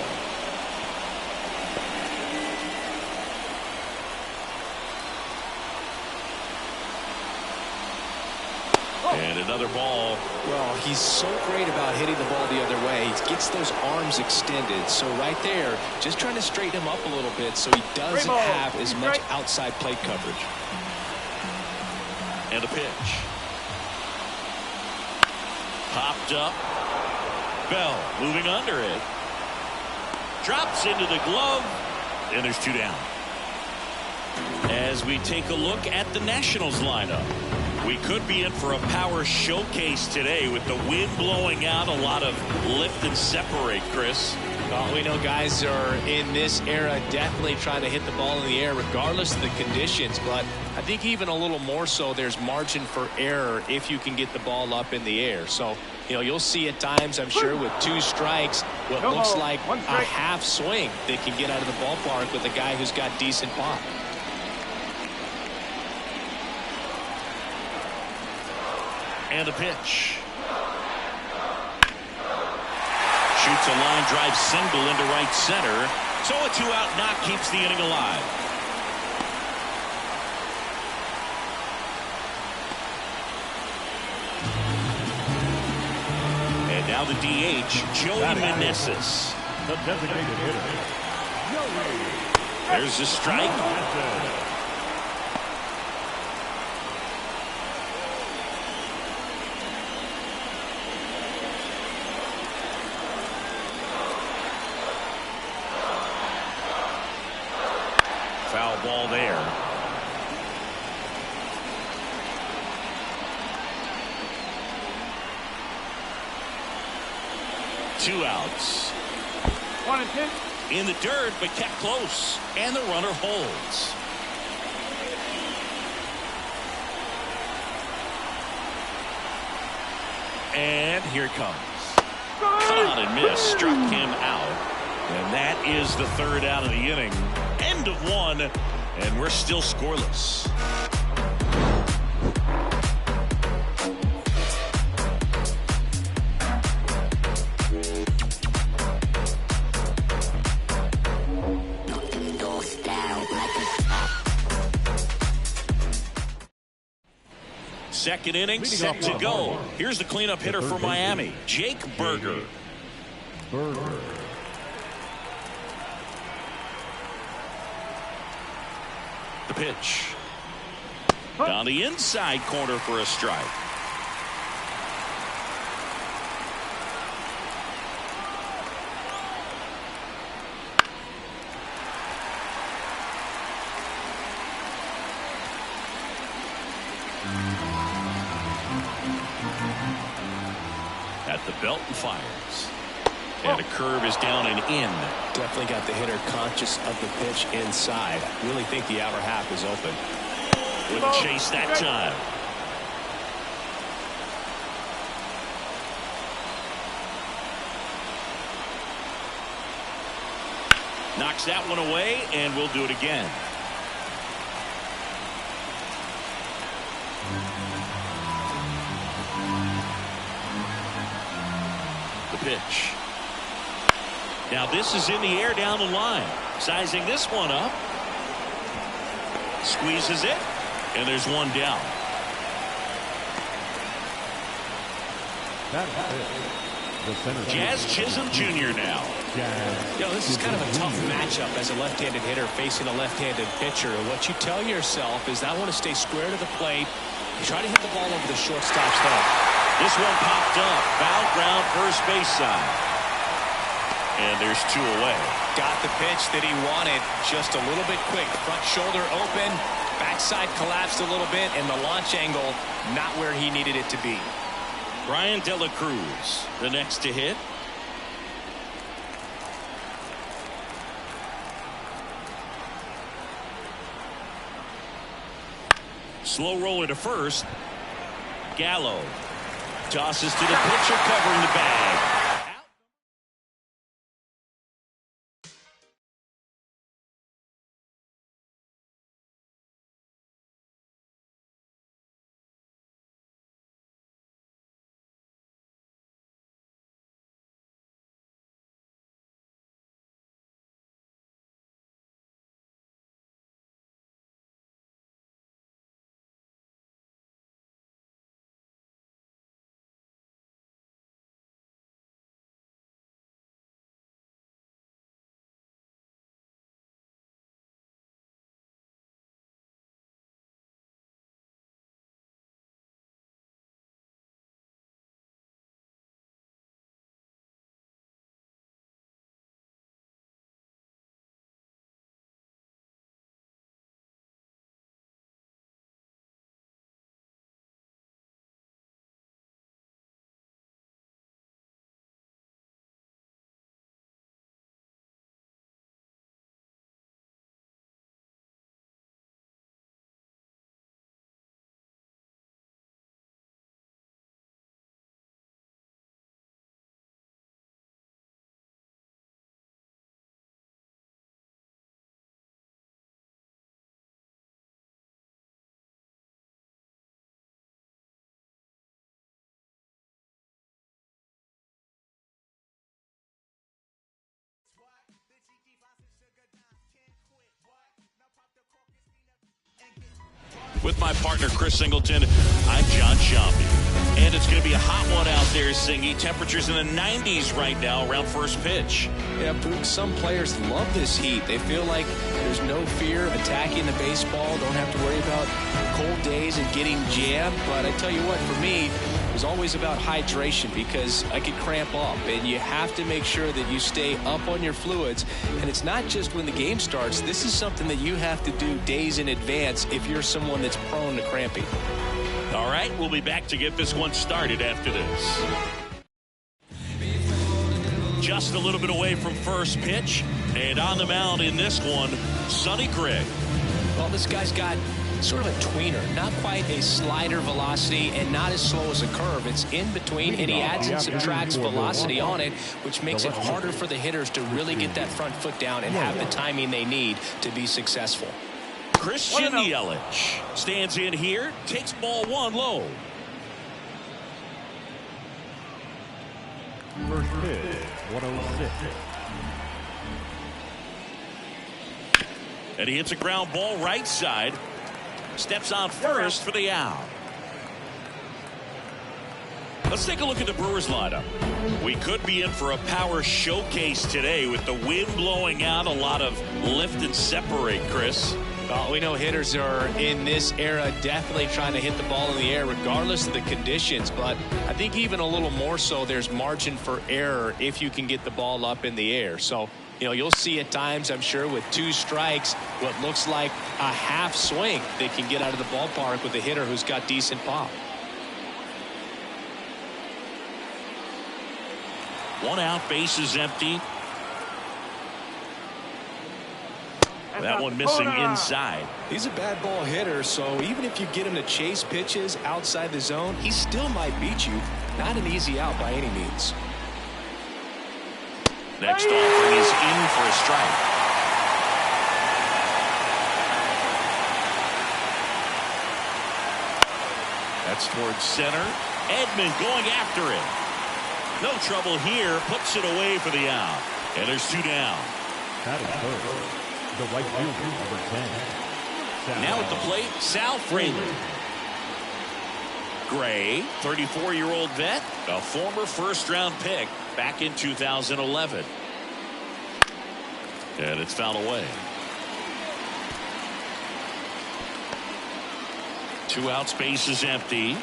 And another ball. Well, he's so great about hitting the ball the other way. He gets those arms extended. So right there, just trying to straighten him up a little bit so he doesn't have as much outside plate coverage. And a pitch. Popped up. Bell moving under it. Drops into the glove. And there's 2 down. As we take a look at the Nationals lineup. We could be in for a power showcase today with the wind blowing out, a lot of lift and separate, Chris. Well, we know guys are in this era definitely trying to hit the ball in the air regardless of the conditions, but I think even a little more so there's margin for error if you can get the ball up in the air. So, you know, you'll see at times, I'm sure, with 2 strikes, what looks like a half swing that can get out of the ballpark with a guy who's got decent pop. And a pitch. Shoots a line drive single into right center. So a 2-out knock keeps the inning alive. And now the DH, Joey Meneses. The designated hitter. There's a strike. Foul ball there. Two outs. 1 and 10. In the dirt, but kept close. And the runner holds. And here it comes. Cut on and miss. Struck him out. And that is the 3rd out of the inning. End of 1, and we're still scoreless. Second inning set to go. Here's the cleanup hitter for Miami, Jake Berger. The pitch. Down the inside corner for a strike. At the belt and fires. And a curve is down and in. Definitely got the hitter conscious of the pitch inside. I really think the outer half is open. Wouldn't chase that time. Knocks that one away, and we'll do it again. The pitch. Now this is in the air down the line. Sizing this one up. Squeezes it. And there's one down. That is it. The center Jazz Chisholm Jr. now. This is kind of a tough matchup as a left-handed hitter facing a left-handed pitcher. What you tell yourself is, I want to stay square to the plate. Try to hit the ball over the shortstop's head. This one popped up. Foul ground first base side. And there's 2 away. Got the pitch that he wanted, just a little bit quick. Front shoulder open, backside collapsed a little bit, and the launch angle not where he needed it to be. Brian De La Cruz, the next to hit. Slow roller to first. Gallo tosses to the pitcher covering the bag. With my partner, Chris Singleton, I'm John Shampi. And it's going to be a hot one out there, Singy. Temperatures in the 90s right now around first pitch. Yeah, Boog, some players love this heat. They feel like there's no fear attacking the baseball. Don't have to worry about cold days and getting jammed. But I tell you what, for me, it was always about hydration because I could cramp up. And you have to make sure that you stay up on your fluids. And it's not just when the game starts. This is something that you have to do days in advance if you're someone that's prone to cramping. All right, we'll be back to get this one started after this. Just a little bit away from first pitch, and on the mound in this one, Sonny Gregg. Well, this guy's got sort of a tweener, not quite a slider velocity and not as slow as a curve. It's in between, and he adds and subtracts velocity on it, which makes it harder for the hitters to really get that front foot down and have the timing they need to be successful. Christian Yelich stands in here, takes ball 1 low. First pitch, 106. And he hits a ground ball right side. Steps on first for the out. Let's take a look at the Brewers lineup. We could be in for a power showcase today with the wind blowing out, a lot of lift and separate, Chris. Well, we know hitters are in this era definitely trying to hit the ball in the air regardless of the conditions, but I think even a little more so there's margin for error if you can get the ball up in the air. So, you know, you'll see at times, I'm sure, with 2 strikes, what looks like a half swing that can get out of the ballpark with a hitter who's got decent pop. 1 out, base is empty. That one missing inside. He's a bad ball hitter, so even if you get him to chase pitches outside the zone, he still might beat you. Not an easy out by any means. Next offering is in for a strike. That's towards center. Edman going after it. No trouble here. Puts it away for the out. And there's 2 down. Batting third, the right fielder, number 10. Now at the plate, Sal Fraley. Gray, 34-year-old vet, a former first-round pick back in 2011. And it's fouled away. 2 out, space is empty.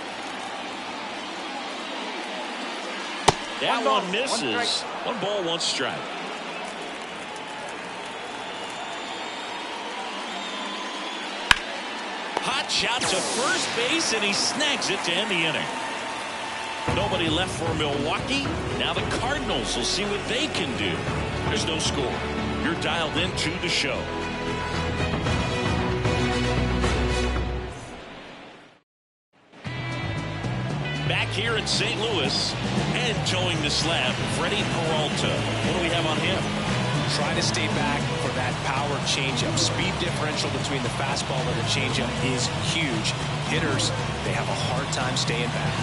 That one misses. 1 ball, 1 strike. Hot shot to first base, and he snags it to end the inning. Nobody left for Milwaukee. Now the Cardinals will see what they can do. There's no score. You're dialed into the show. Back here in St. Louis, and towing the slab, Freddie Peralta. What do we have on him? Trying to stay back for that power changeup. Speed differential between the fastball and the changeup is huge. Hitters, they have a hard time staying back.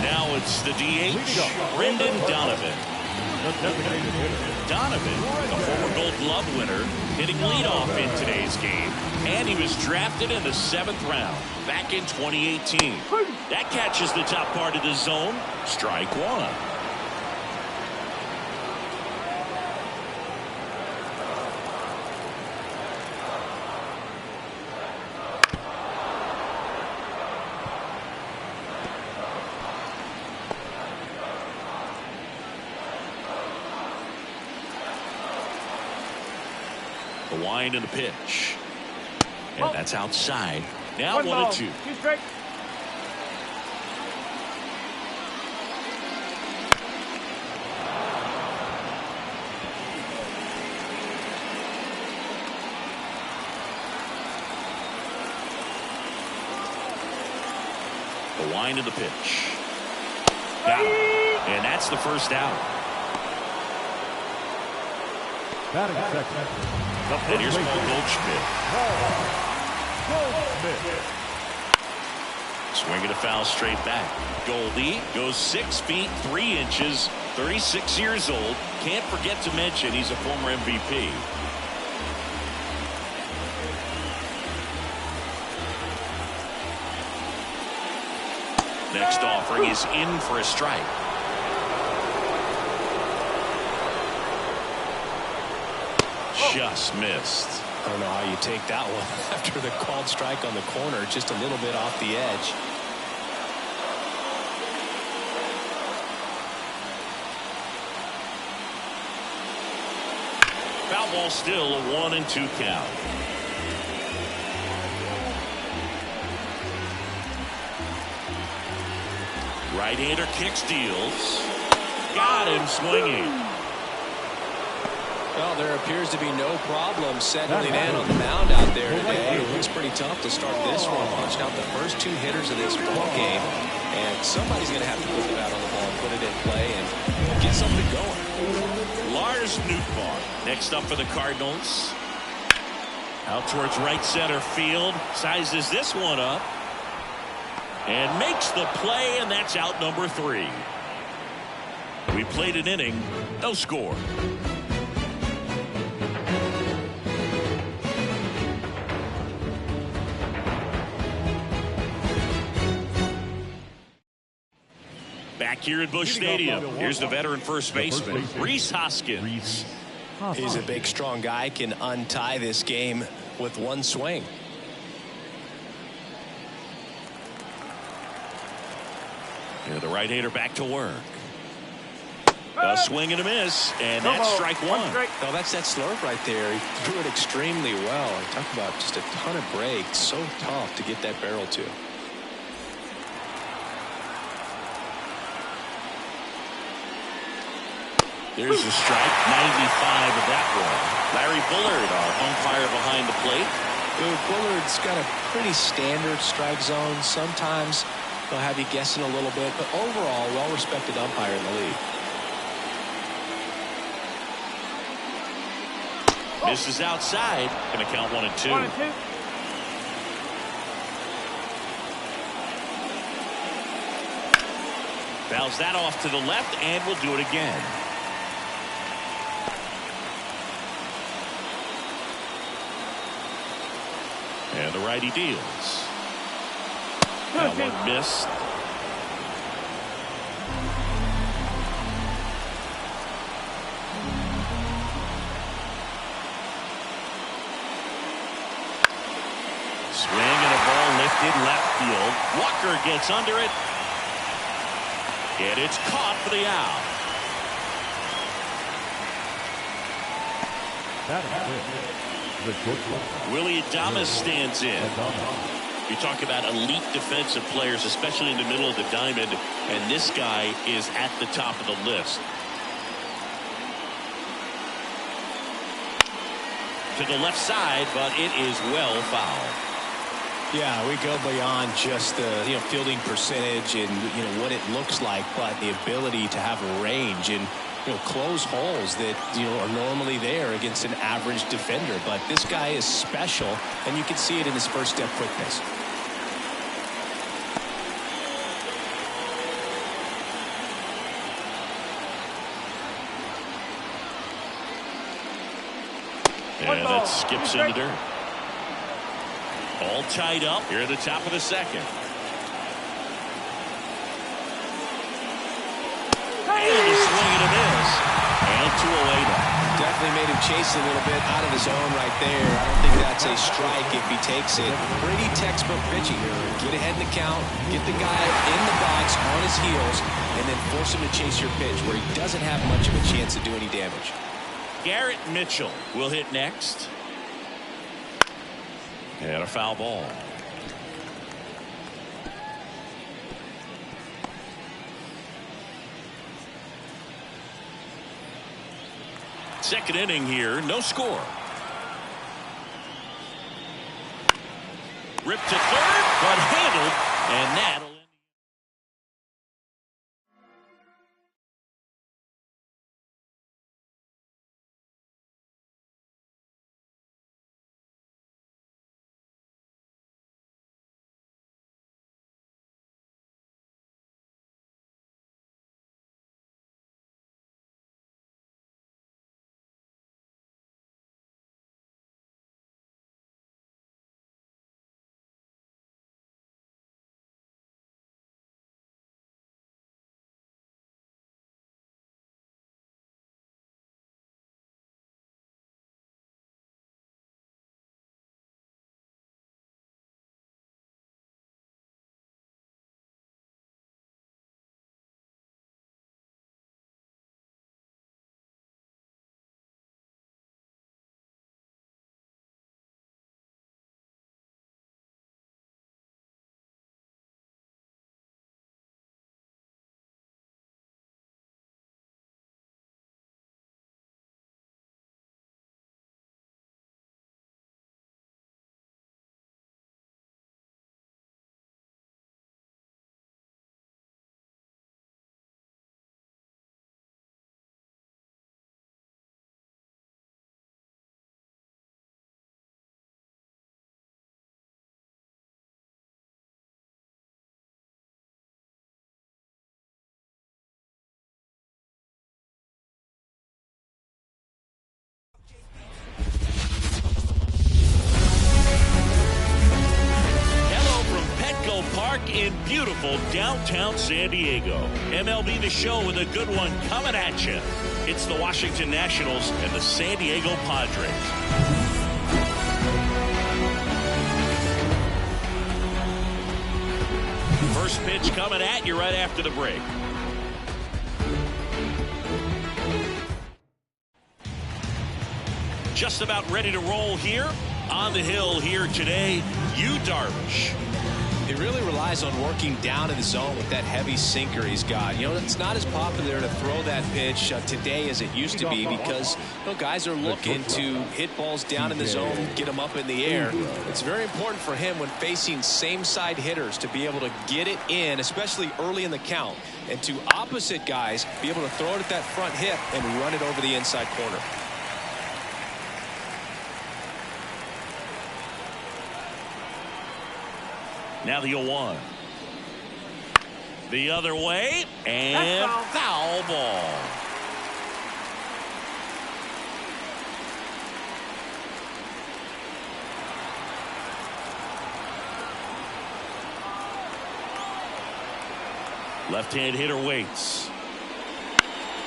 Now it's the DH, Brendan Donovan. Donovan, a former Gold Glove winner, hitting leadoff in today's game. And he was drafted in the 7th round back in 2018. That catches the top part of the zone. Strike 1. The wind and the pitch. And that's outside. Now 1-2. 2 strikes. The wind and the pitch. Got him. And that's the first out. Batting second. And here's Paul Goldschmidt. Swinging a foul straight back. Goldie goes 6 feet 3 inches, 36 years old. Can't forget to mention he's a former MVP. Next offering is in for a strike. Just missed. I don't know how you take that one after the called strike on the corner, just a little bit off the edge. Foul ball, still a 1-2 count. Right-hander kicks, deals. Got him swinging. Well, there appears to be no problem settling in on the mound out there today. It looks pretty tough to start this one. Punched out the first 2 hitters of this ball game, and somebody's going to have to put the bat on the ball and put it in play and get something going. Lars Nootbaar next up for the Cardinals. Out towards right center field. Sizes this one up. And makes the play, and that's out number 3. We played an inning, no score. Back here at Busch Stadium, here's the veteran first baseman, Rhys Hoskins. He's a big, strong guy, can untie this game with 1 swing. Yeah, the right-hander back to work. A swing and a miss, and that's strike 1. No, that's that slurve right there. He threw it extremely well. I talk about just a ton of break. So tough to get that barrel to. There's a strike, 95 of that one. Larry Bullard, our umpire behind the plate. Bullard's got a pretty standard strike zone. Sometimes they'll have you guessing a little bit, but overall, well-respected umpire in the league. Misses outside. Going to count 1-2. 1-2. Fouls that off to the left, and we'll do it again. And the righty deals. That one missed. Swing and a ball lifted left field. Walker gets under it. And it's caught for the out. Willie Adames stands in. You talk about elite defensive players, especially in the middle of the diamond, and this guy is at the top of the list. To the left side, but it is well fouled. Yeah, we go beyond just the fielding percentage and what it looks like, but the ability to have a range and close holes that are normally there against an average defender. But this guy is special, and you can see it in his first step quickness. And that skips in the dirt. All tied up here at the top of the second. And a swing and a miss. And 2 away now. Definitely made him chase a little bit out of his zone right there. I don't think that's a strike if he takes it. Pretty textbook pitching. Get ahead in the count, get the guy in the box on his heels, and then force him to chase your pitch where he doesn't have much of a chance to do any damage. Garrett Mitchell will hit next. And a foul ball. Second inning here, no score. Ripped to third, but handled, and that'll end. Park in beautiful downtown San Diego. MLB The Show with a good one coming at you. It's the Washington Nationals and the San Diego Padres. First pitch coming at you right after the break. Just about ready to roll here on the hill here today. Yu Darvish. He really relies on working down in the zone with that heavy sinker he's got. It's not as popular to throw that pitch today as it used to be because guys are looking to hit balls down in the zone, get them up in the air. It's very important for him when facing same-side hitters to be able to get it in, especially early in the count, and to opposite guys be able to throw it at that front hip and run it over the inside corner. Now the 0-1. The other way, and foul ball. Left-hand hitter waits.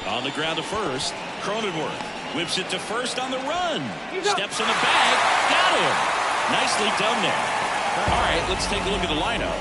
On the ground to first. Cronenworth whips it to first on the run. Steps in the bag. Got him. Nicely done there. All right, let's take a look at the lineup.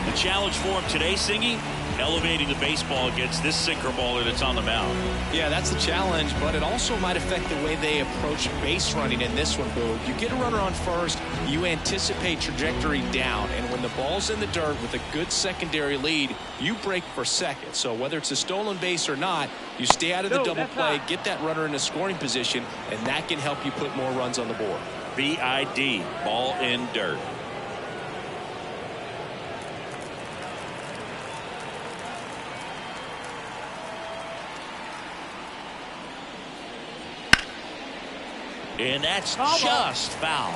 The challenge for him today, Singy, elevating the baseball against this sinker baller that's on the mound. Yeah, that's the challenge, but it also might affect the way they approach base running in this one, Boo. You get a runner on first, you anticipate trajectory down, and when the ball's in the dirt with a good secondary lead, you break for second. So whether it's a stolen base or not, you stay out of the double play, get that runner in a scoring position, and that can help you put more runs on the board. BID, ball in dirt. And that's just foul.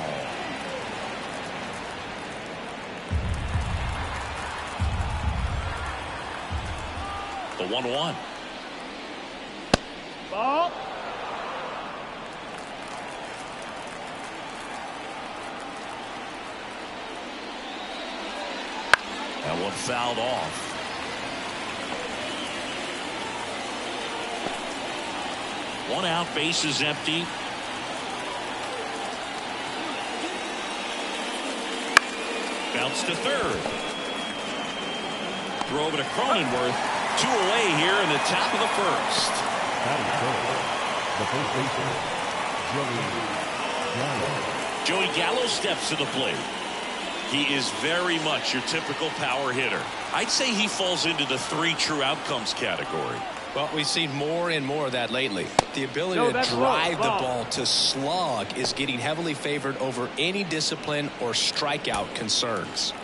The 1-1. Ball. That one fouled off. One out, base is empty. Bounce to third. Throw over to Cronenworth. 2 away here in the top of the first. That is third. The first baseman, Joey Gallo steps to the plate. He is very much your typical power hitter. I'd say he falls into the 3 true outcomes category. Well, we've seen more and more of that lately. The ability to drive the ball to slug is getting heavily favored over any discipline or strikeout concerns.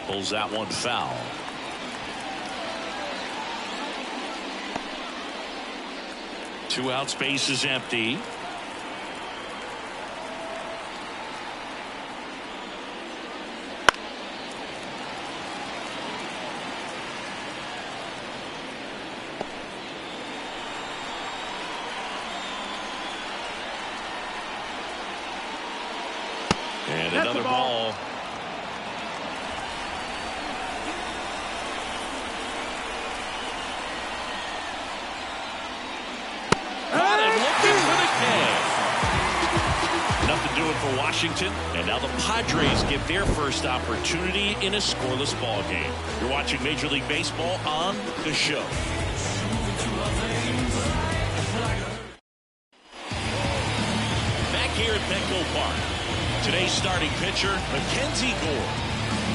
Pulls that one foul. Two outs, base is empty. And another ball. Got him looking for the catch. Enough to do it for Washington. And now the Padres get their first opportunity in a scoreless ball game. You're watching Major League Baseball on The Show. Back here at Petco Park. Today's starting pitcher, Mackenzie Gore.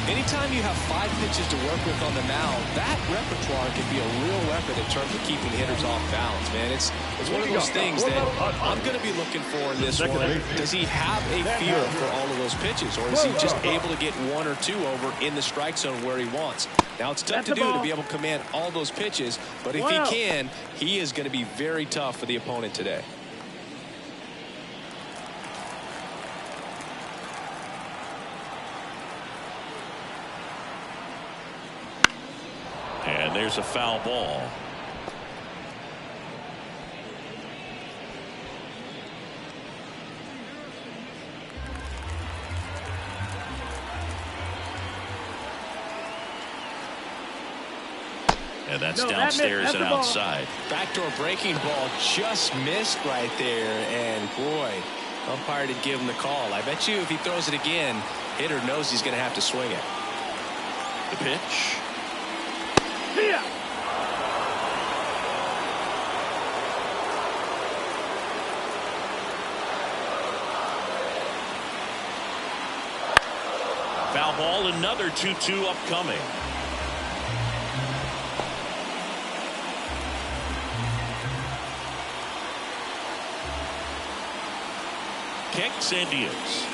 Anytime you have 5 pitches to work with on the mound, that repertoire can be a real weapon in terms of keeping hitters off balance, man. It's one of those things that I'm going to be looking for in this one. Does he have a feel for all of those pitches, or is he just able to get 1 or 2 over in the strike zone where he wants? Now, it's tough to do to be able to command all those pitches, but if he can, he is going to be very tough for the opponent today. And there's a foul ball. And that's downstairs and outside. Backdoor breaking ball just missed right there. And boy, umpire did give him the call. I bet you if he throws it again, hitter knows he's going to have to swing it. The pitch. Yeah. Foul ball, another 2-2 upcoming. Kicks and deals.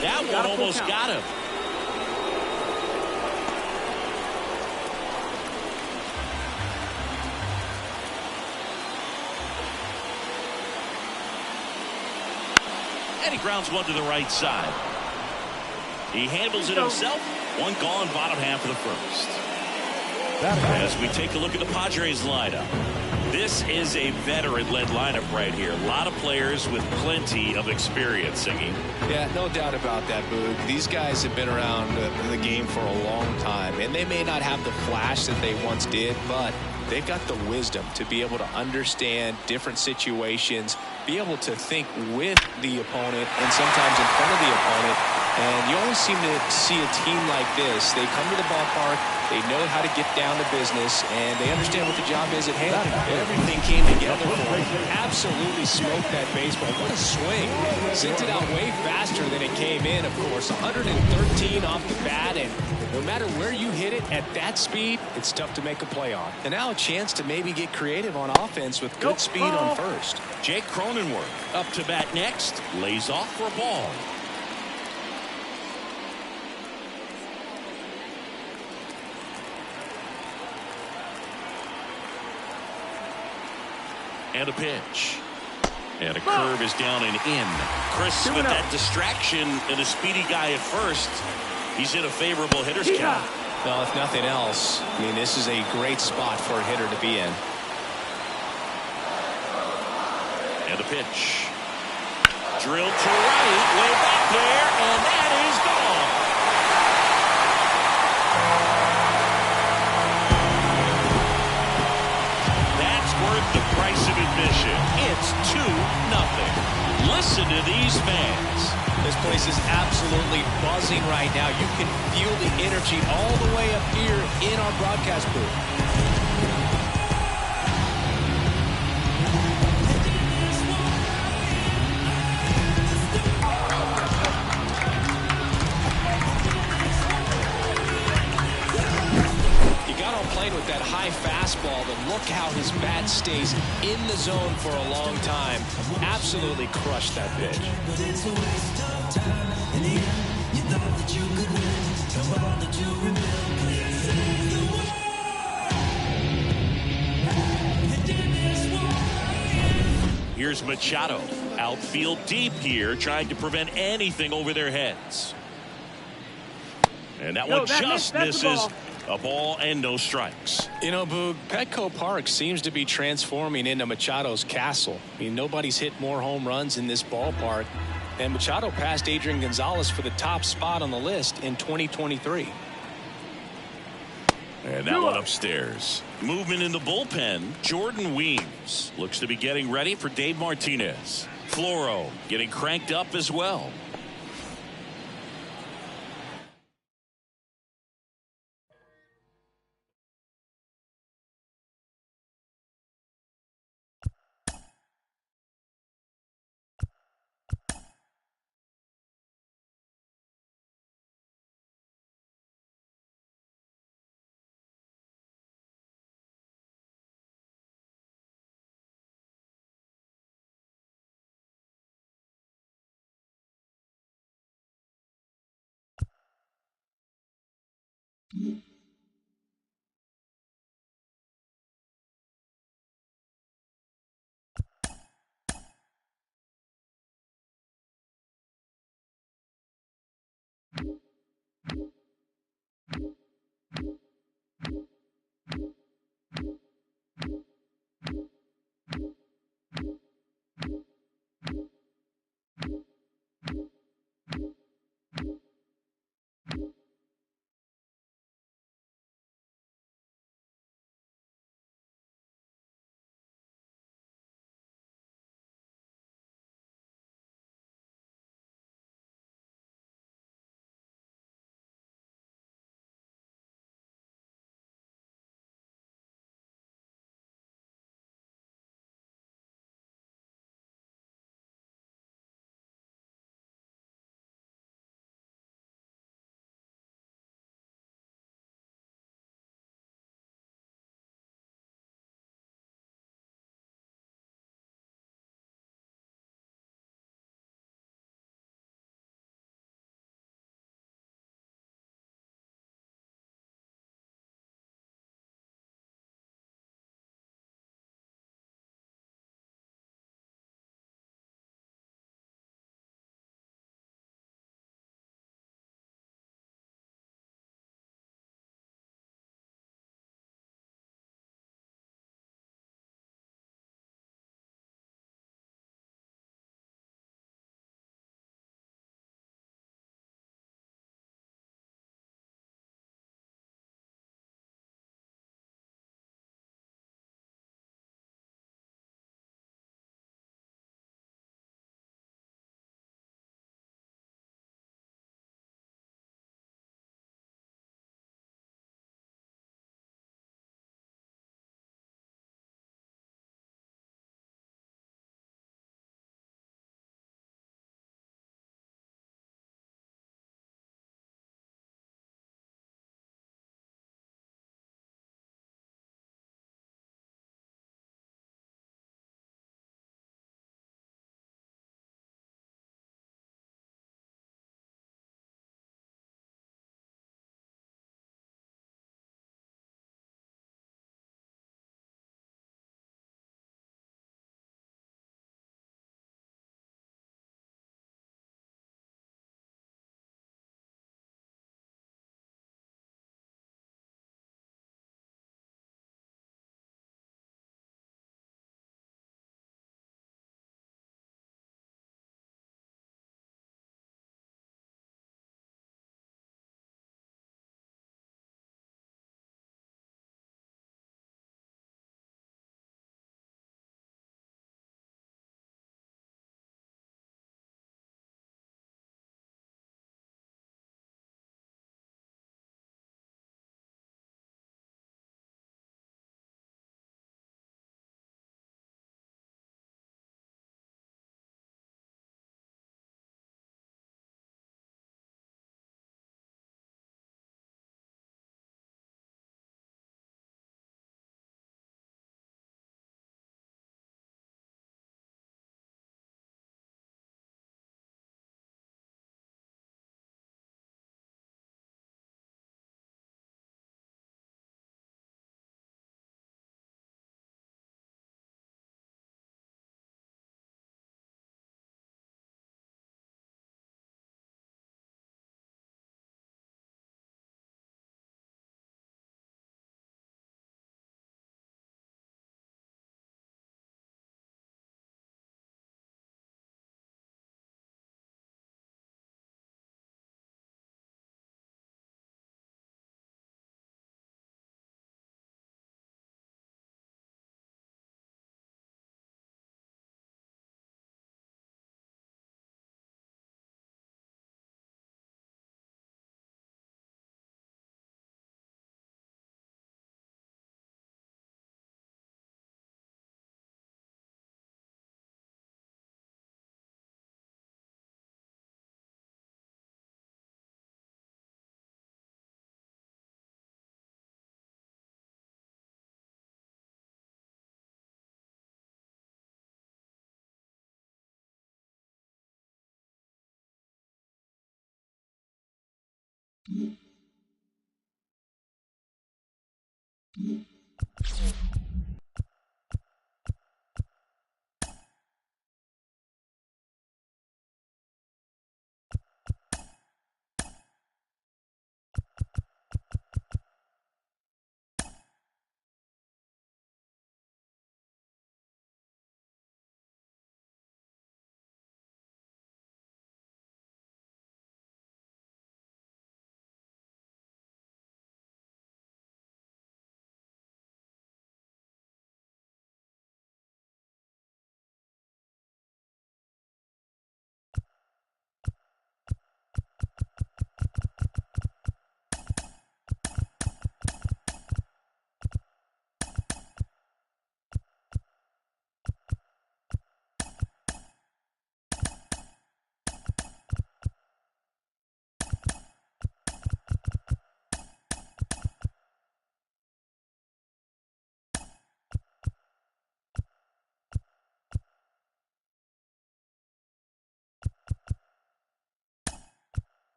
That one almost got him. And he grounds one to the right side. He handles it himself. One gone, bottom half of the first. As we take a look at the Padres lineup. This is a veteran-led lineup right here. A lot of players with plenty of experience, Siggy. Yeah, no doubt about that, Boog. These guys have been around the game for a long time, and they may not have the flash that they once did, but they've got the wisdom to be able to understand different situations, be able to think with the opponent and sometimes in front of the opponent. And you always seem to see a team like this. They come to the ballpark, they know how to get down to business, and they understand what the job is at hand. Everything came together for him. Absolutely smoked that baseball. What a swing. Sent it out way faster than it came in, of course. 113 off the bat, and no matter where you hit it at that speed, it's tough to make a play on. And now a chance to maybe get creative on offense with good speed on first. Jake Cronenworth up to bat next. Lays off for a ball. And a pitch. And a curve is down and in. Chris with that distraction and a speedy guy at first. He's in a favorable hitter's count. Well, if nothing else, I mean, this is a great spot for a hitter to be in. And a pitch. Drilled to right, way back there, and that is gone. That's worth the price of admission. It's 2-0. Listen to these fans. This place is absolutely buzzing right now. You can feel the energy all the way up here in our broadcast booth. Playing with that high fastball, but look how his bat stays in the zone for a long time. Absolutely crushed that pitch. Here's Machado. Outfield deep here, trying to prevent anything over their heads. And that one just misses. A ball and no strikes. You know, Boog, Petco Park seems to be transforming into Machado's castle. I mean, nobody's hit more home runs in this ballpark. And Machado passed Adrian Gonzalez for the top spot on the list in 2023. And that one upstairs. Movement in the bullpen. Jordan Weems looks to be getting ready for Dave Martinez. Floro getting cranked up as well.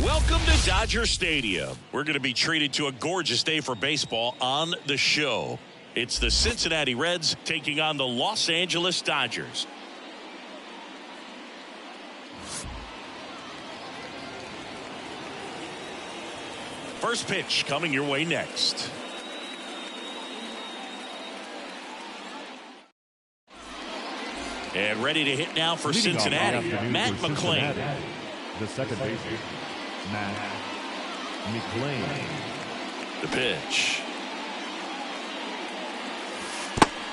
Welcome to Dodger Stadium. We're going to be treated to a gorgeous day for baseball on the show. It's the Cincinnati Reds taking on the Los Angeles Dodgers. First pitch coming your way next. And ready to hit now for Cincinnati, Matt McClain. The second baseman, Matt McClain. The pitch.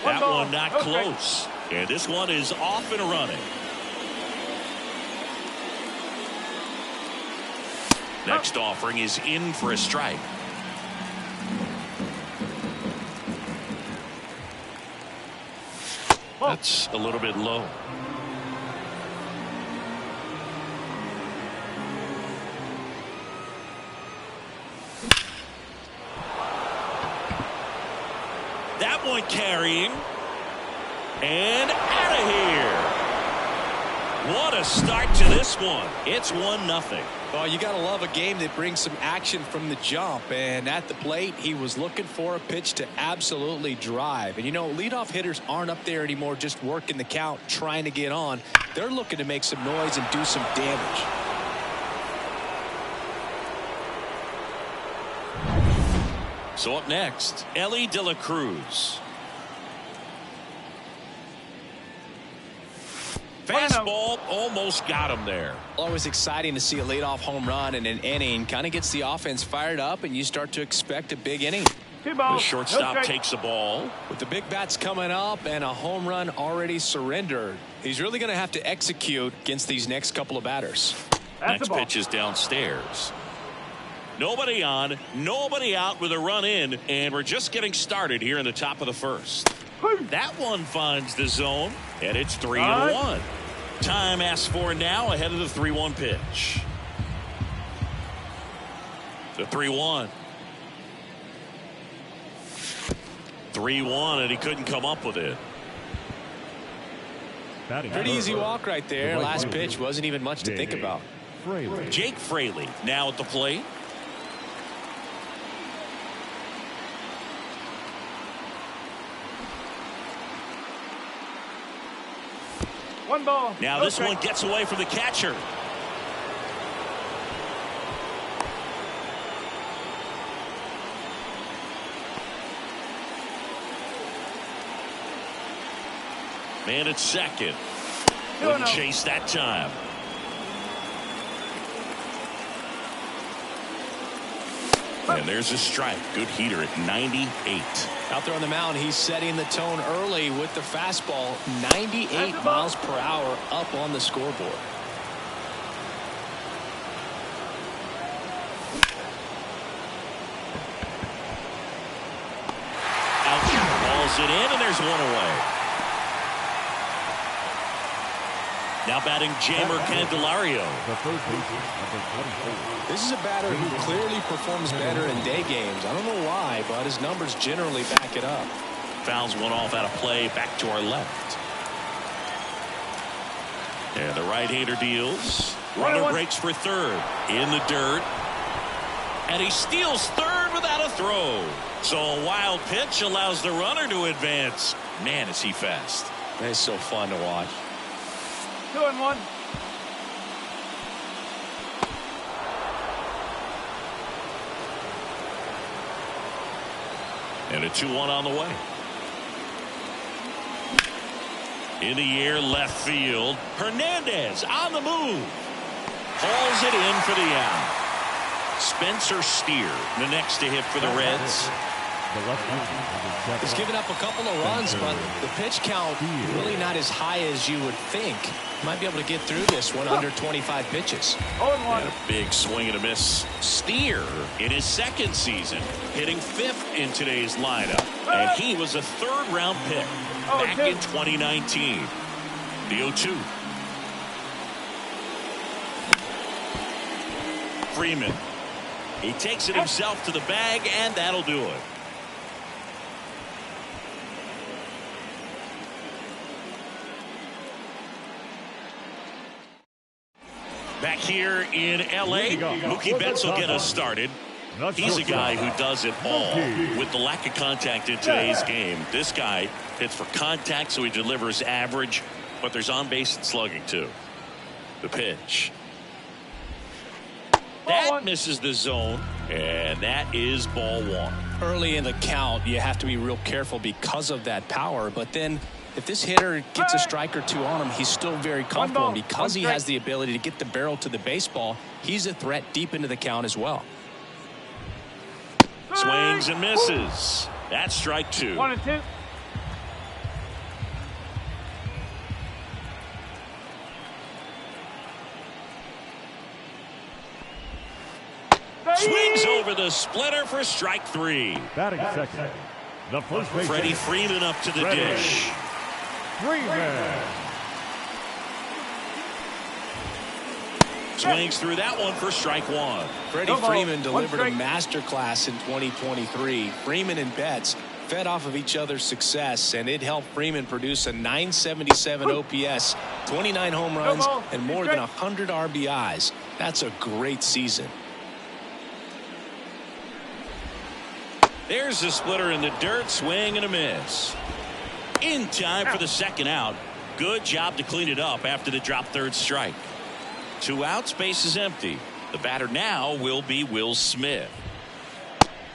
That one not close. And this one is off and running. Next offering is in for a strike. That's a little bit low. That one carrying. And out of here. What a start to this one. It's 1-0. Well, you got to love a game that brings some action from the jump. And at the plate, he was looking for a pitch to absolutely drive. And, you know, leadoff hitters aren't up there anymore just working the count, trying to get on. They're looking to make some noise and do some damage. So up next, Ellie De La Cruz. Fastball almost got him there. Always exciting to see a leadoff home run in an inning. Kind of gets the offense fired up, and you start to expect a big inning. The shortstop takes the ball. With the big bats coming up and a home run already surrendered, he's really going to have to execute against these next couple of batters. Next pitch is downstairs. Nobody on, nobody out with a run in, and we're just getting started here in the top of the first. That one finds the zone, and it's 3-1. Time asked for now ahead of the 3-1 pitch. The 3-1. 3-1, and he couldn't come up with it. Pretty easy walk right there. Last pitch wasn't even much to think about. Jake Fraley now at the plate. One ball. Now this one gets away from the catcher. Man at second. Wouldn't chase that time. And there's a strike. Good heater at 98. Out there on the mound, he's setting the tone early with the fastball. 98 miles per hour up on the scoreboard. Out, balls it in, and there's one away. Now batting Jamer Candelario. The third baseman, number 24. This is a batter who clearly performs better in day games. I don't know why, but his numbers generally back it up. Fouls one off out of play, back to our left. And the right-hander deals. Runner breaks for third. In the dirt. And he steals third without a throw. So a wild pitch allows the runner to advance. Man, is he fast. It's so fun to watch. 2-1. And a 2-1 on the way. In the air, left field. Hernandez on the move. Hauls it in for the out. Spencer Steer, the next to hit for the Reds. The left fielder, number 7. He's given up a couple of runs, but the pitch count really not as high as you would think. Might be able to get through this one under 25 pitches. 0-1. And a big swing and a miss. Steer in his second season, hitting 5th in today's lineup. And he was a third-round pick back in 2019. The 0-2. Freeman. He takes it himself to the bag, and that'll do it. Back here in L.A., Mookie Betts will get us started. He's a guy who does it all. With the lack of contact in today's game, this guy hits for contact, so he delivers average, but there's on-base and slugging, too. The pitch. That misses the zone, and that is ball one. Early in the count, you have to be real careful because of that power, but then if this hitter gets a strike or two on him, he's still very comfortable. And because he has the ability to get the barrel to the baseball, he's a threat deep into the count as well. Swings and misses. That's strike 2. 1-2. Swings over the splitter for strike 3. Batting second, the first baseman, Freddie Freeman up to the dish. Freeman. Swings through that one for strike 1. Freddie Freeman delivered a masterclass in 2023. Freeman and Betts fed off of each other's success, and it helped Freeman produce a .977 OPS, 29 home runs, and more than 100 RBIs. That's a great season. There's the splitter in the dirt. Swing and a miss. In time for the second out. Good job to clean it up after the drop third strike. 2 outs, base is empty. The batter now will be Will Smith.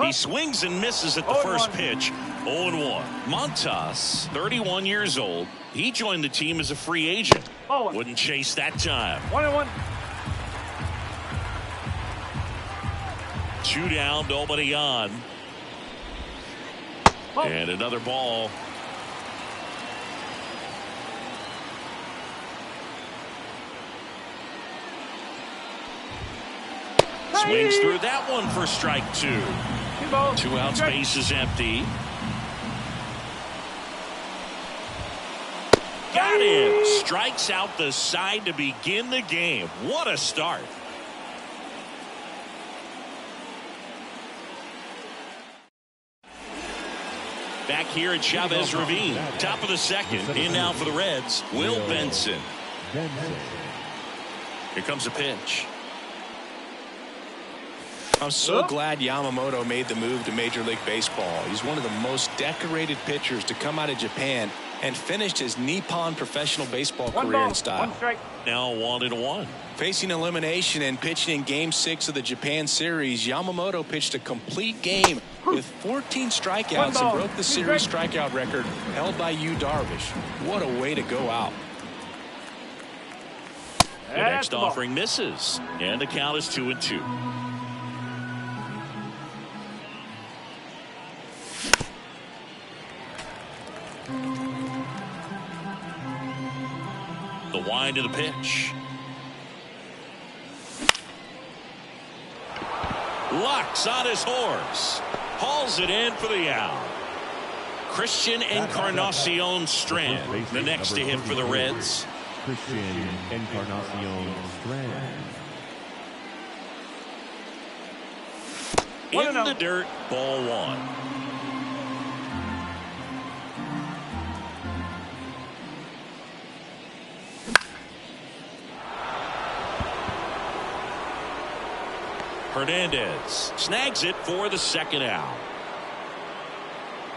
He swings and misses at the first pitch. 0-1. Montas, 31 years old. He joined the team as a free agent. Wouldn't chase that time. 1-1. 2 down, nobody on. And another ball. Swings through that one for strike 2. 2 outs, base is empty. Got him. Strikes out the side to begin the game. What a start. Back here at Chavez Ravine. Top of the second. In now for the Reds, Will Benson. Here comes a pitch. I'm so glad Yamamoto made the move to Major League Baseball. He's one of the most decorated pitchers to come out of Japan and finished his Nippon professional baseball career in style. Now 1-1. Facing elimination and pitching in Game 6 of the Japan Series, Yamamoto pitched a complete game with 14 strikeouts and broke the series strikeout record held by Yu Darvish. What a way to go out. The next offering misses, and the count is 2-2. The wind of the pitch. Locks on his horse. Hauls it in for the out. Christian Encarnacion Strand, the next to hit for the Reds. Christian Encarnacion Strand. In the dirt, ball one. Hernandez snags it for the second out.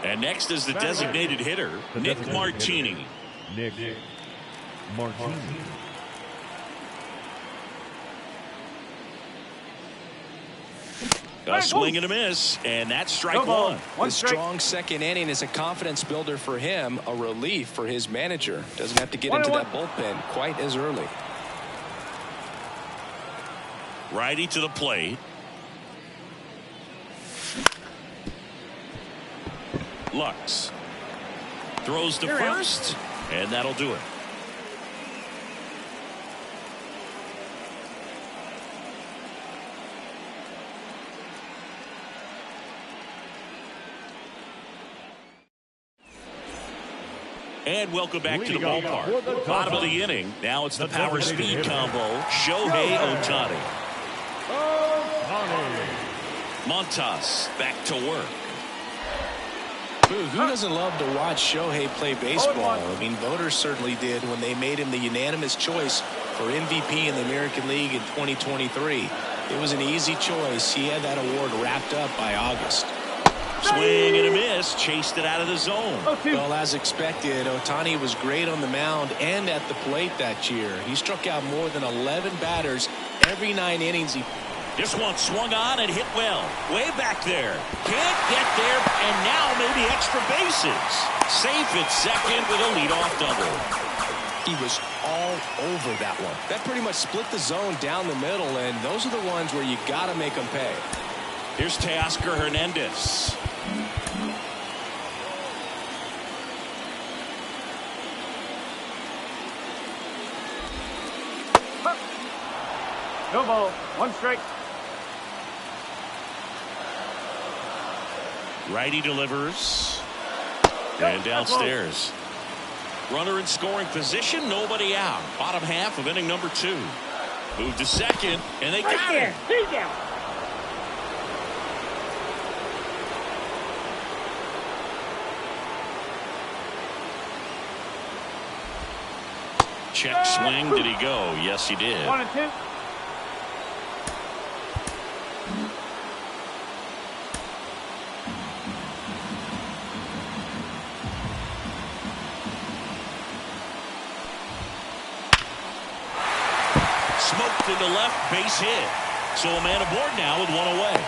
And next is the designated hitter, Nick Martini. Nick Martini. A swing and a miss, and that's strike one. The strong second inning is a confidence builder for him, a relief for his manager. Doesn't have to get into that bullpen quite as early. Righty to the plate. Lux throws to first, and that'll do it. And welcome back to the ballpark. Bottom of the inning. Now it's the power speed combo. Shohei Ohtani. Montas back to work. Who doesn't love to watch Shohei play baseball? I mean, voters certainly did when they made him the unanimous choice for MVP in the American League in 2023. It was an easy choice. He had that award wrapped up by August. Swing and a miss. Chased it out of the zone. Well, as expected, Ohtani was great on the mound and at the plate that year. He struck out more than 11 batters every 9 innings. This one swung on and hit well. Way back there. Can't get there, and now maybe extra bases. Safe at second with a leadoff double. He was all over that one. That pretty much split the zone down the middle, and those are the ones where you got to make them pay. Here's Teoscar Hernandez. No ball. 1 strike. Righty delivers. And downstairs. Runner in scoring position. Nobody out. Bottom half of inning number 2. Move to second. And they got it. Check swing. Did he go? Yes, he did. 1 and 2. Smoked into left, base hit. So a man aboard now with 1 away.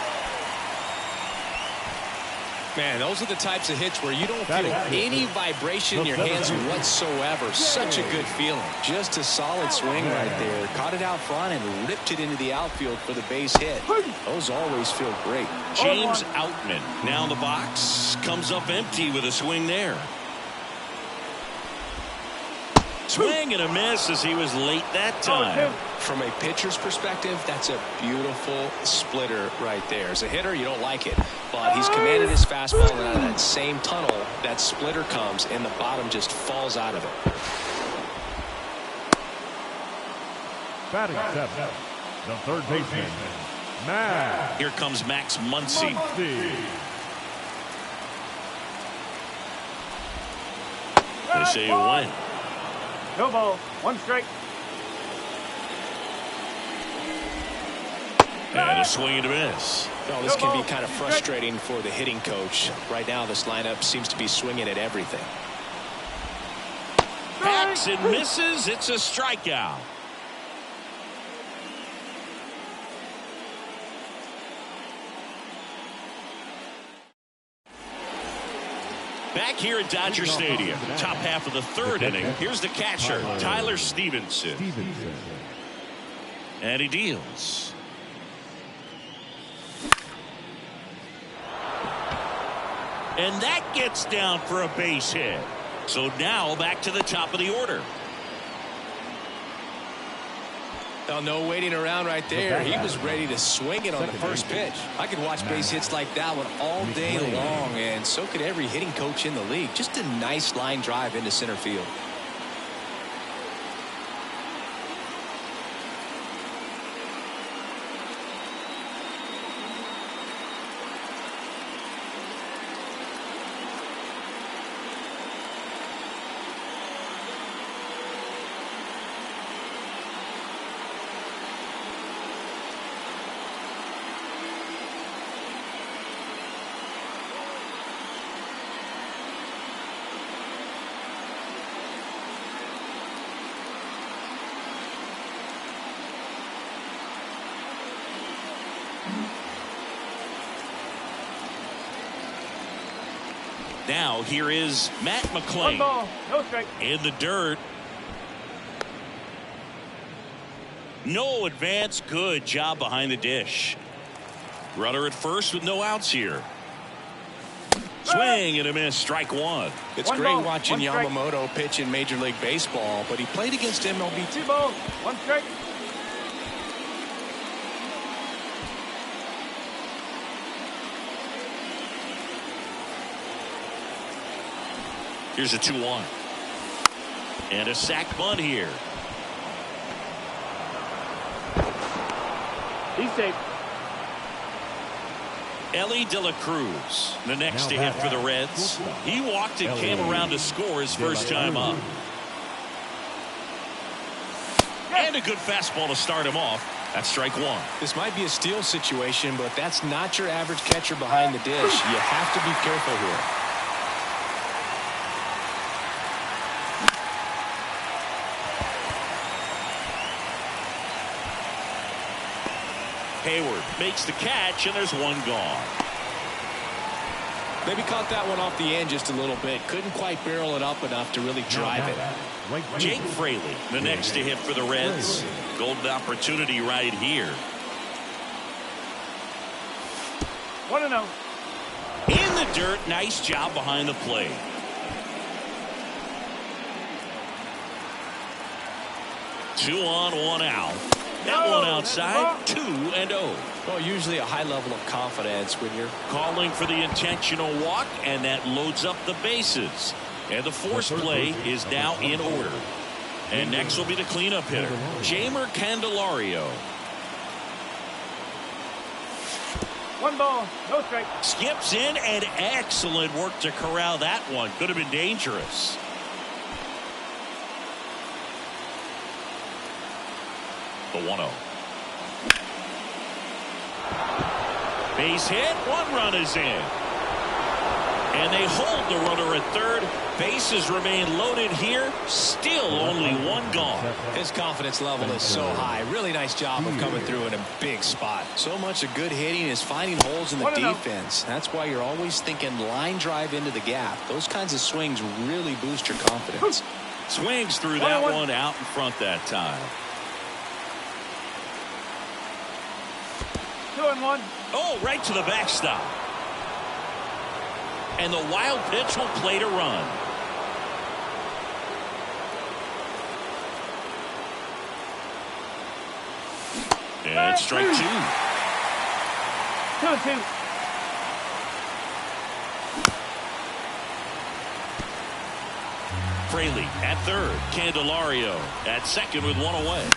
Man, those are the types of hits where you don't feel any vibration in your hands whatsoever. Such a good feeling. Just a solid swing right there. Caught it out front and ripped it into the outfield for the base hit. Those always feel great. James Outman now in the box. Comes up empty with a swing there. Swing and a miss as he was late that time. From a pitcher's perspective, that's a beautiful splitter right there. As a hitter, you don't like it, but he's commanded his fastball, and out of that same tunnel, that splitter comes, and the bottom just falls out of it. Batting 7, the third baseman, Max. Here comes Max Muncy. They say you win. No ball. 1 strike. And a swing and a miss. Well, this can be kind of frustrating for the hitting coach. Right now, this lineup seems to be swinging at everything. Hacks and misses. It's a strikeout. Back here at Dodger Stadium, top half of the 3rd inning. Here's the catcher, Tyler Stevenson. And he deals. And that gets down for a base hit. So now back to the top of the order. Well, no waiting around right there. He was ready to swing it on the first pitch. I could watch base hits like that one all day long, and so could every hitting coach in the league. Just a nice line drive into center field. Now here is Matt One McClain ball, no strike. in the dirt. No advance. Good job behind the dish. Runner at first with no outs here. Swing and a miss. Strike one. It's One great ball, watching one strike. Yamamoto pitch in Major League Baseball, but he played against MLB 2 balls, 1 strike. Here's a 2-1. And a sac bunt here. He's safe. Ellie De La Cruz, the next to hit for the Reds. He walked and came around to score his first time up. And a good fastball to start him off. That's strike one. This might be a steal situation, but that's not your average catcher behind the dish. You have to be careful here. Hayward makes the catch, and there's one gone. Maybe caught that one off the end just a little bit. Couldn't quite barrel it up enough to really drive it. Jake Fraley, the next to hit for the Reds. Golden opportunity right here. 1-0. In the dirt, nice job behind the plate. Two on, one out. That one outside, 2-0. Well, usually a high level of confidence when you're Calling for the intentional walk, and that loads up the bases. And the force play is now in order. And next will be the cleanup hitter, Jamer Candelario. 1 ball, no strike. Skips in, and excellent work to corral that one. Could have been dangerous. The 1-0. Base hit. 1 run is in. And they hold the runner at third. Bases remain loaded here. Still only 1 gone. His confidence level is so high. Really nice job of coming through in a big spot. So much of good hitting is finding holes in the defense. That's why you're always thinking line drive into the gap. Those kinds of swings really boost your confidence. Swings through that one out in front that time. 2-1. Oh, right to the backstop. And the wild pitch will play to run. And strike 2. 2-2. Fraley at third. Candelario at second with 1 away.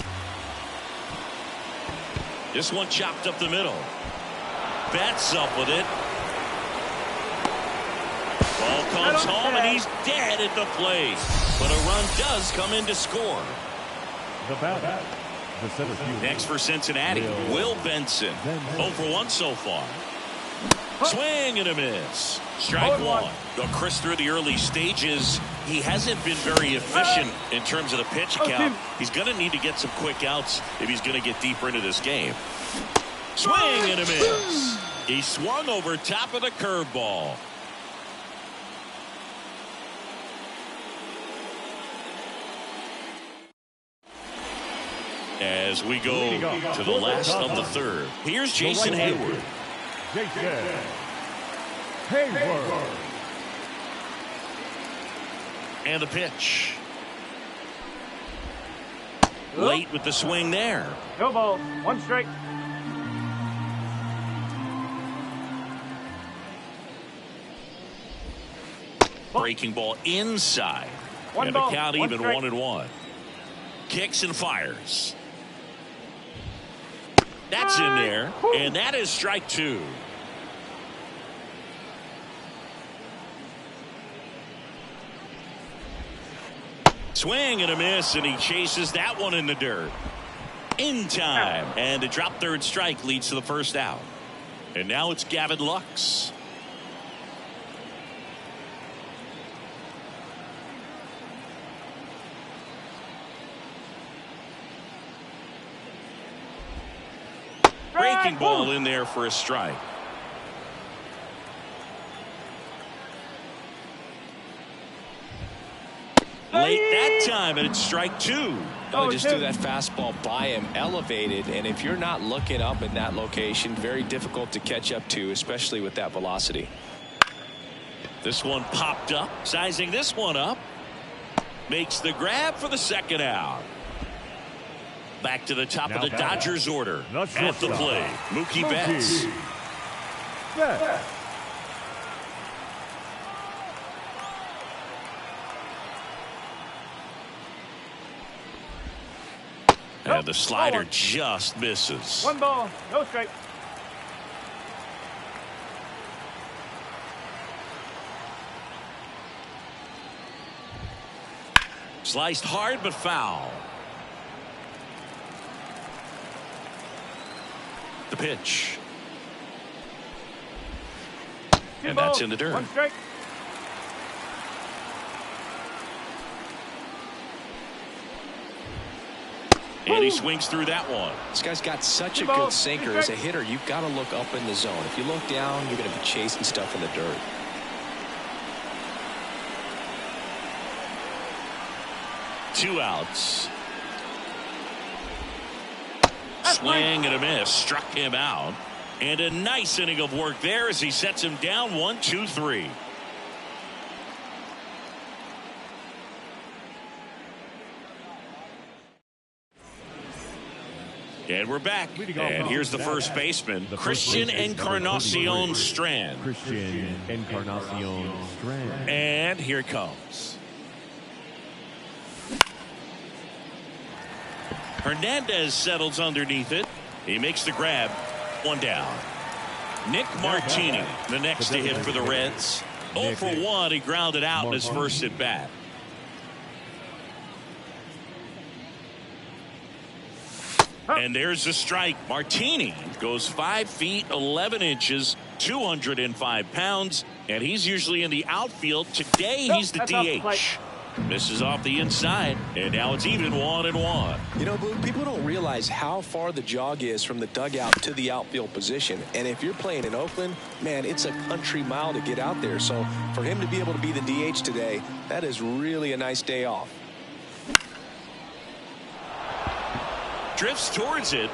This one chopped up the middle. Betts up with it. Ball comes home, and he's dead at the plate. But a run does come in to score. The batter, the center fielder. Next for Cincinnati, Will Benson. 0 for 1 so far. Swing and a miss. Strike 1. Though Chris, through the early stages, he hasn't been very efficient in terms of the pitch count. He's going to need to get some quick outs if he's going to get deeper into this game. Swing and a miss. He swung over top of the curveball. As we go to the last of the third, here's Jason Hayward. Jason Hayward. And the pitch. Late with the swing there. No ball, 1 strike. Breaking ball inside. One and ball, the count one even strike. 1-1. Kicks and fires. That's in there. And that is strike 2. Swing and a miss, and he chases that one in the dirt. In time. And the drop third strike leads to the first out. And now it's Gavin Lux. Breaking ball in there for a strike. late that time, and it's strike two. Oh, just threw that fastball by him, elevated, and if you're not looking up in that location, very difficult to catch up to, especially with that velocity. This one popped up, sizing this one up. Makes the grab for the second out. Back to the top of the Dodgers order. At the plate, Mookie Betts. And the slider just misses. 1 ball, no strike. Sliced hard but foul. The pitch. And that's in the dirt. 1 strike. And he swings through that one. This guy's got such a good sinker. As a hitter, you've got to look up in the zone. If you look down, you're going to be chasing stuff in the dirt. Two outs. Swing and a miss. Struck him out. And a nice inning of work there as he sets him down 1-2-3. And we're back. And here's the first baseman, Christian Encarnacion Strand. Christian Encarnacion Strand. And here it comes. Hernandez settles underneath it. He makes the grab. One down. Nick Martini, the next to hit for the Reds. 0 for 1. He grounded out in his first at bat. And there's the strike. Martini goes 5 feet 11 inches, 205 pounds, and he's usually in the outfield. Today he's the DH. Misses off the inside, and now it's even 1-1. You know, Blue, people don't realize how far the jog is from the dugout to the outfield position. And if you're playing in Oakland, man, it's a country mile to get out there. So for him to be able to be the DH today, that is really a nice day off. Drifts towards it.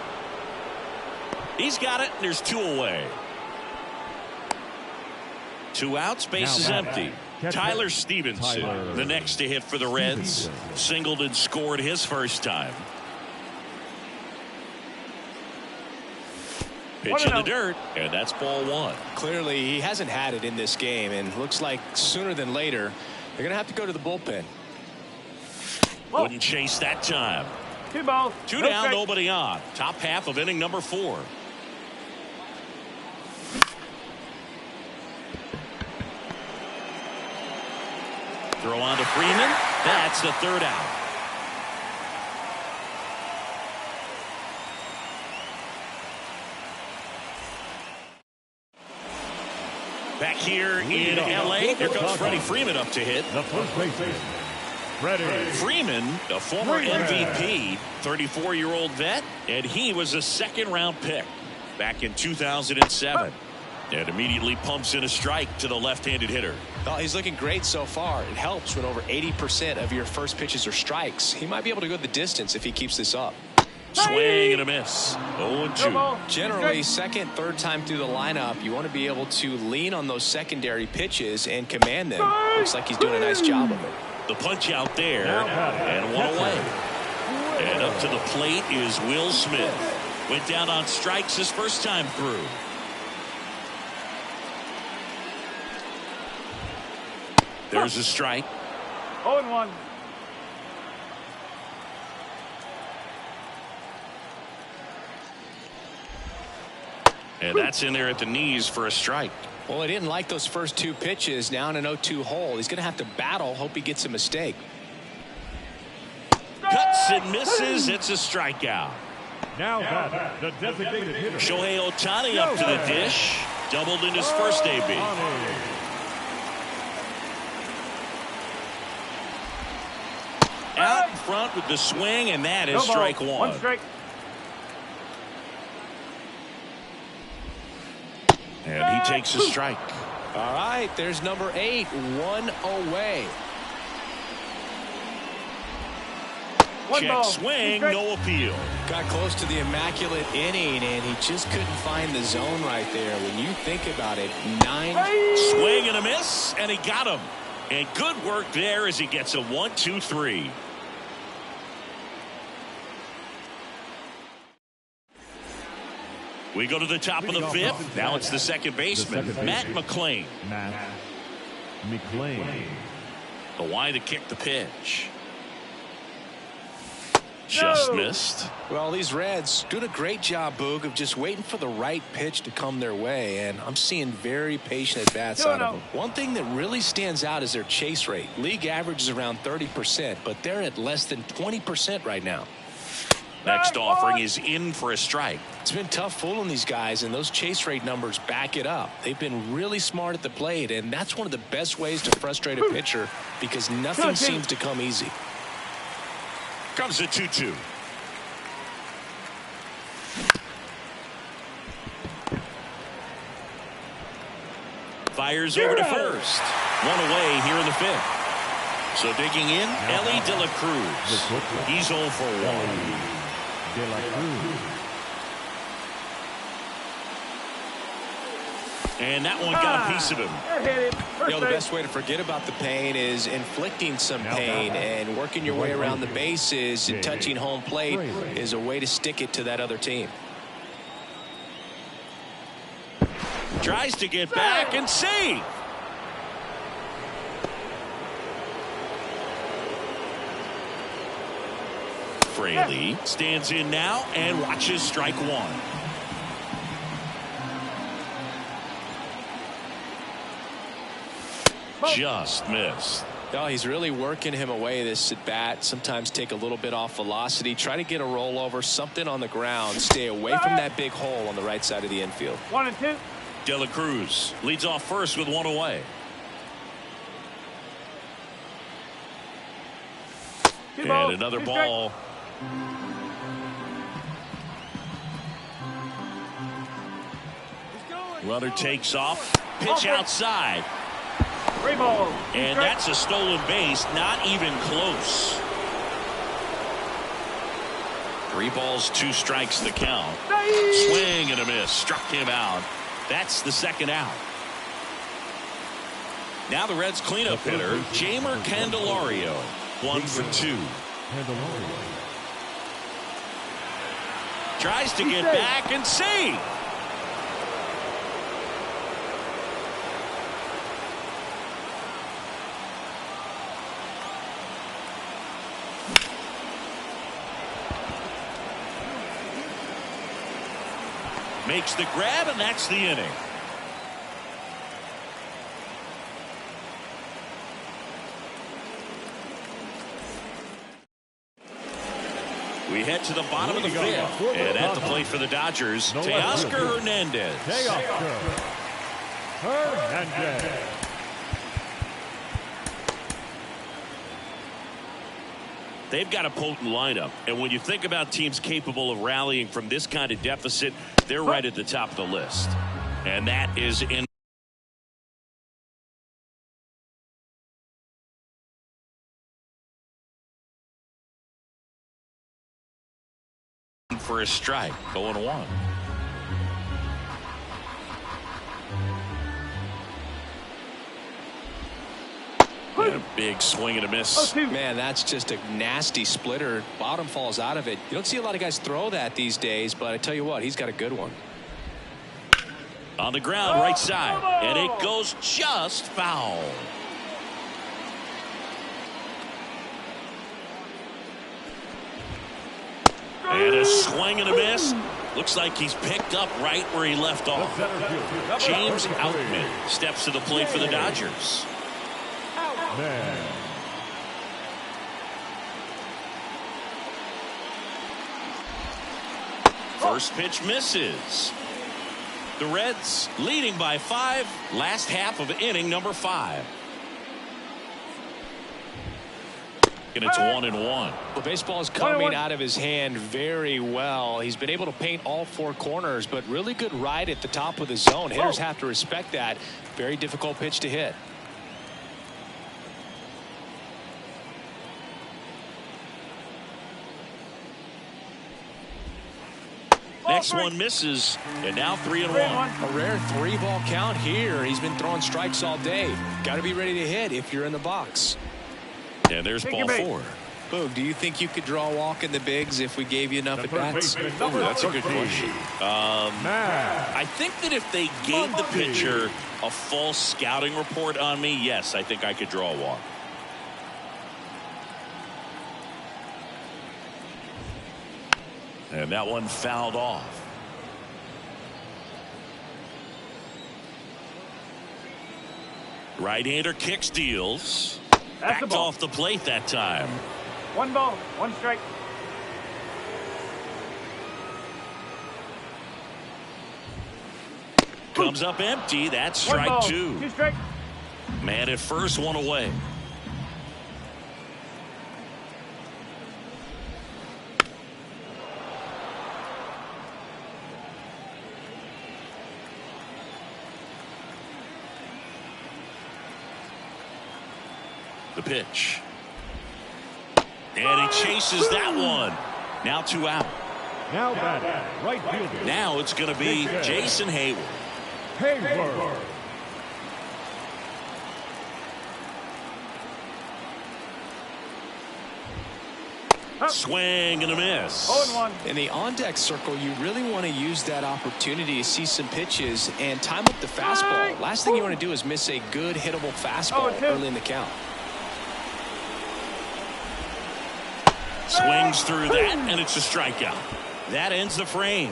He's got it, and there's 2 away. 2 outs, base is empty. Tyler Stevenson, the next to hit for the Reds. Singled and scored his first time. Pitch in the dirt, and that's ball 1. Clearly, he hasn't had it in this game, and looks like sooner than later, they're going to have to go to the bullpen. Wouldn't chase that time. 2 balls. 2 down, nobody on. Top half of inning number 4. Throw on to Freeman. That's the 3rd out. Back here in L.A., here comes Freddie Freeman up to hit. The first baseman, Freddie Freeman, a former MVP, 34-year-old vet, and he was a 2nd-round pick back in 2007. And immediately pumps in a strike to the left-handed hitter. Oh, he's looking great so far. It helps when over 80% of your first pitches are strikes. He might be able to go the distance if he keeps this up. Swing and a miss. 0-2. Generally, 2nd, 3rd time through the lineup, you want to be able to lean on those secondary pitches and command them. Looks like he's doing a nice job of it. The punch out there, and 1 away. And up to the plate is Will Smith. Went down on strikes his first time through. There's a strike. 0-1. And that's in there at the knees for a strike. Well, he didn't like those first 2 pitches. Now in an 0-2 hole. He's going to have to battle. Hope he gets a mistake. Cuts and misses. It's a strikeout. Now back, the designated hitter, Shohei Ohtani up to the dish. Doubled in his first AB. Out in front with the swing, and that is strike 1. 1 strike. And he takes a strike. All right, there's number 8, 1 away. One Check ball. swing, Strike. no appeal. Got close to the immaculate inning, and he just couldn't find the zone right there. When you think about it, 9. Swing and a miss, and he got him. And good work there as he gets a 1-2-3. We go to the top of the fifth. Now it's the second baseman, Matt McLean. Matt McLean. The wide to kick the pitch. Just missed. Well, these Reds doing a great job, Boog, of just waiting for the right pitch to come their way, and I'm seeing very patient at-bats out of them. One thing that really stands out is their chase rate. League average is around 30%, but they're at less than 20% right now. Next offering is in for a strike. It's been tough fooling these guys, and those chase rate numbers back it up. They've been really smart at the plate, and that's one of the best ways to frustrate a pitcher because nothing seems to come easy. Comes a 2-2. Fires over to first. One away here in the fifth. So digging in, Ellie De La Cruz. He's 0 for 1. De La Cruz. And that one got a piece of him. You know, the best way to forget about the pain is inflicting some pain, and working your way around the bases and touching home plate is a way to stick it to that other team. Tries to get back and save. Fraley stands in now and watches strike one. Just missed. Oh, he's really working him away this at bat. Sometimes take a little bit off velocity, try to get a rollover, something on the ground, stay away from that big hole on the right side of the infield. 1-2. De La Cruz leads off first with one away. And another ball. Runner takes off. Pitch outside. 3 balls. And that's a stolen base. Not even close. 3 balls, 2 strikes the count. Swing and a miss. Struck him out. That's the second out. Now the Reds cleanup hitter, Jamer Candelario. 1 for 2. Tries to get back and save. Makes the grab, and that's the inning. We head to the bottom of the fifth, and at the plate for the Dodgers, Teoscar Hernandez. Hernandez. They've got a potent lineup, and when you think about teams capable of rallying from this kind of deficit, they're right at the top of the list. And that is in for a strike, 0-1. And a big swing and a miss. Man, that's just a nasty splitter. Bottom falls out of it. You don't see a lot of guys throw that these days, but I tell you what, he's got a good one. On the ground, right side, and it goes just foul. And a swing and a miss. Looks like he's picked up right where he left off. James Outman steps to the plate for the Dodgers. First pitch misses. The Reds leading by 5. Last half of inning number 5. And it's 1-1. Well, baseball is coming out of his hand very well. He's been able to paint all 4 corners, but really good ride at the top of the zone. Hitters have to respect that. Very difficult pitch to hit. Next one misses, and now 3-1. A rare 3-ball count here. He's been throwing strikes all day. Got to be ready to hit if you're in the box. And there's ball 4. Boog, do you think you could draw a walk in the bigs if we gave you enough at bats? That's a good question. I think that if they gave the pitcher a false scouting report on me, yes, I think I could draw a walk. And that one fouled off. Right-hander kicks, deals. Backed off the plate that time. 1 ball, 1 strike. Comes up empty. That's strike 2. 2 strike. Man at first, 1 away. The pitch. And he chases that one. Now 2 out. Now batting, right fielder. Now it's going to be Jason Hayward. Hayward. Swing and a miss. 0-1. In the on-deck circle, you really want to use that opportunity to see some pitches and time up the fastball. Last thing you want to do is miss a good hittable fastball early in the count. Swings through that, and it's a strikeout. That ends the frame.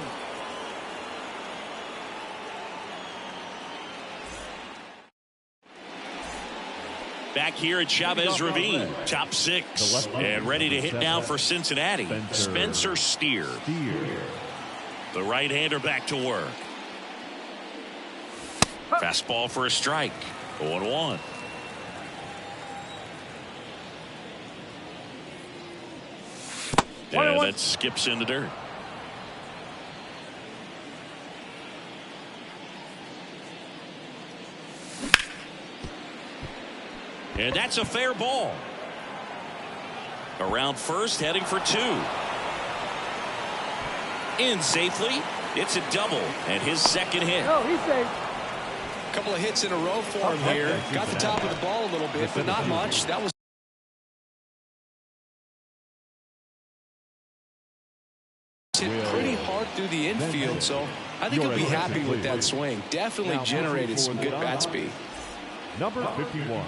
Back here at Chavez Ravine, top 6, and ready to hit now for Cincinnati. Spencer Steer. The right-hander back to work. Fastball for a strike. 0-1. And that skips in the dirt. And that's a fair ball. Around first, heading for 2. In safely. It's a double, and his second hit. No, he's safe. A couple of hits in a row for him here. Got the top of the ball a little bit, but not much. That was hit pretty hard through the infield, so I think he'll be happy with that swing. Definitely generated some good bat speed. Number 51,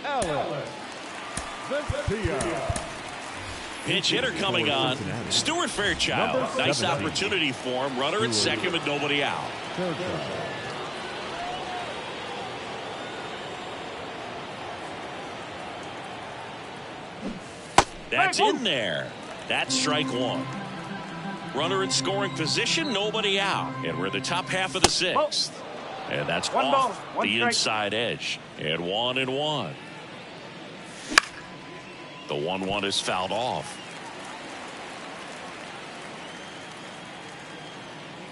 Alex Vizquia. Pinch hitter coming on. Stuart Fairchild. Nice opportunity for him. Runner at second with nobody out. That's in there. That's strike 1. Runner in scoring position, nobody out. And we're in the top half of the 6th. And that's off the inside edge. And 1-1. The 1-1 is fouled off.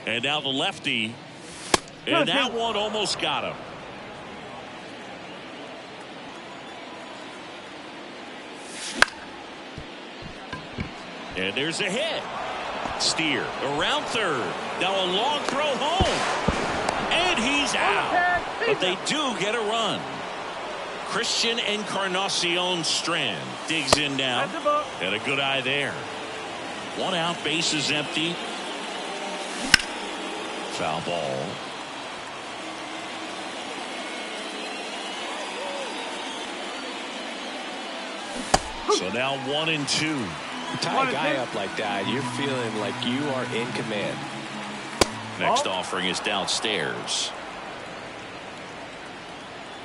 And now the lefty. And that one almost got him. And there's a hit. Steer around third. Now a long throw home. And he's out. But they do get a run. Christian Encarnacion Strand digs in now. And a good eye there. 1 out, base is empty. Foul ball. So now 1-2. You tie a guy up like that, you're feeling like you are in command. Next offering is downstairs.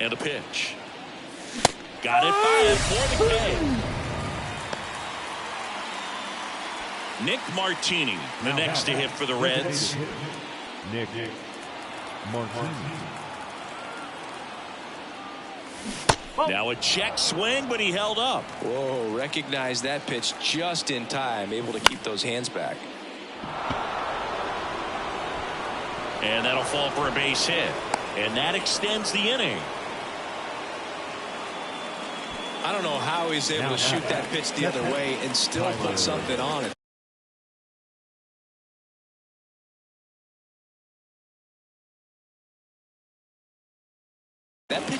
And a pitch. Got it by him for the K. Nick Martini, the next to hit for the Reds. Nick Martini. Now a check swing, but he held up. Whoa, recognized that pitch just in time, able to keep those hands back. And that'll fall for a base hit. And that extends the inning. I don't know how he's able to shoot that pitch the other way and still put something on it.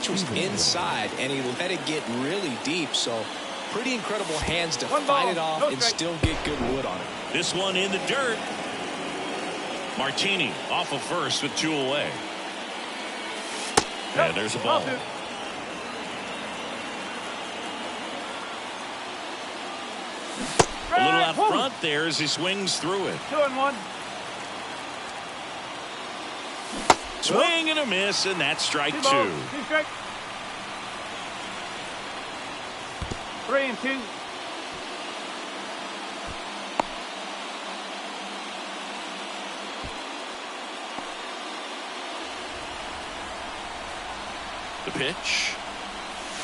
pitch was inside, and he let it get really deep. So pretty incredible hands to fight it off and still get good wood on it. This one in the dirt. Martini off of first with 2 away. And there's a ball. A little out front there as he swings through it. 2-1. Swing and a miss, and that's strike 2. 2 strikes. 3-2. The pitch.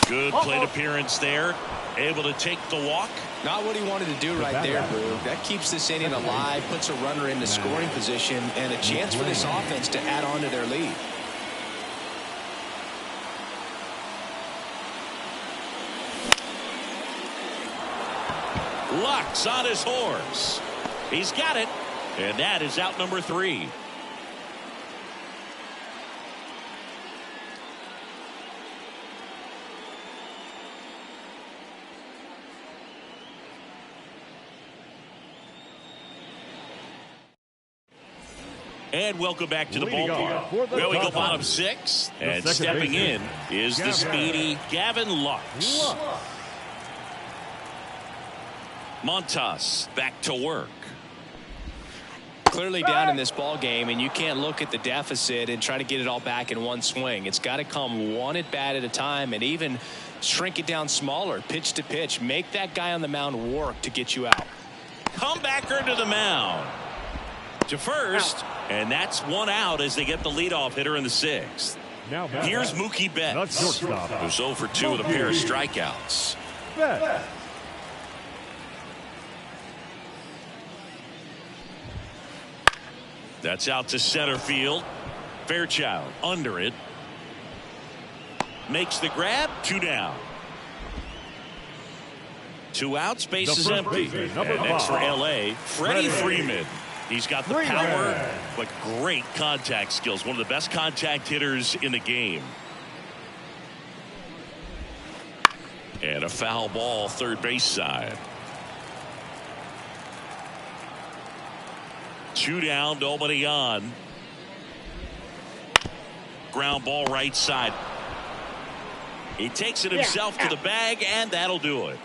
Good plate appearance there. Able to take the walk. Not what he wanted to do right there, Boo. That keeps this inning alive, puts a runner in the scoring position, and a chance for this offense to add on to their lead. Lux on his horse. He's got it. And that is out number 3. And welcome back to the ballpark. Well, we go bottom 6. And stepping in is the speedy Gavin Lux. Montas back to work. Clearly down in this ball game, and you can't look at the deficit and try to get it all back in one swing. It's got to come one at bat at a time, and even shrink it down smaller, pitch to pitch. Make that guy on the mound work to get you out. Comebacker to the mound. To first, and that's 1 out as they get the leadoff hitter in the 6th. Here's Mookie Betts, who's 0 for 2 with a pair of strikeouts. That's out to center field. Fairchild under it. Makes the grab. 2 down. 2 outs. Base is empty. And next for LA, Freddie Freeman. He's got the power, but great contact skills. One of the best contact hitters in the game. And a foul ball, third base side. 2 down, nobody on. Ground ball right side. He takes it himself to the bag, and that'll do it.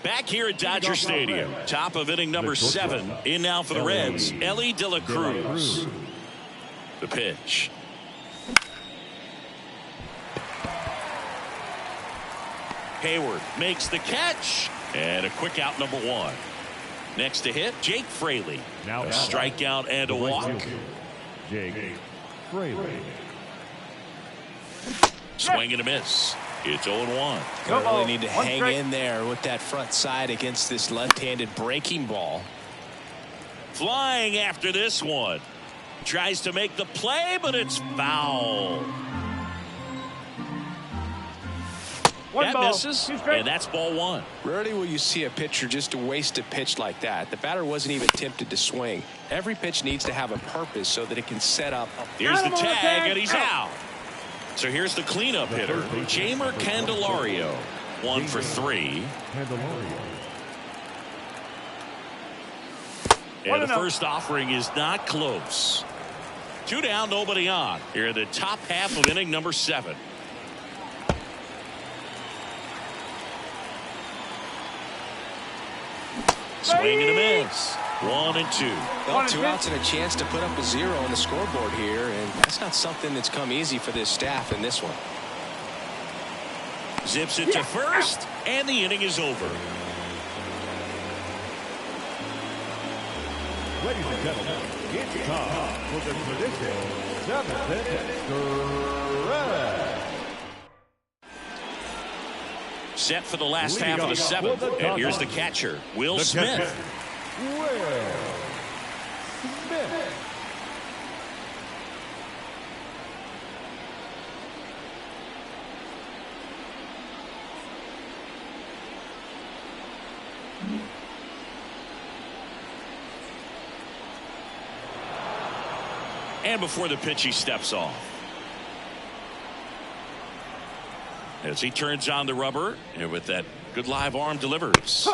Back here at Dodger Stadium, top of inning number 7. In now for the Reds, Ellie De La Cruz. The pitch. Hayward makes the catch, and a quick out, number 1. Next to hit, Jake Fraley. A strikeout and a walk. Jake Fraley. Swing and a miss. It's 0-1. Really need to hang in there with that front side against this left-handed breaking ball. Flying after this one. Tries to make the play, but it's foul. That misses, and that's ball 1. Rarely will you see a pitcher just waste a pitch like that. The batter wasn't even tempted to swing. Every pitch needs to have a purpose so that it can set up. Here's the tag, and he's out. So here's the cleanup hitter, Jamer Candelario. 1 for 3. And the first offering is not close. 2 down, nobody on. Here in the top half of inning number 7. Swing and a miss. 1 and 2. Well, 2 outs and a chance to put up a 0 on the scoreboard here, and that's not something that's come easy for this staff in this one. Zips it to first, and the inning is over. Ladies and gentlemen, it's time for the traditional 7th inning stretch. Set for the last half of the 7th, and here's the catcher, Will Smith. And before the pitch, he steps off. As he turns on the rubber, and with that good live arm delivers.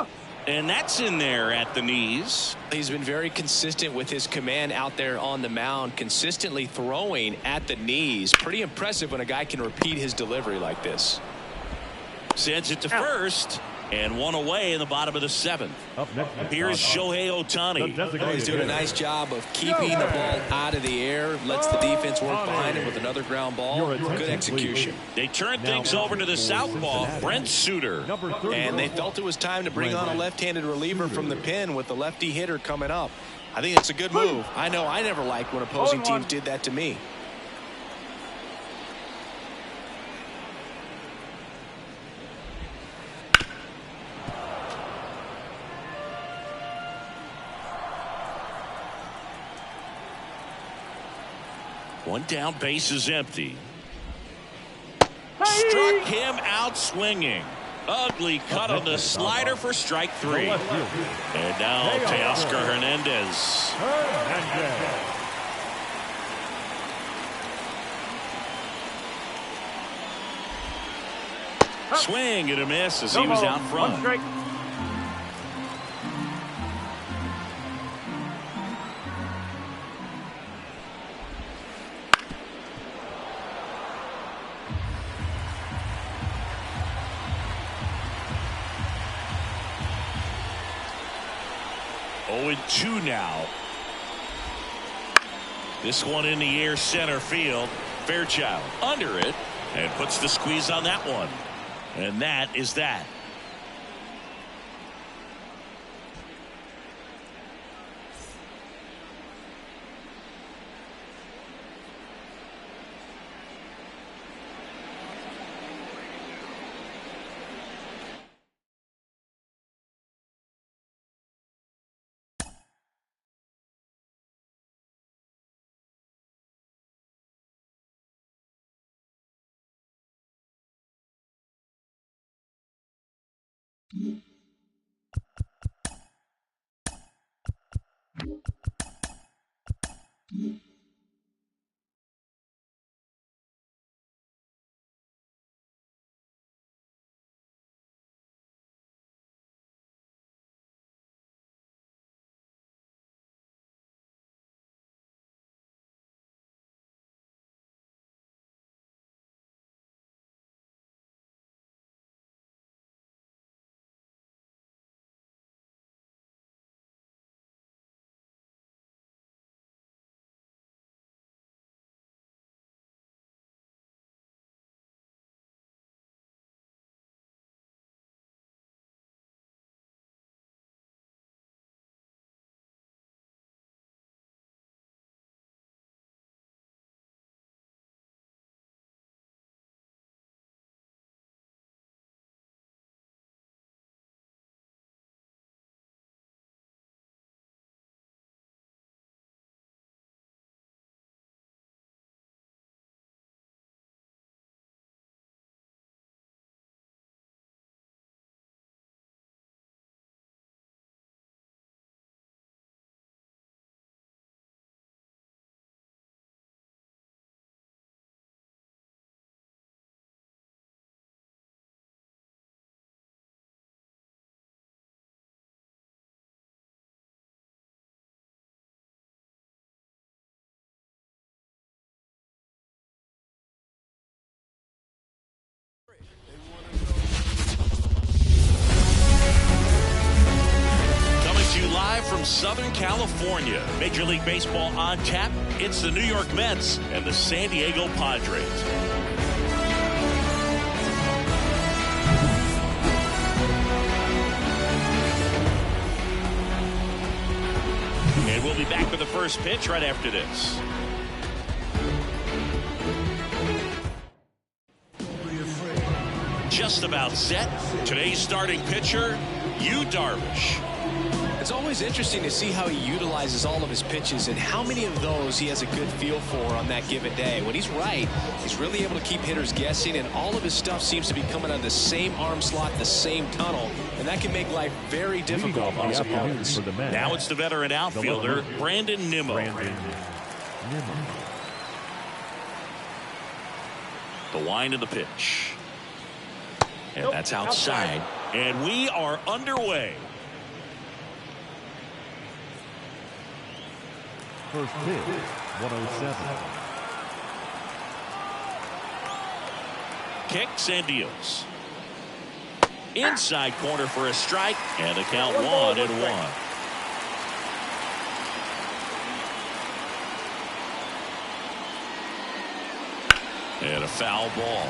And that's in there at the knees. He's been very consistent with his command out there on the mound, consistently throwing at the knees. Pretty impressive when a guy can repeat his delivery like this. Sends it to first, and one away in the bottom of the 7th. Here's Shohei Ohtani. He's doing a nice job of keeping the ball out of the air, lets the defense work behind him with another ground ball. Good execution. They turn things over to the southpaw, Brent Suter. And they felt it was time to bring on a left-handed reliever from the pen with the lefty hitter coming up. I think it's a good move. I know I never liked when opposing teams did that to me. One down, base is empty. Struck him out swinging. Ugly cut on the slider for strike 3. And now Teoscar Hernandez. Swing and a miss as he was out front. Oh, 2 now. This one in the air center field. Fairchild under it and puts the squeeze on that one. And that is that. Live from Southern California, Major League Baseball on tap. It's the New York Mets and the San Diego Padres. And we'll be back with the first pitch right after this. Just about set. Today's starting pitcher, Yu Darvish. It's always interesting to see how he utilizes all of his pitches and how many of those he has a good feel for on that given day. When he's right, he's really able to keep hitters guessing, and all of his stuff seems to be coming out of the same arm slot, the same tunnel, and that can make life very difficult on his opponents. Now it's the veteran outfielder, Brandon Nimmo. The wind of the pitch. And that's outside. And we are underway. First pitch, 107. Kicks and deals. Inside corner for a strike. And a count 1-1. And a foul ball.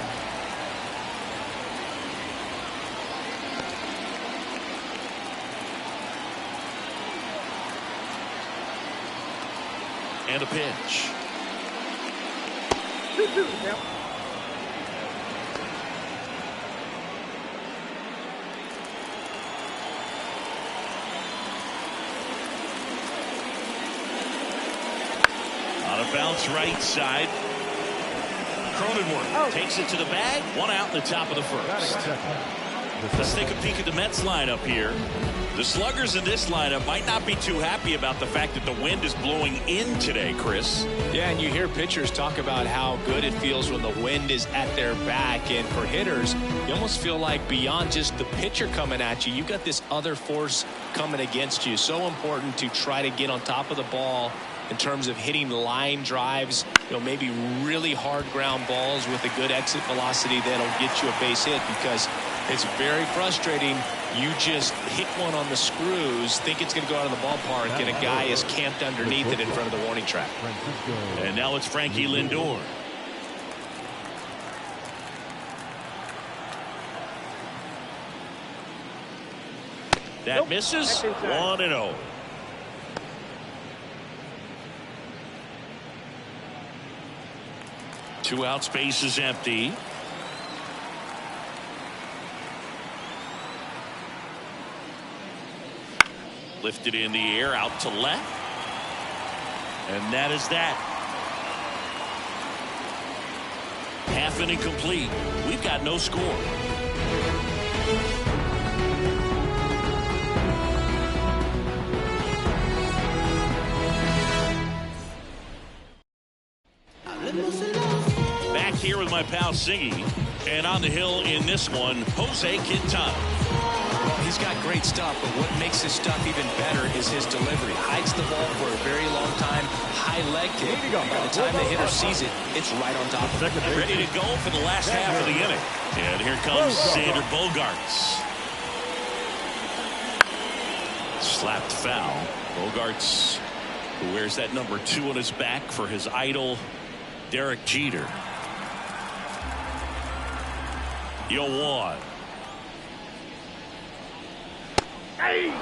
And a pitch. On a bounce right side. Cronenworth takes it to the bag. One out in the top of the first. Let's take a peek at the Mets lineup here. The sluggers in this lineup might not be too happy about the fact that the wind is blowing in today, Chris. Yeah, and you hear pitchers talk about how good it feels when the wind is at their back. And for hitters, you almost feel like beyond just the pitcher coming at you, you've got this other force coming against you. So important to try to get on top of the ball in terms of hitting line drives, maybe really hard ground balls with a good exit velocity that'll get you a base hit, because it's very frustrating. You just hit one on the screws, think it's going to go out of the ballpark, and a guy is camped underneath it in front of the warning track. And now it's Frankie Lindor. That misses. 1-0. Two out, space is empty. Lifted in the air, out to left. And that is that. Half inning complete. We've got no score. Back here with my pal Singy, and on the hill in this one, Jose Quintana. Well, he's got great stuff, but what makes his stuff even better is his delivery. Hides the ball for a very long time, high leg kick. By the time the hitter sees it, it's right on top of it. Ready to go for the last half of the inning. And here comes Xander Bogaerts. Slapped foul. Bogaerts, who wears that number 2 on his back for his idol, Derek Jeter. 0-1. Hey!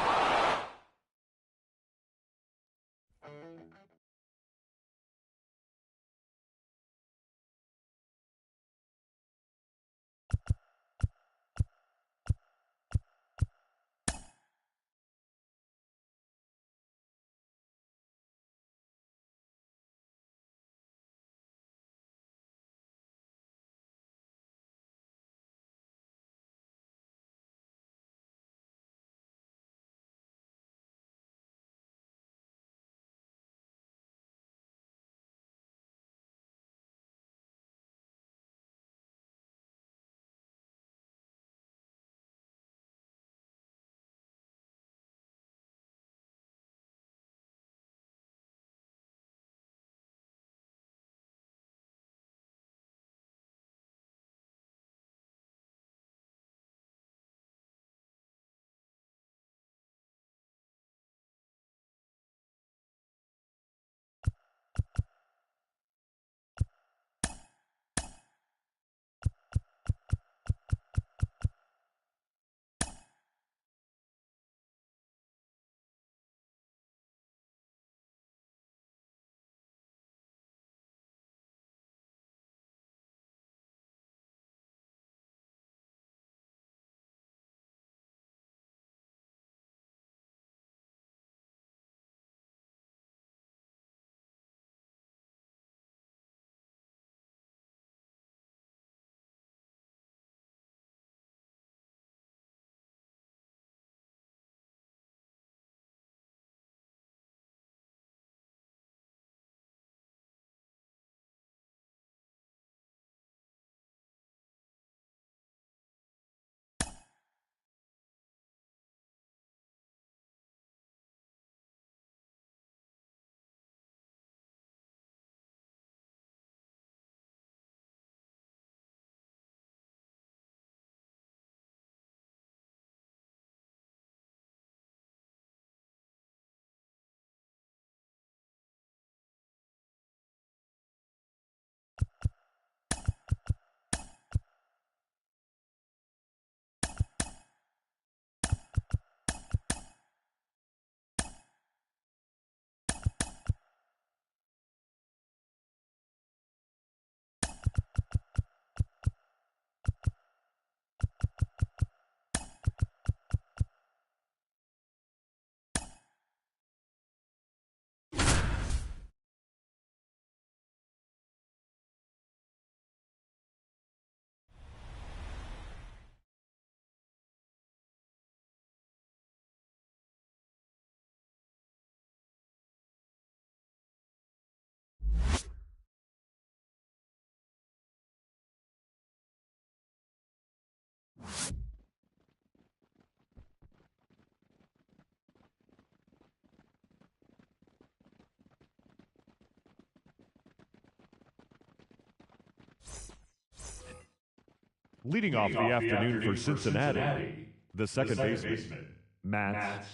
Leading off the afternoon for Cincinnati, the second baseman, Matt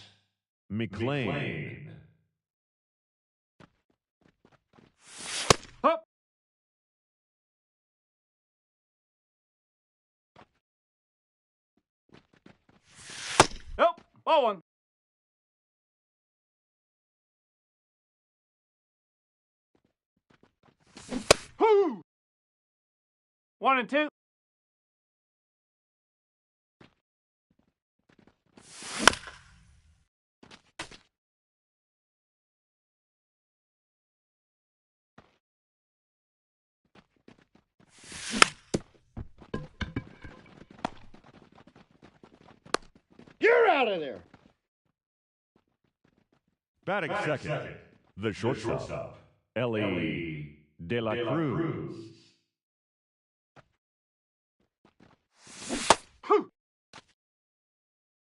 McLean. Up. Nope. Ball one. Whoo! 1 and 2. You're out of there. Batting second, the shortstop, Ellie De La Cruz.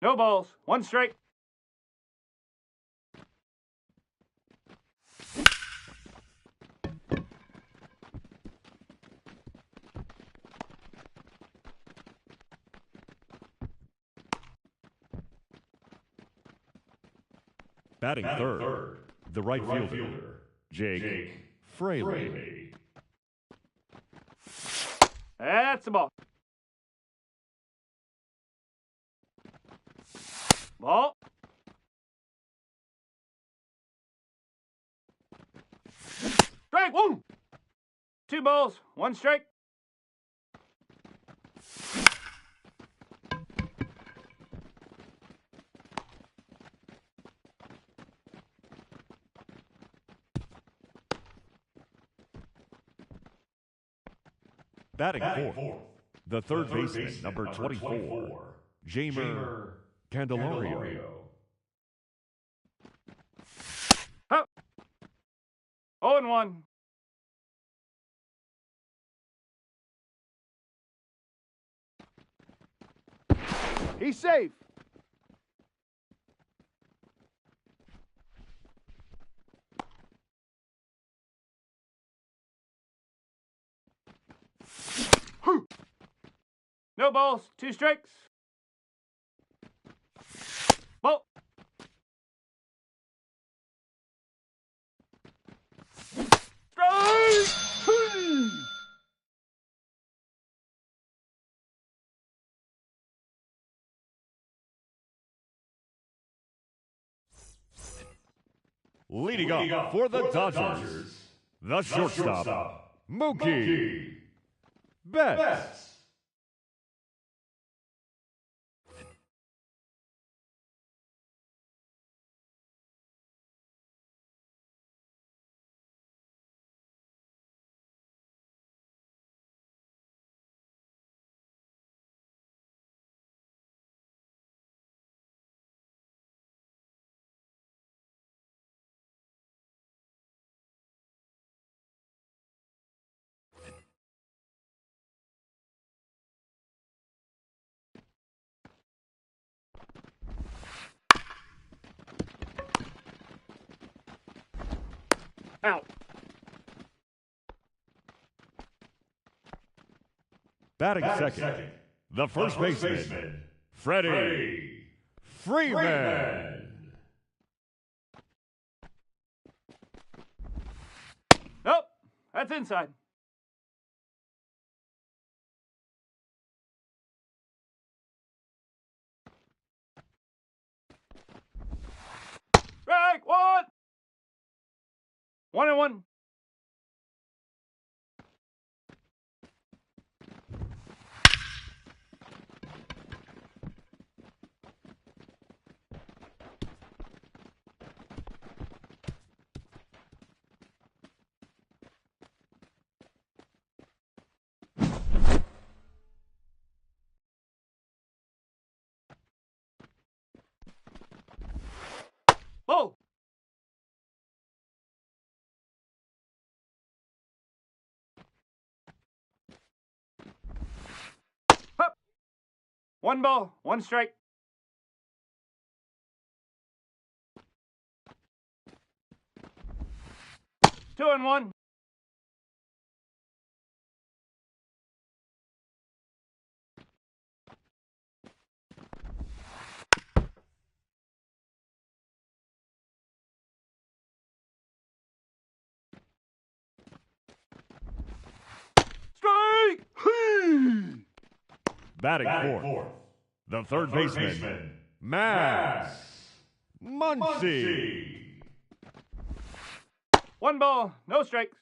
No balls. 1 strike. Batting third, the right fielder, Jake Fraley. That's the ball. Ball. Strike 1. 2 balls. 1 strike. Batting fourth, the third baseman, number 24, Jamer Candelario. Up. 0 and 1. He's safe. No balls. 2 strikes. Ball. Strike! Leading off for the Dodgers, the shortstop, Mookie Betts. Out. Batting second, the first baseman, Freddie Freeman. Nope. That's inside. Strike 1. 1 and 1. Oh. Up. 1 ball. 1 strike. Two and 1. Batting fourth, the third baseman, Max Muncy. 1 ball, no strikes.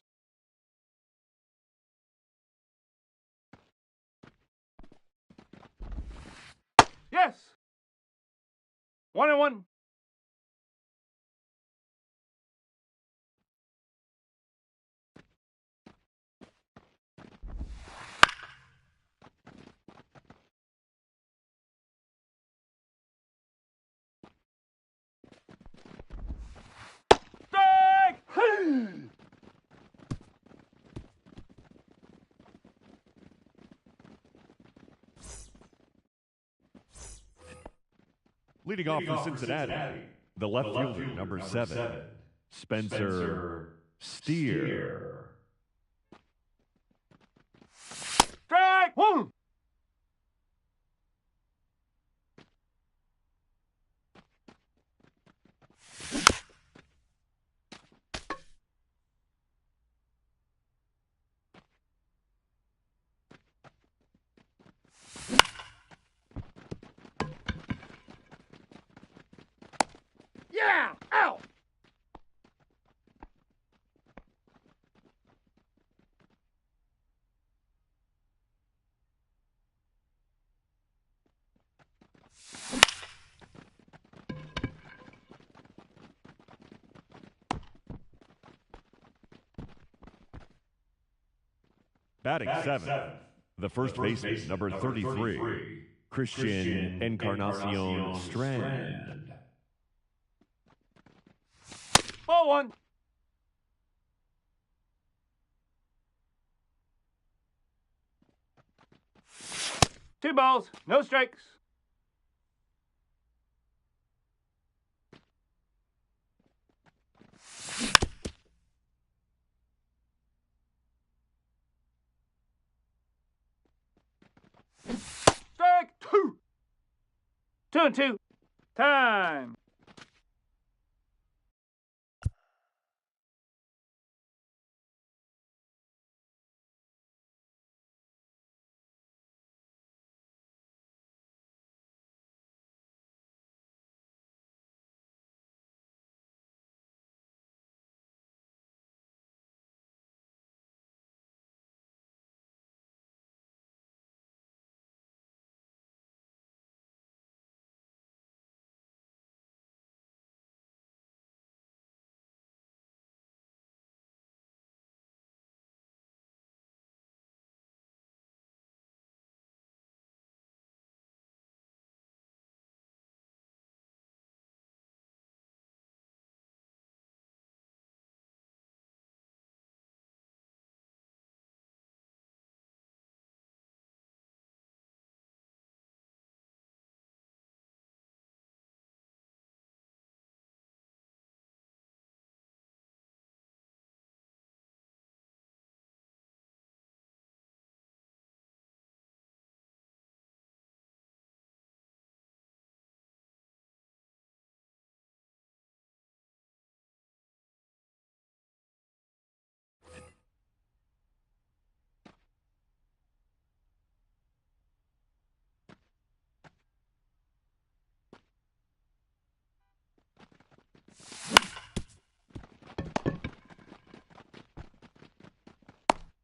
Yes. 1-1. Strike! Leading off for Cincinnati, the left fielder, number 7, Spencer Steer. Strike! 1. Yeah! Out! Batting seventh, the first baseman, number 33, Christian Encarnacion Strand. Ball 1. Two balls, no strikes. Strike 2. 2-2. Time.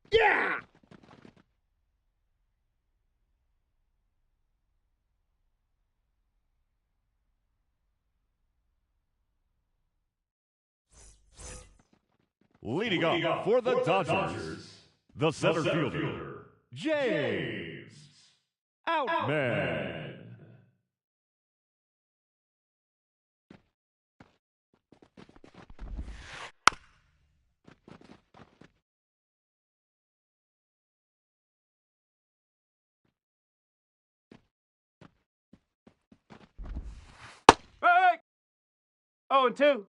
Yeah! Leading off for the Dodgers, the center fielder, James Outman. Strike! 0-2.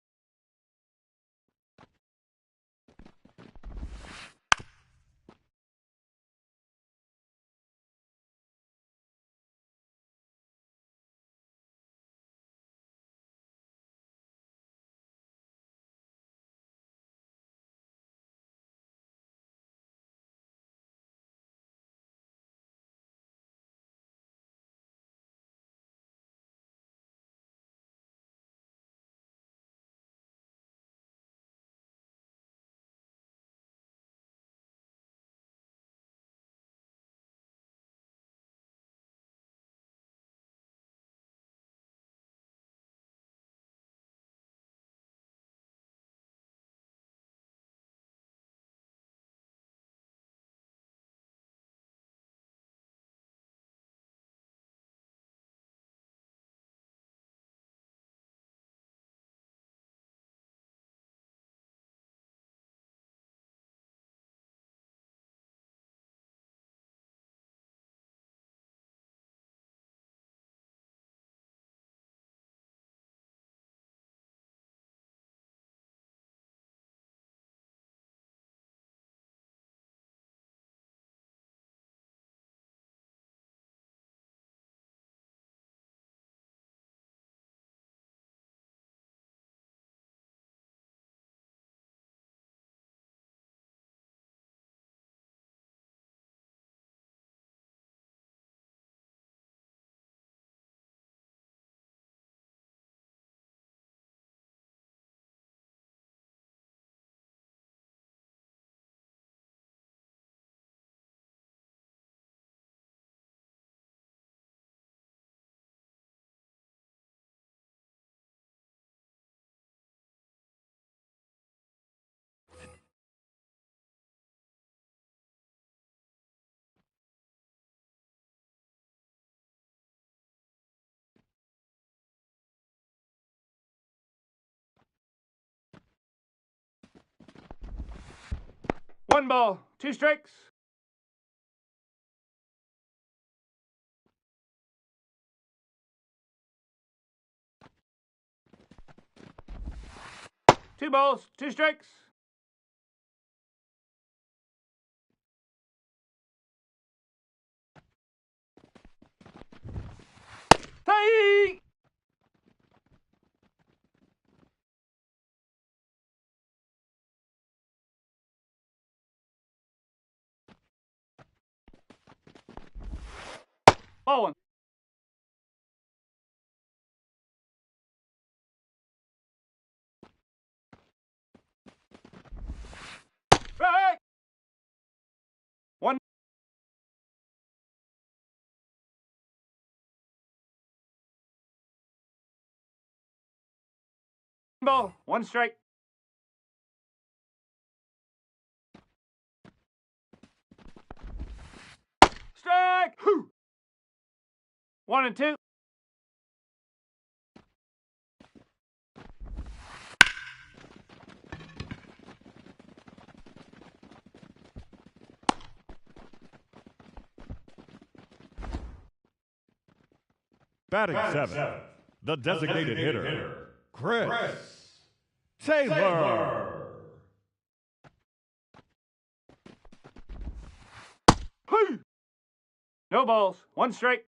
One ball, two strikes. Two balls, two strikes. Tie! Ball one. Strike! One. Ball, one strike. Strike! Whew. 1 and 2. Batting seventh, the designated hitter, Chris Taylor. Whew. No balls, one strike.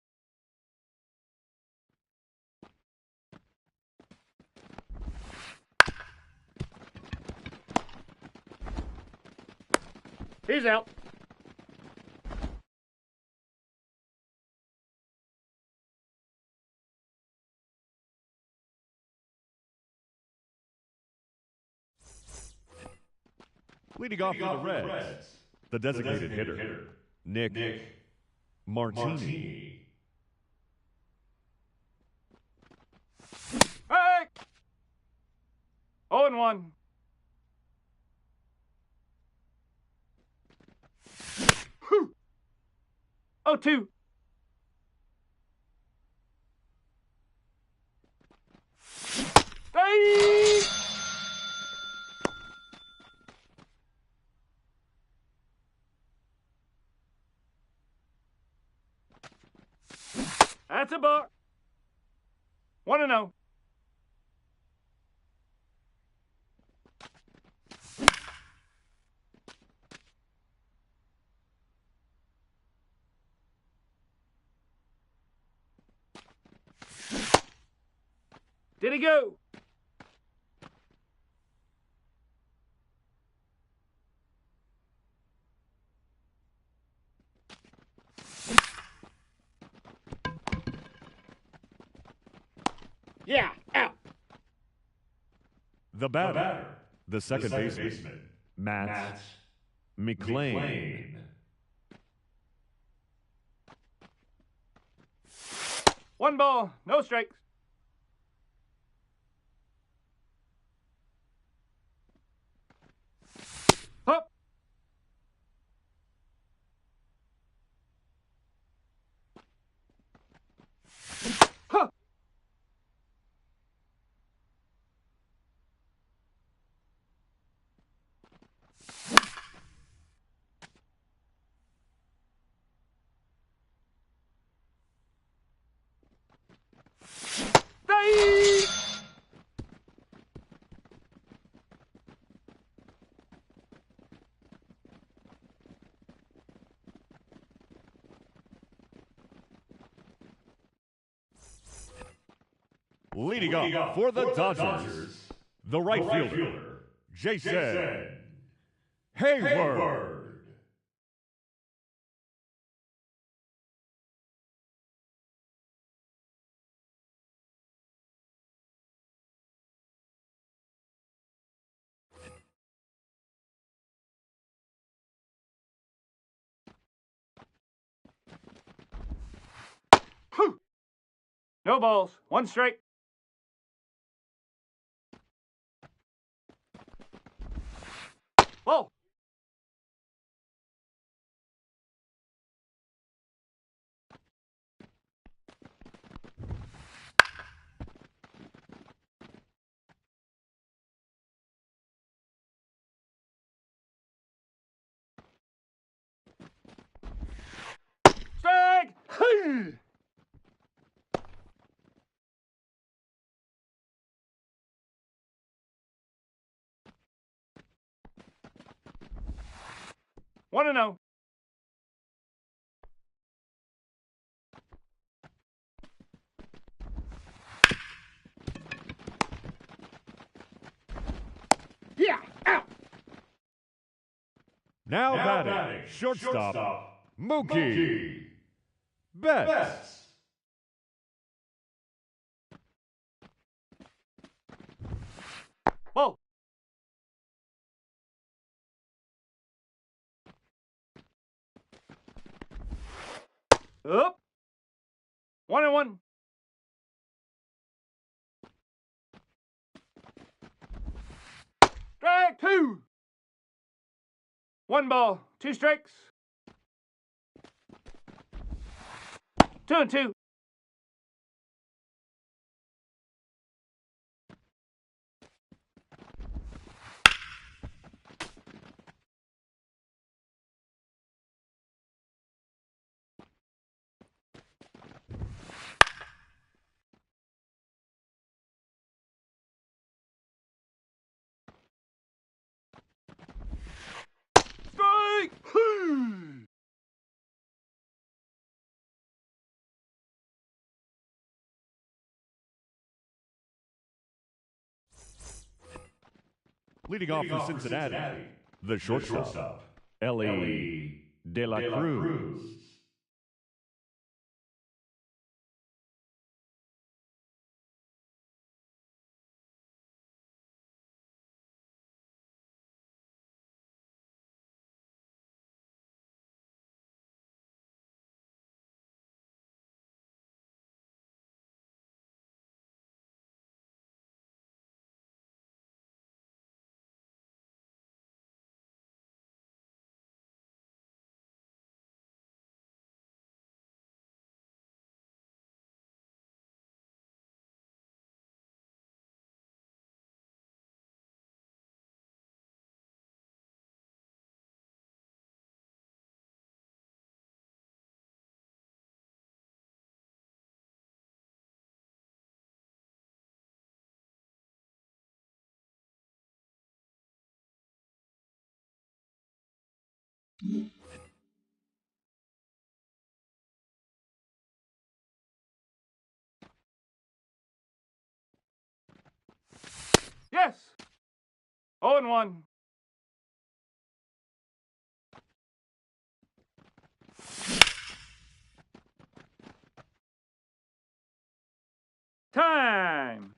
He's out. Leading off for the Reds, the designated hitter, Nick Martini. Hey! 0 and 1. Whew. 0-2. Hey! That's a buck. 1 and 0. Did he go? Yeah, out. The batter, the second baseman, Matt McLean. One ball, no strikes. Up. Huh. Hey! Leading off for the Dodgers, the right fielder, Jason Hayward. Whew. No balls, one strike. Ball. 1-0. Yeah, out. Now batting, shortstop, Mookie Betts. Ball. Up. 1-1. Strike 2. 1 ball, 2 strikes. 2-2. Strike! Leading off for Cincinnati, the shortstop, Ellie De La Cruz. Yes. 0-1. Time.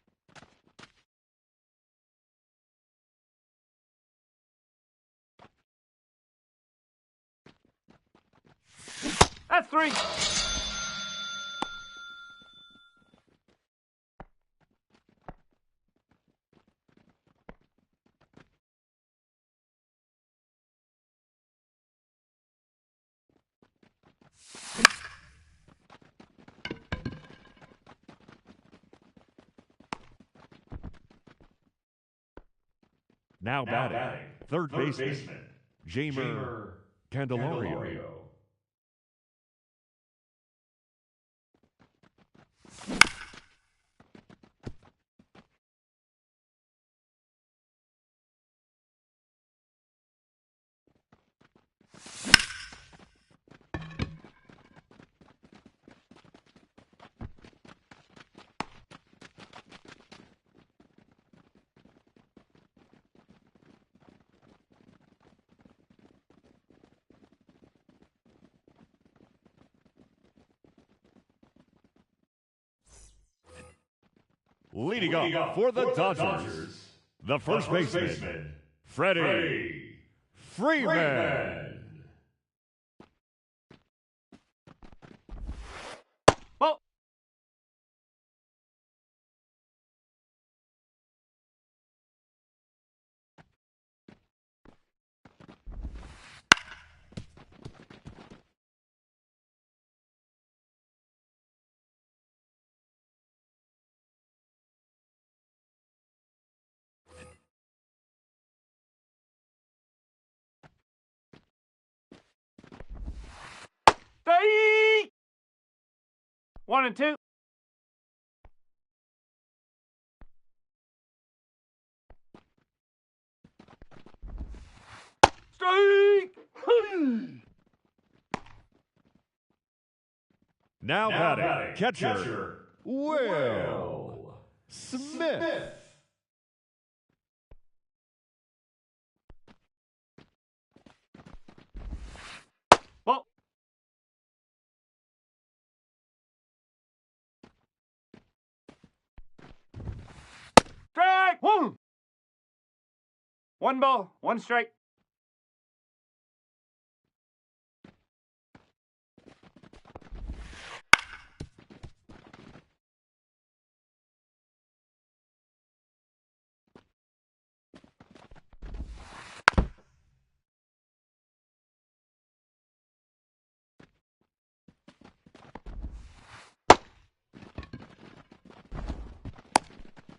That's 3. Now batting, third baseman, Jamer Candelario. Leading off for the Dodgers, the first baseman, Freddie Freeman. Ball. Strike. 1-2. Strike. Now batting, catcher, Will Smith. Ball. Strike. One. One ball, one strike.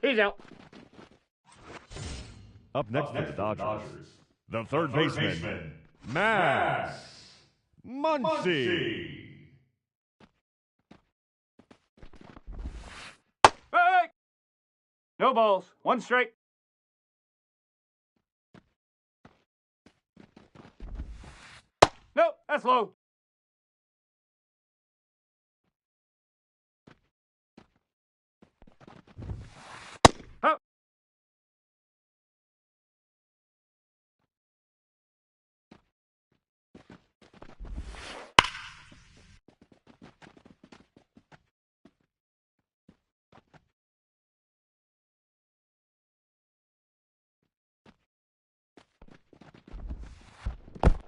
He's out. Up next for the Dodgers, the third baseman, Max Muncy. Strike. No balls, one strike. Nope, that's low. Up.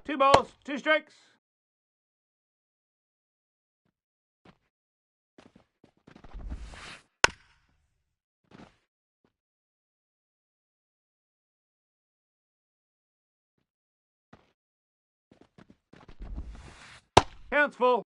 Two balls, two strikes. Counts full.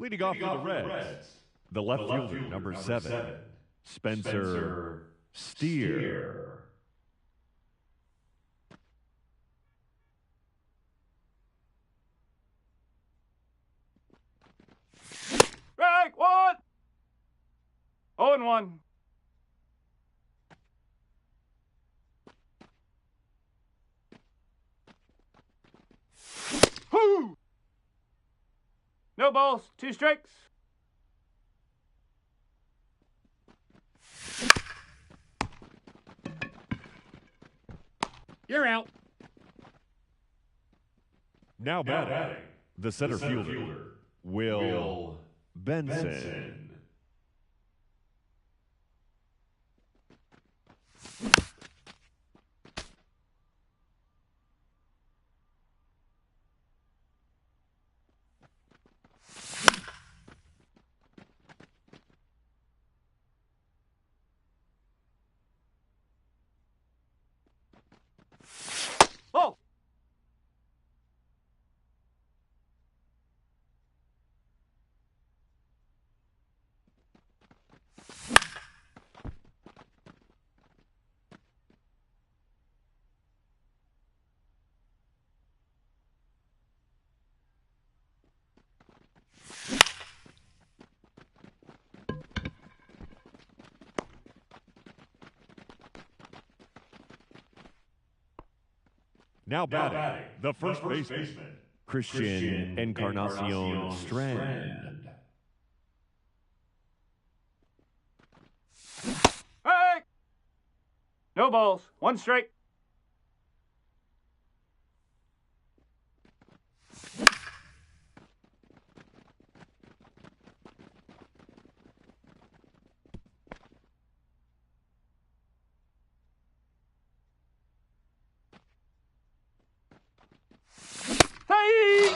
Leading off for the Reds, the left fielder, number 7, Spencer Steer. Strike one. 0-1. Whoo! No balls, two strikes. You're out. Now batting, the center fielder, Will Benson. Oh! Now batting, the first baseman, Christian Encarnacion Strand. Hey! No balls, one strike. Hey!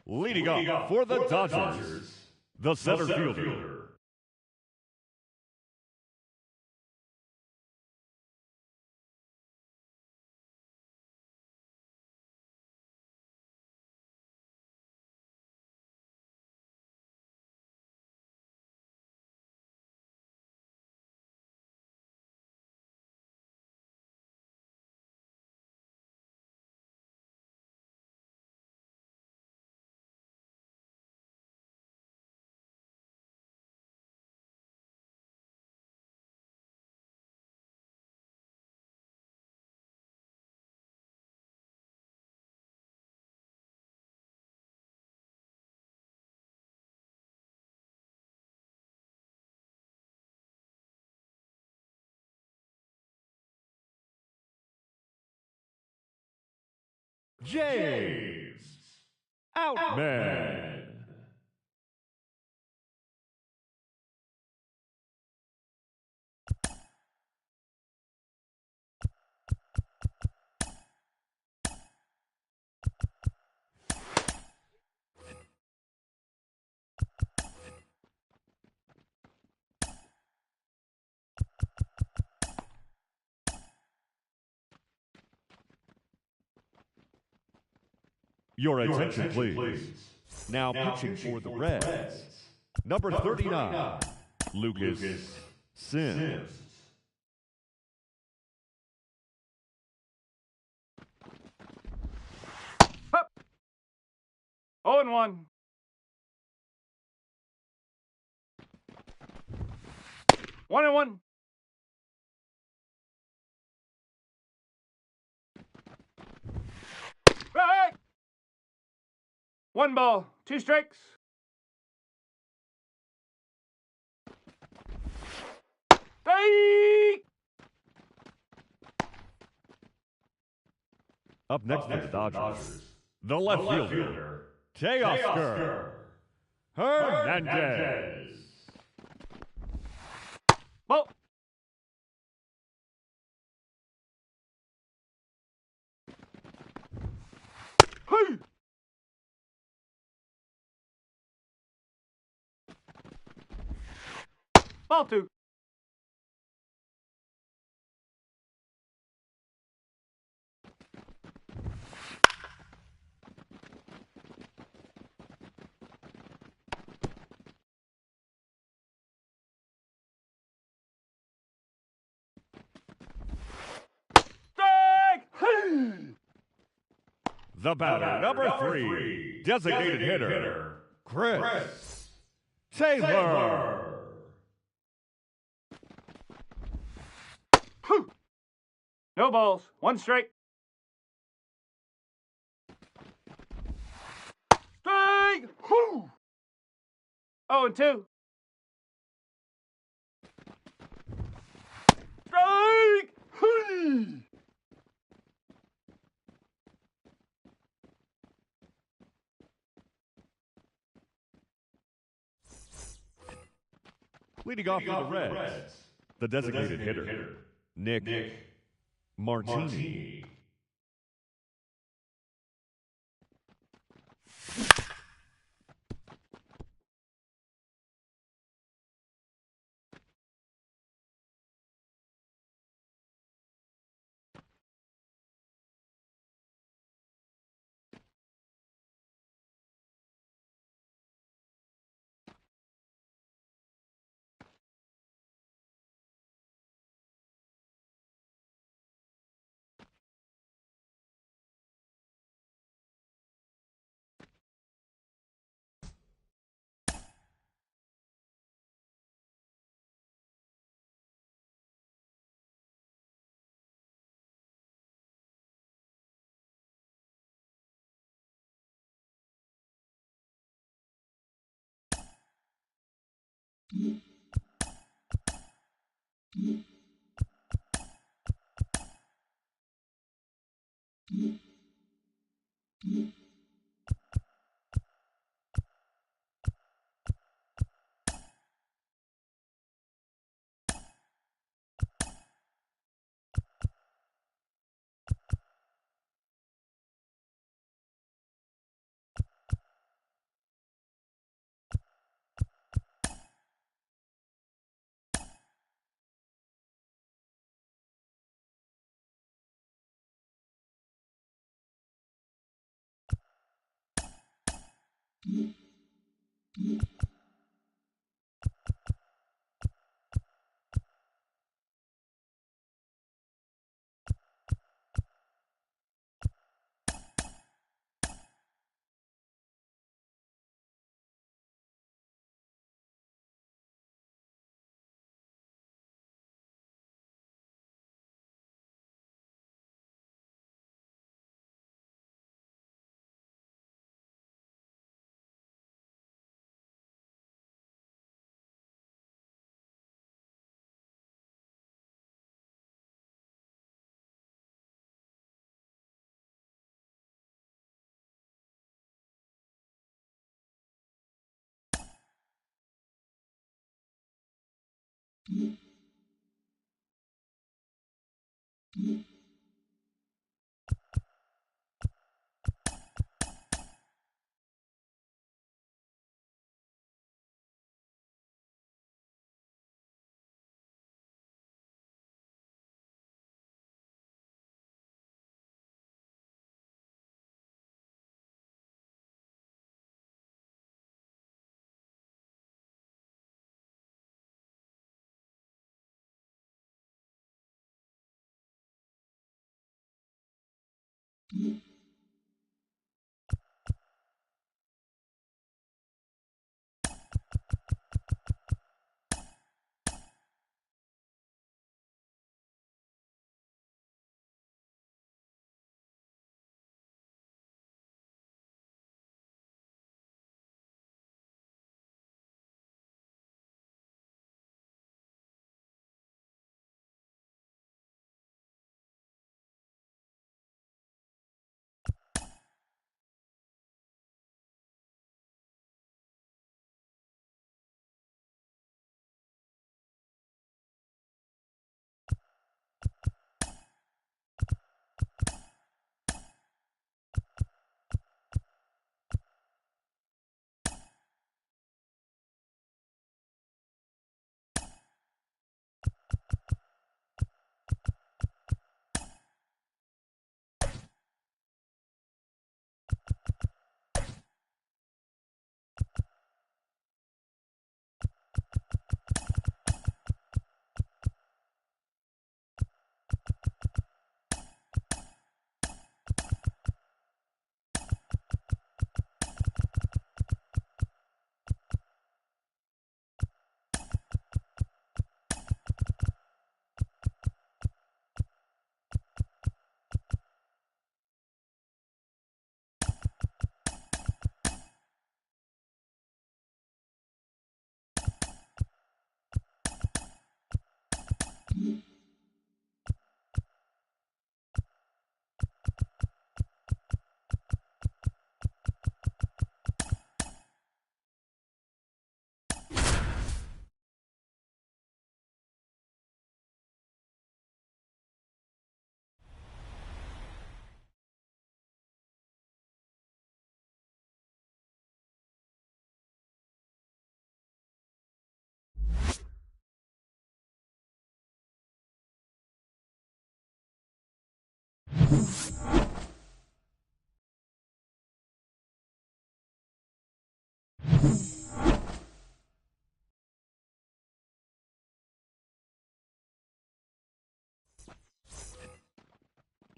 Leading off for the Dodgers, The center fielder. James Outman. Your attention, please. Now pitching for the Reds. Number 39, Lucas Sims. Up. 0-1. 1-1. Right. 1 ball, 2 strikes. Strike. Up next for the Dodgers, the left fielder, Teoscar Hernandez. Ball. Hey. Ball 2. Strike. Hey. The batter, number 3, designated hitter, Chris Taylor. No balls, 1 strike. Strike. 0-2. Strike. Leading off for the Reds, the designated hitter, Nick Martini.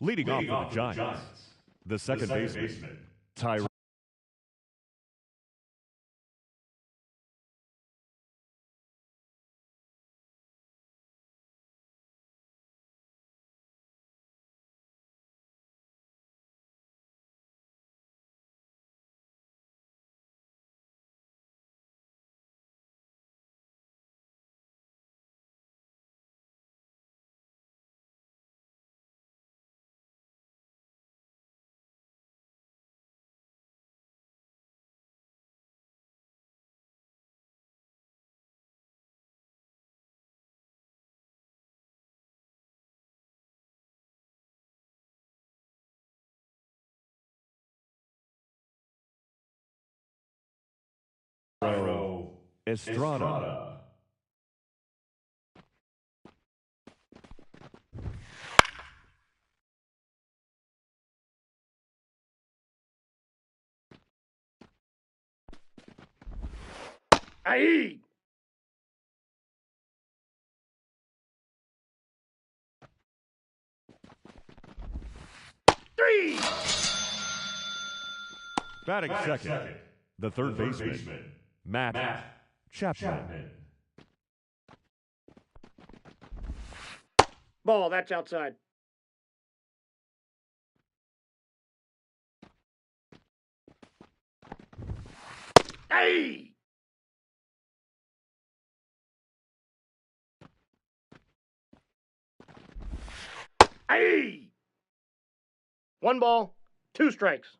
Leading off for the Giants, the second baseman, Tyrone. Estrada. Aye. Three. Batting second, the third baseman, Matt Chapman. Ball, that's outside. Aye. Aye. 1 ball, 2 strikes.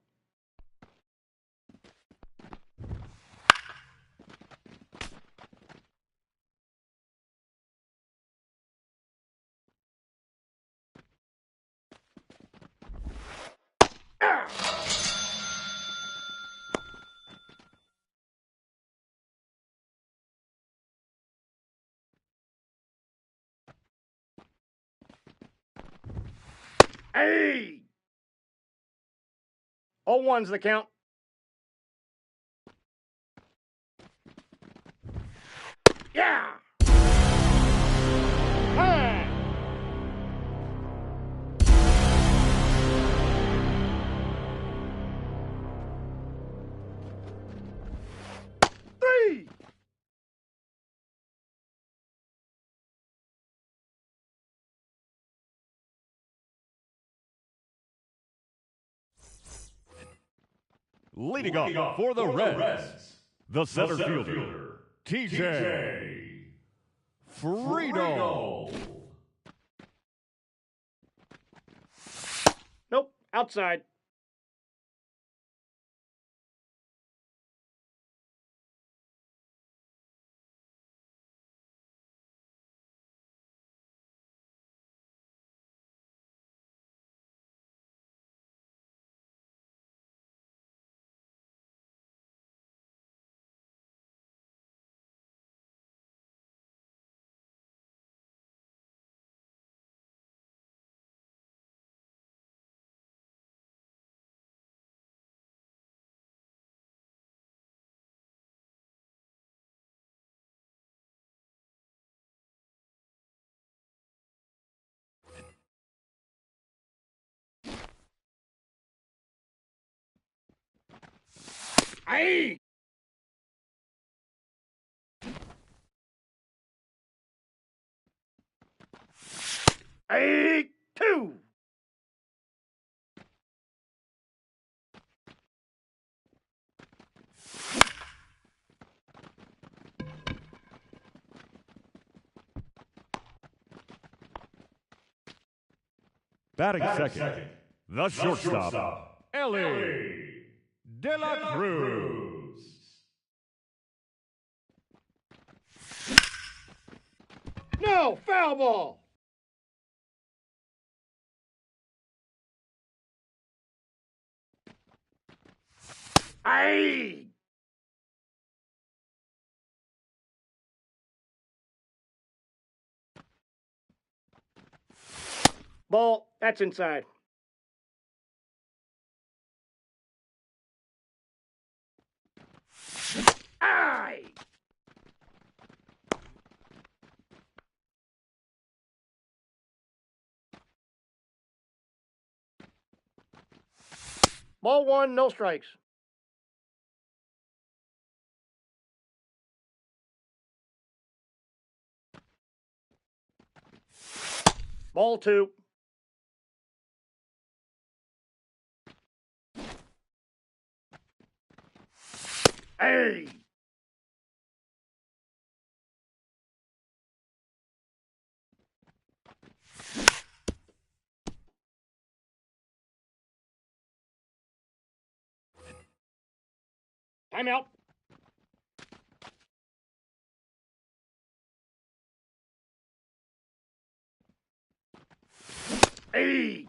Hey! 0-1's the count. Yeah! Hey! Three! Leading off for the Reds, the center fielder, TJ Friedel. Nope, outside. Aye! Aye! 2! Batting second, the shortstop, Ellie De La Cruz. No, foul ball! Aye! Ball, that's inside. Aye! Ball 1, no strikes. Ball 2. Hey! Timeout. Hey!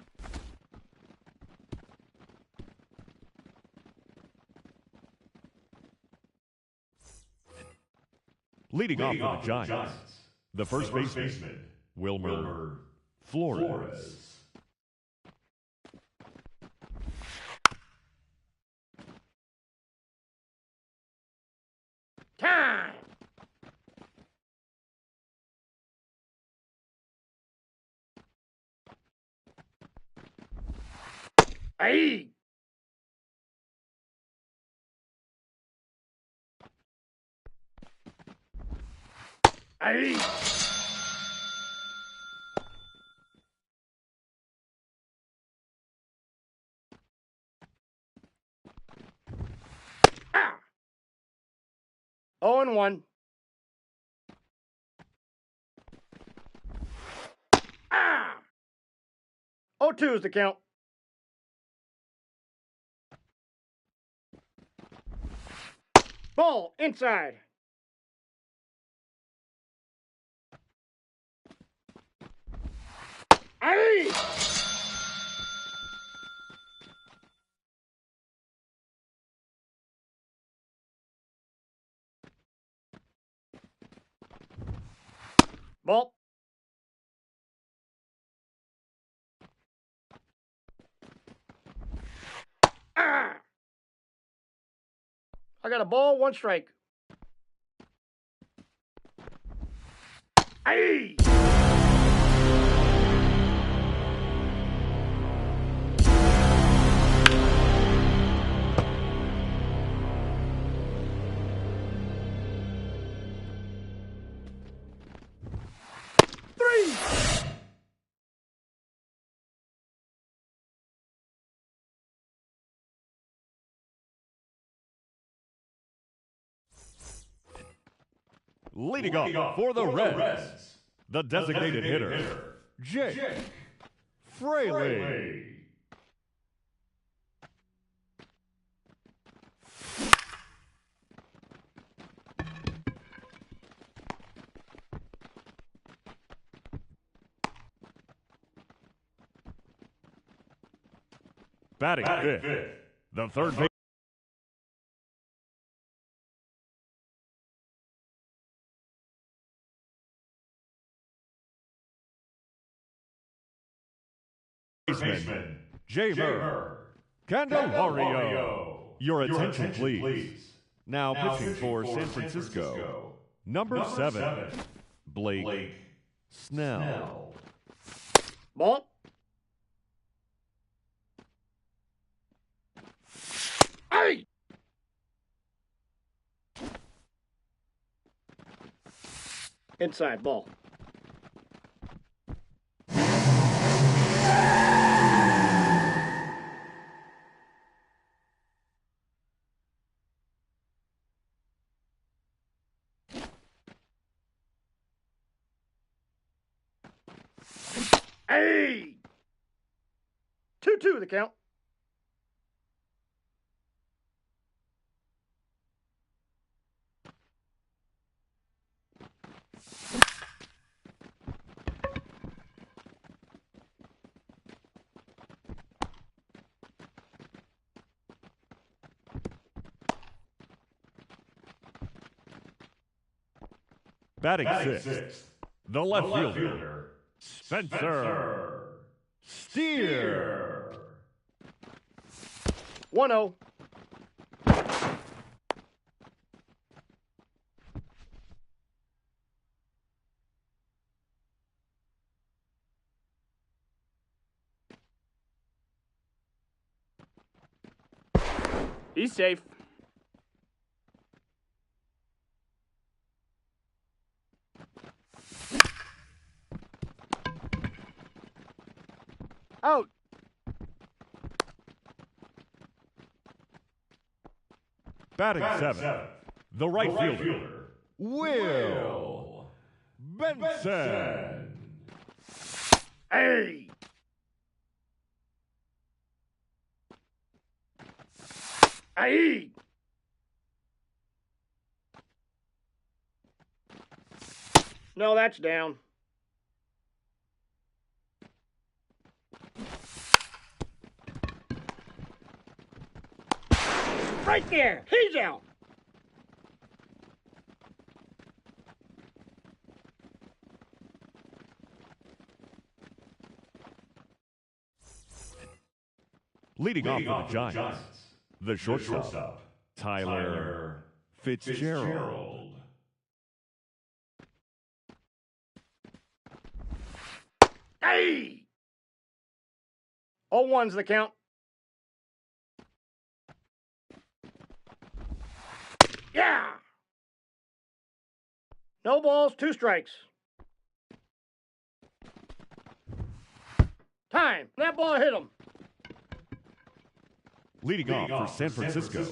Leading off for the Giants, the first baseman, Wilmer Flores. Time! Hey! Hey! Ah! 0-1. Ah! 0-2 is the count. Ball inside. Hey! Ball. Ah! I got a ball, 1 strike. Hey! Leading off for the Reds, the designated hitter, Jake Fraley. Batting fifth, the third baseman, Jamer Candelario. Your attention, please. Now pitching for San Francisco, number 7, Blake Snell. Ball. Hey! Inside ball. Hey! 2-2 the count. Batting sixth, the left fielder, Spencer Steer. 1-0. He's safe. Out. Batting seventh, the right fielder, Will Benson. Hey! Hey! No, that's down. Right there. He's out. Leading off for the Giants, the shortstop, Tyler Fitzgerald. Hey! 0-1's the count. Yeah! No balls, 2 strikes. Time. That ball hit him. Leading off for San Francisco,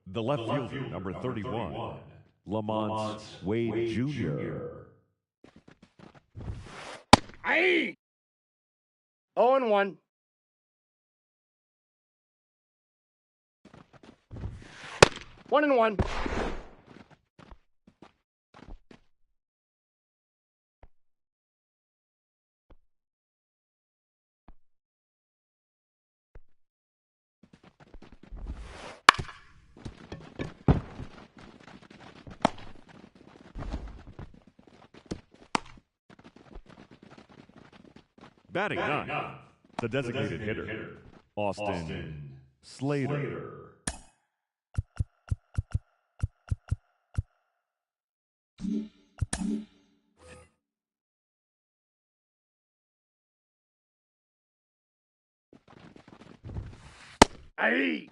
the left fielder, number 31, Lamont Wade Jr. Aye! 0-1. One and one. Batting ninth, the designated hitter, Austin Slater. Aye!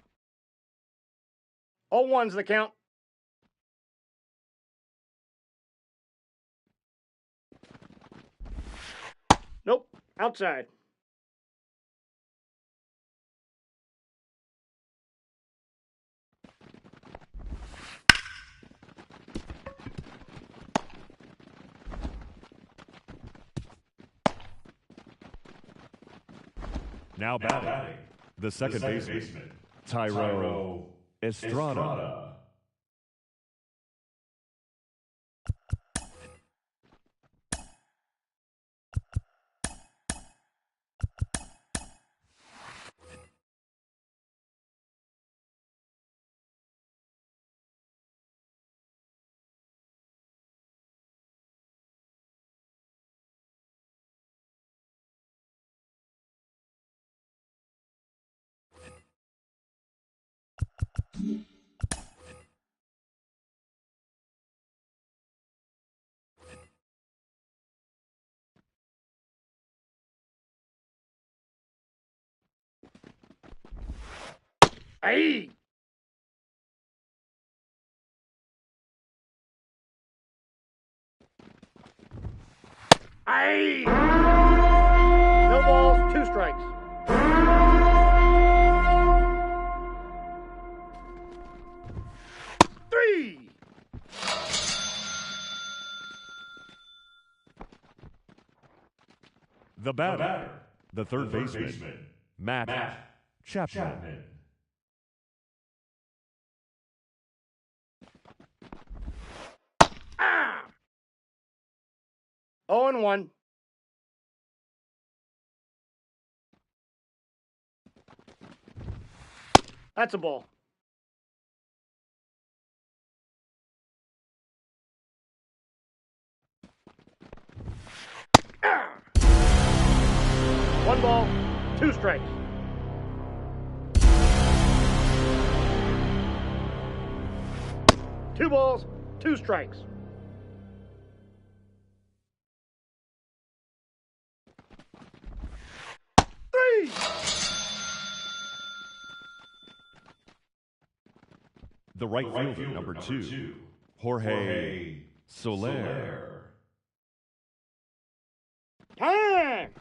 0-1's the count. Nope, outside. Now batting, the second baseman, Tyro Estrada. Aye! Aye! No balls, 2 strikes. Three! The batter, the third baseman, Matt Chapman. Ah! 0-1. That's a ball. Ah! 1 ball, 2 strikes. Two balls, 2 strikes. Three! The right fielder, number 2, Jorge Soler. Time!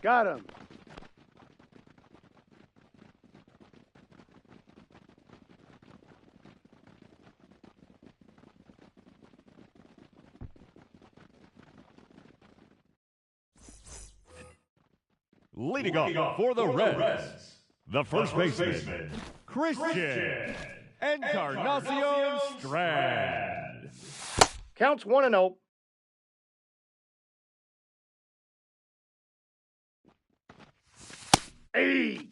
Got him. Leading off for the Reds, the first baseman, Christian Encarnacion Strand. Counts 1-0. Hey!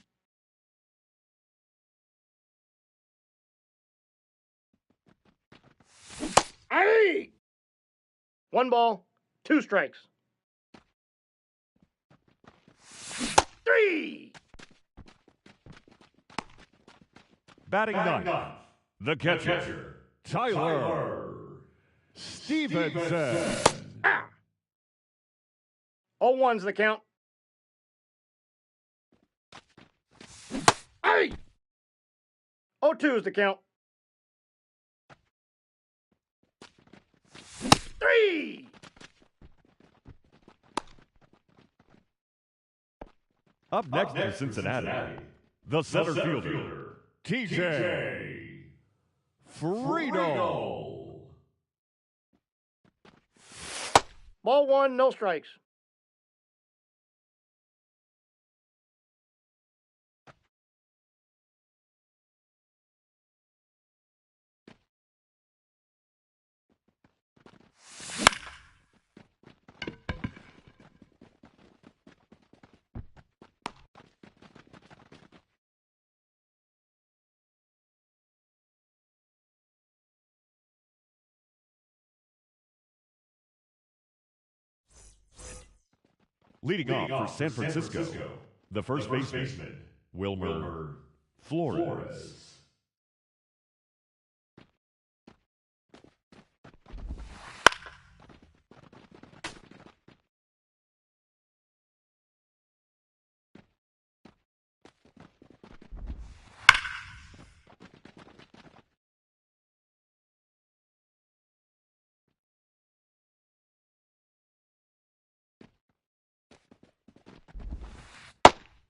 Hey! 1 ball, 2 strikes. 3! Batting ninth, the catcher, Tyler Stevenson. 0-1's the count. Hey! 0-2's the count. 3! Up next for Cincinnati, the center fielder, TJ Friedel. Ball 1, no strikes. Leading off for San Francisco, the first baseman, Wilmer Flores.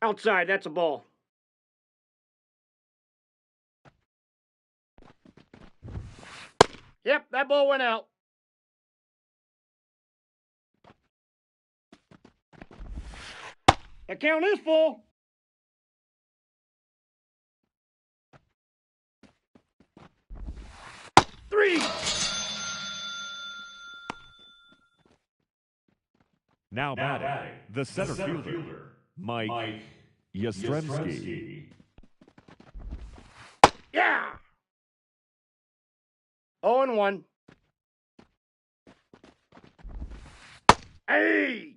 Outside, that's a ball. Yep, that ball went out. The count is full. Three. Now batting, the center fielder, Mike Yastrzemski. Yeah. 0-1. Hey.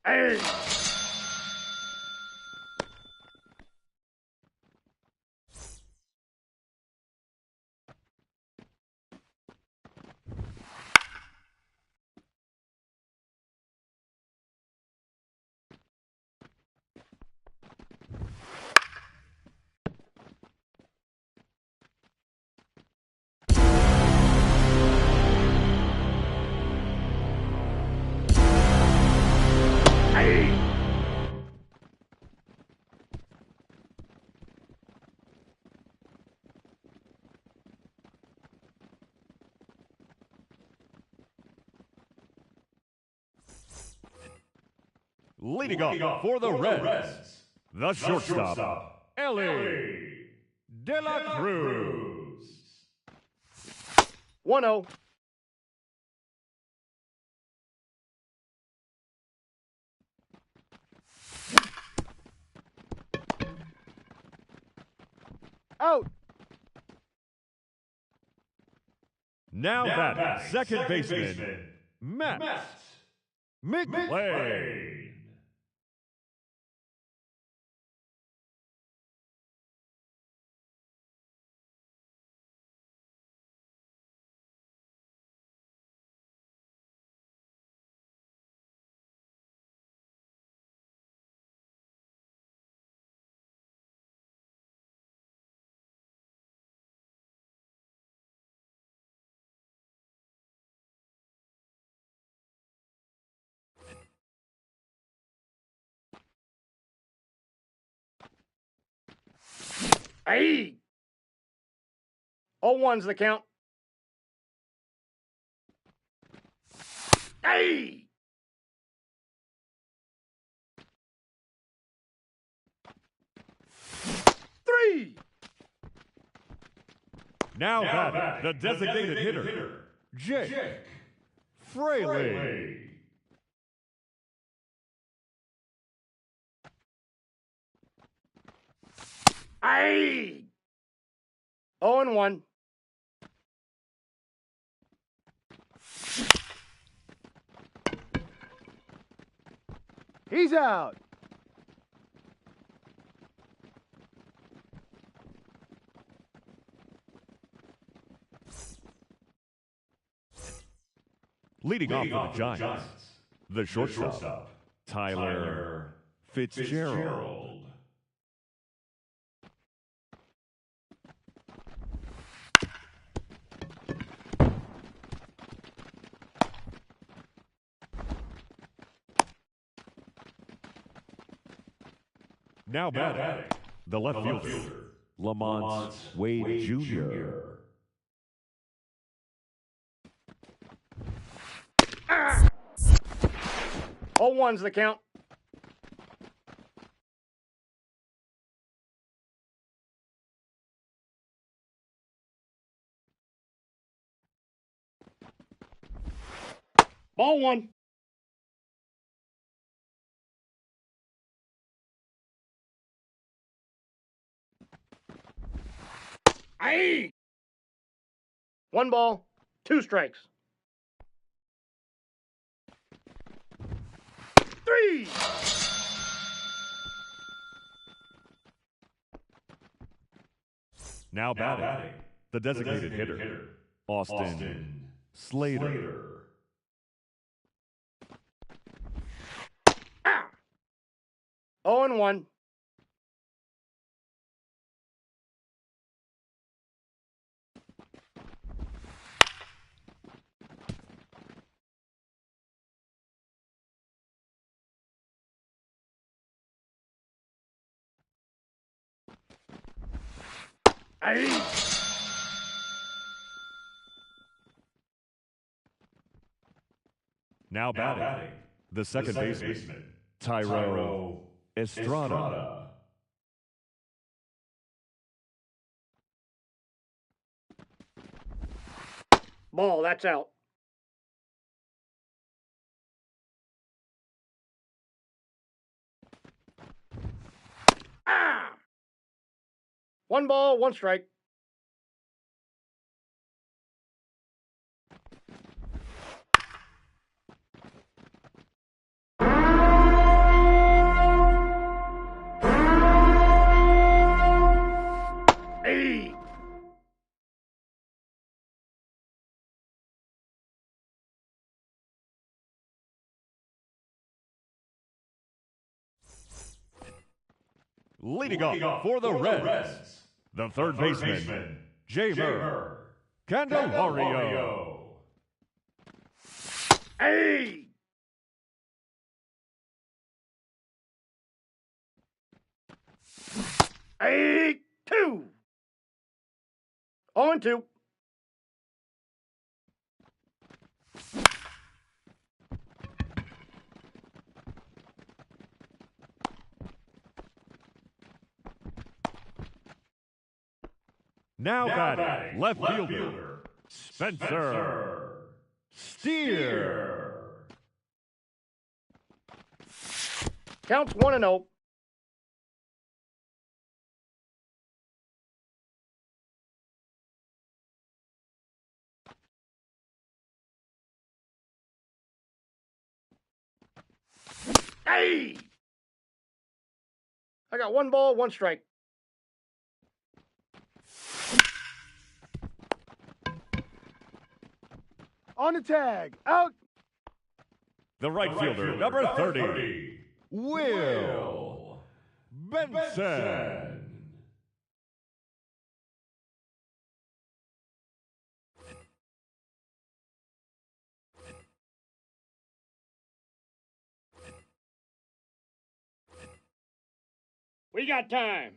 Hey. Leading off for the Reds, the shortstop, Ellie De La Cruz. 1-0. Out. Now batting, second baseman, Matt McLean. Hey. 0-1's the count. Hey. Three. Now batting, the designated hitter, Jake Fraley. Hey. 0-1. He's out. Leading off for the Giants, the shortstop, Tyler Fitzgerald. Now batting, the left fielder, Lamont Wade Jr. All one's the count. Ball one. Aye. 1 ball, 2 strikes. 3. Now batting, the designated hitter, Austin Slater. 0-1. Aye. Now batting, the second baseman, Tyro Estrada. Ball, that's out. Ah! 1 ball, 1 strike. Hey! Leading off for the Reds, the third baseman, Jamer Candelario. Hey! Hey! 2. 0-2. Now batting, left fielder, Spencer Steer. Counts 1-0. Hey! I got 1 ball, 1 strike. On the tag. Out. The right fielder, number 30, Will Benson. We got time.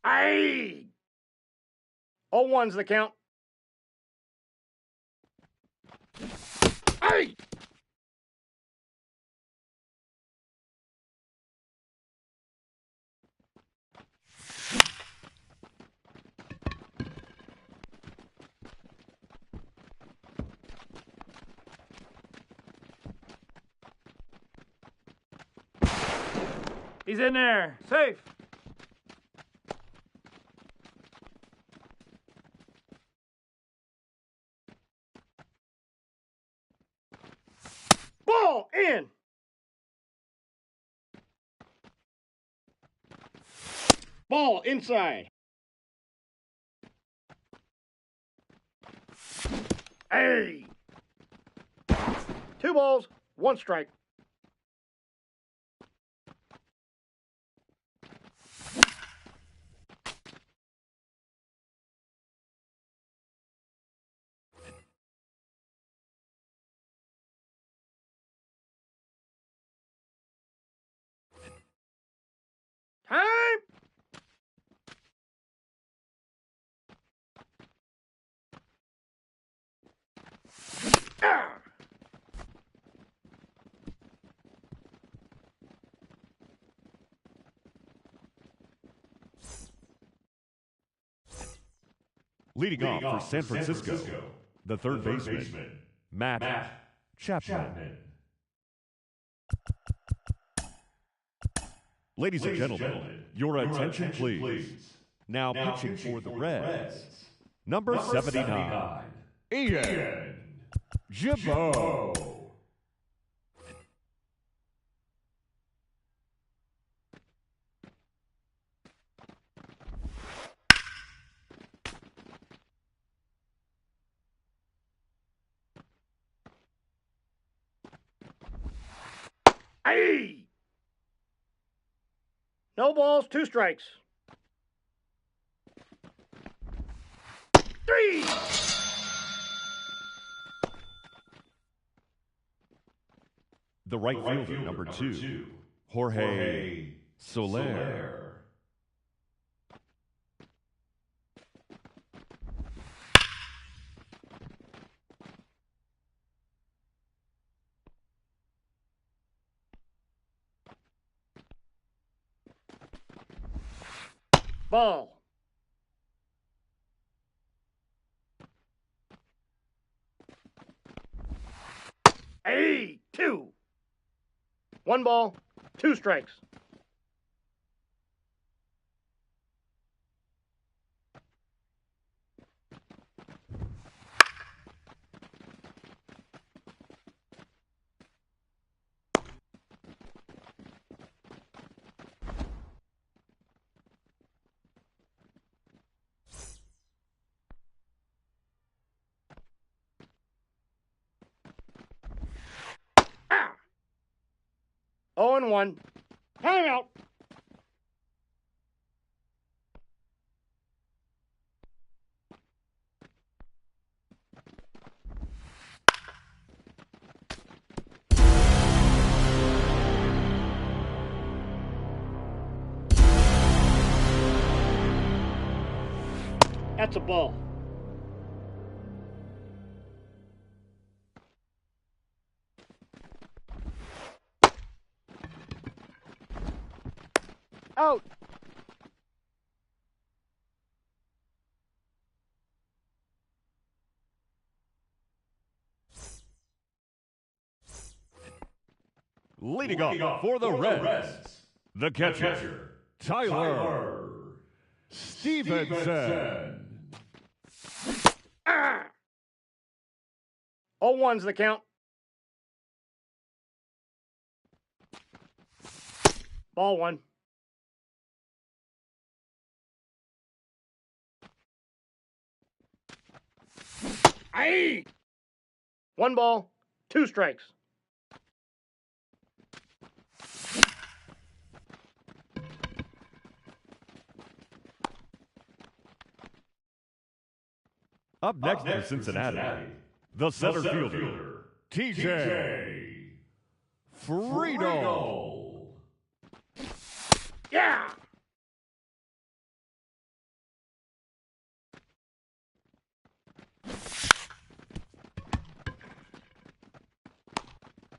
Aye! 0-1's the count. Aye! He's in there. Safe. Ball in! Ball inside. Hey! 2 balls, 1 strike. Time! Ah! Leading off for San Francisco, the third baseman, Matt Chapman. Ladies and gentlemen, your attention please. Now pitching for the Reds, number 79, Ian Jabot. Aye! No balls, 2 strikes. 3! The right fielder, number 2, Jorge Soler. Ball. Hey, 2. 1 ball, 2 strikes. Ah! 0-1. Timeout. That's a ball. Out. Leading off for the Reds, the catcher, Tyler Stevenson. Ah! 0-1's the count. Ball 1. Aye! 1 ball, 2 strikes. Up next for Cincinnati, The center fielder, TJ Friedel. Yeah!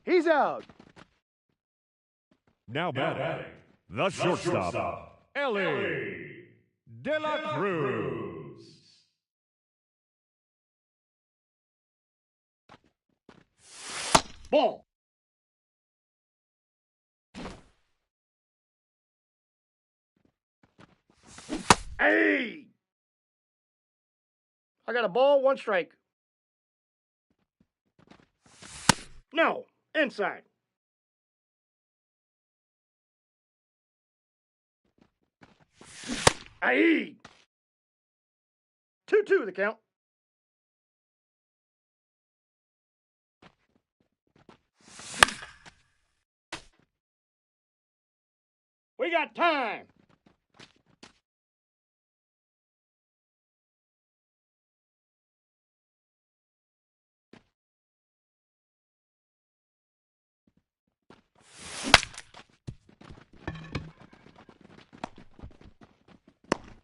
He's out. Now batting, the shortstop, Ellie De La Cruz. Ball. Hey! I got a ball, 1 strike. No, inside. Aye! 2-2 the count. We got time.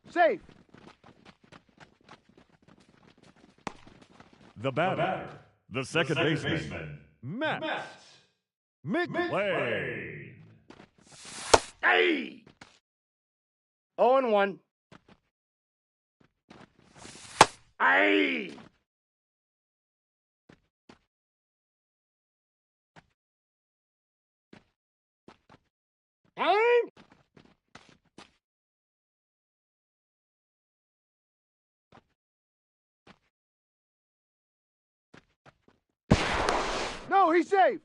Safe. The batter, the second baseman, Matt McLean. Hey! 0-1. Aye! Time! No, he's safe.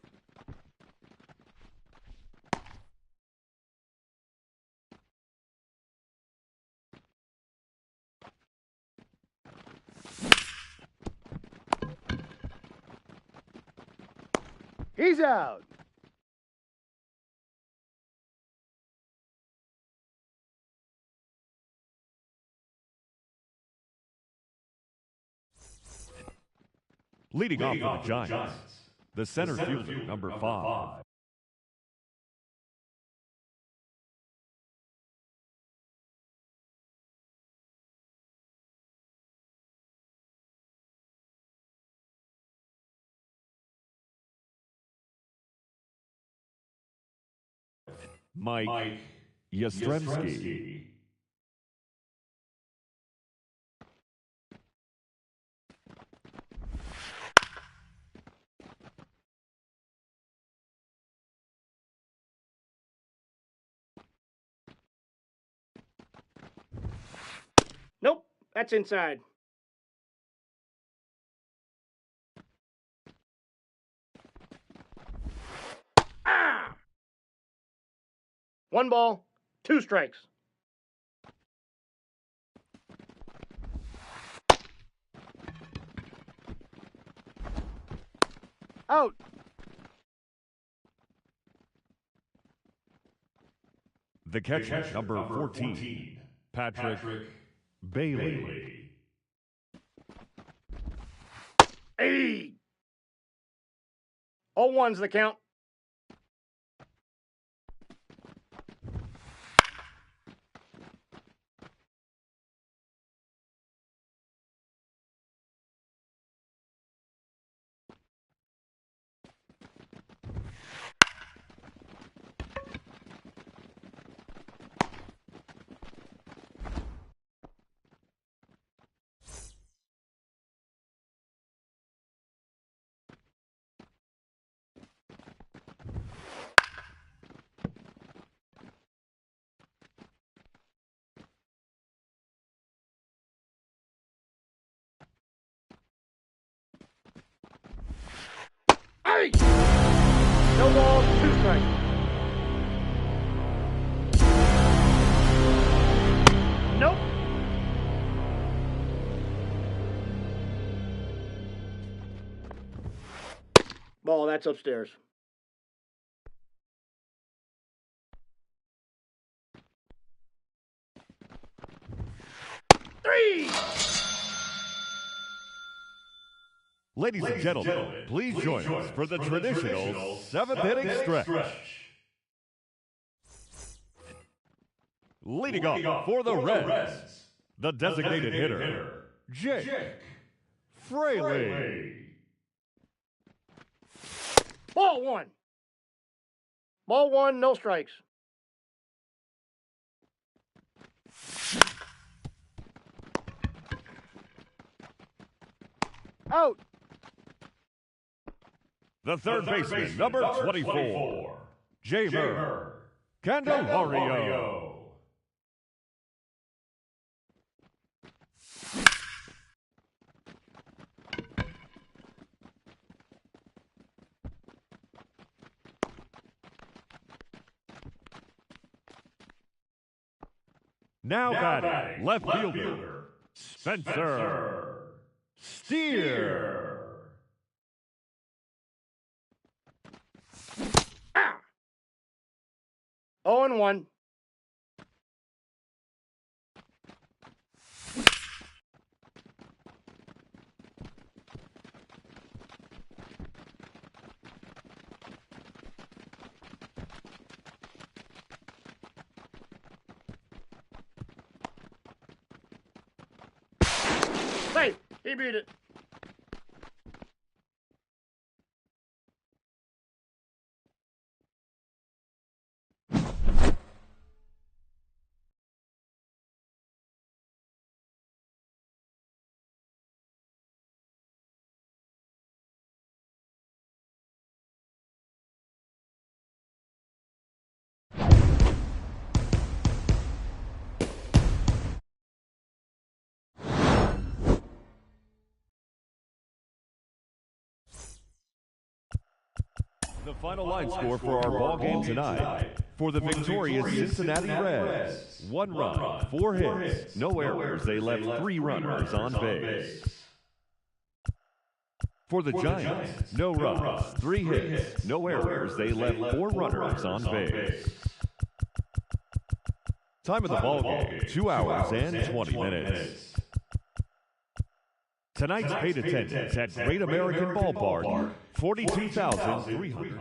He's out. Leading off for the Giants, the center fielder, number 5. Mike Yastrzemski. Nope, that's inside. Ah! 1 ball, 2 strikes. Out. The catcher, number 14, Patrick Bailey. Hey! 0-1's the count. Hey! No ball, 2 strikes. Nope. Ball, that's upstairs. Three! Ladies and gentlemen, please join us for the traditional seventh inning stretch. Leading off for the Reds, the designated hitter, Jake Fraley. Ball one. Ball one, no strikes. Out. The third baseman, number 24, Jamer Candelario. Now batting, left fielder, Spencer Steer. 0-1. Safe. He beat it. The final line score for our ball game tonight. For the victorious Cincinnati Reds, 1 run, 4 hits, no errors. They left 3 runners on base. For the Giants, no runs, 3 hits, no errors. They left 4 runners on base. Time of the ball game, 2 hours and 20 minutes. Tonight's paid attendance at Great American Ballpark, 42,300.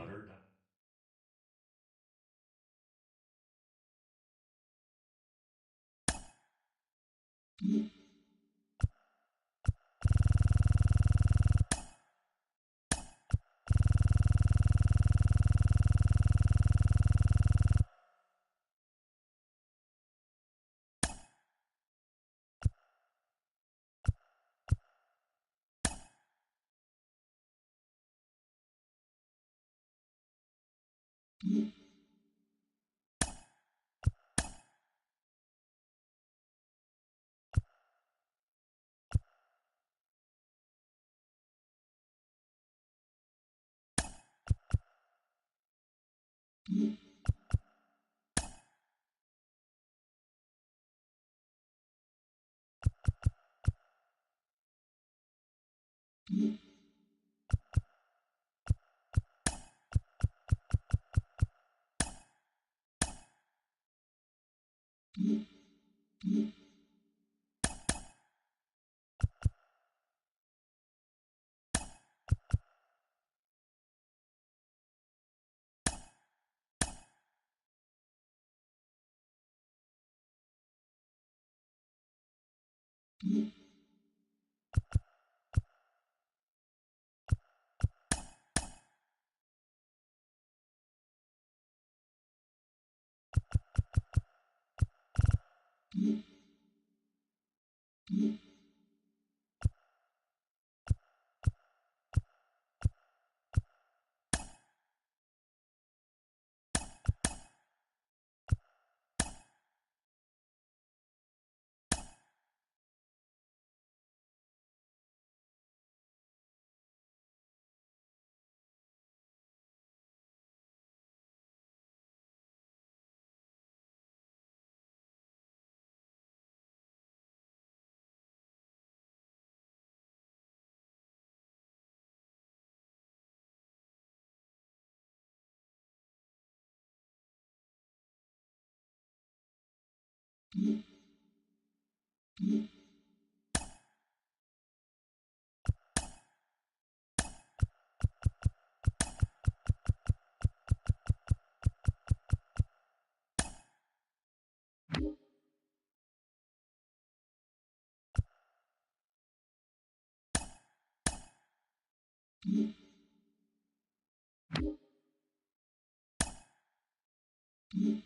Mm-hmm.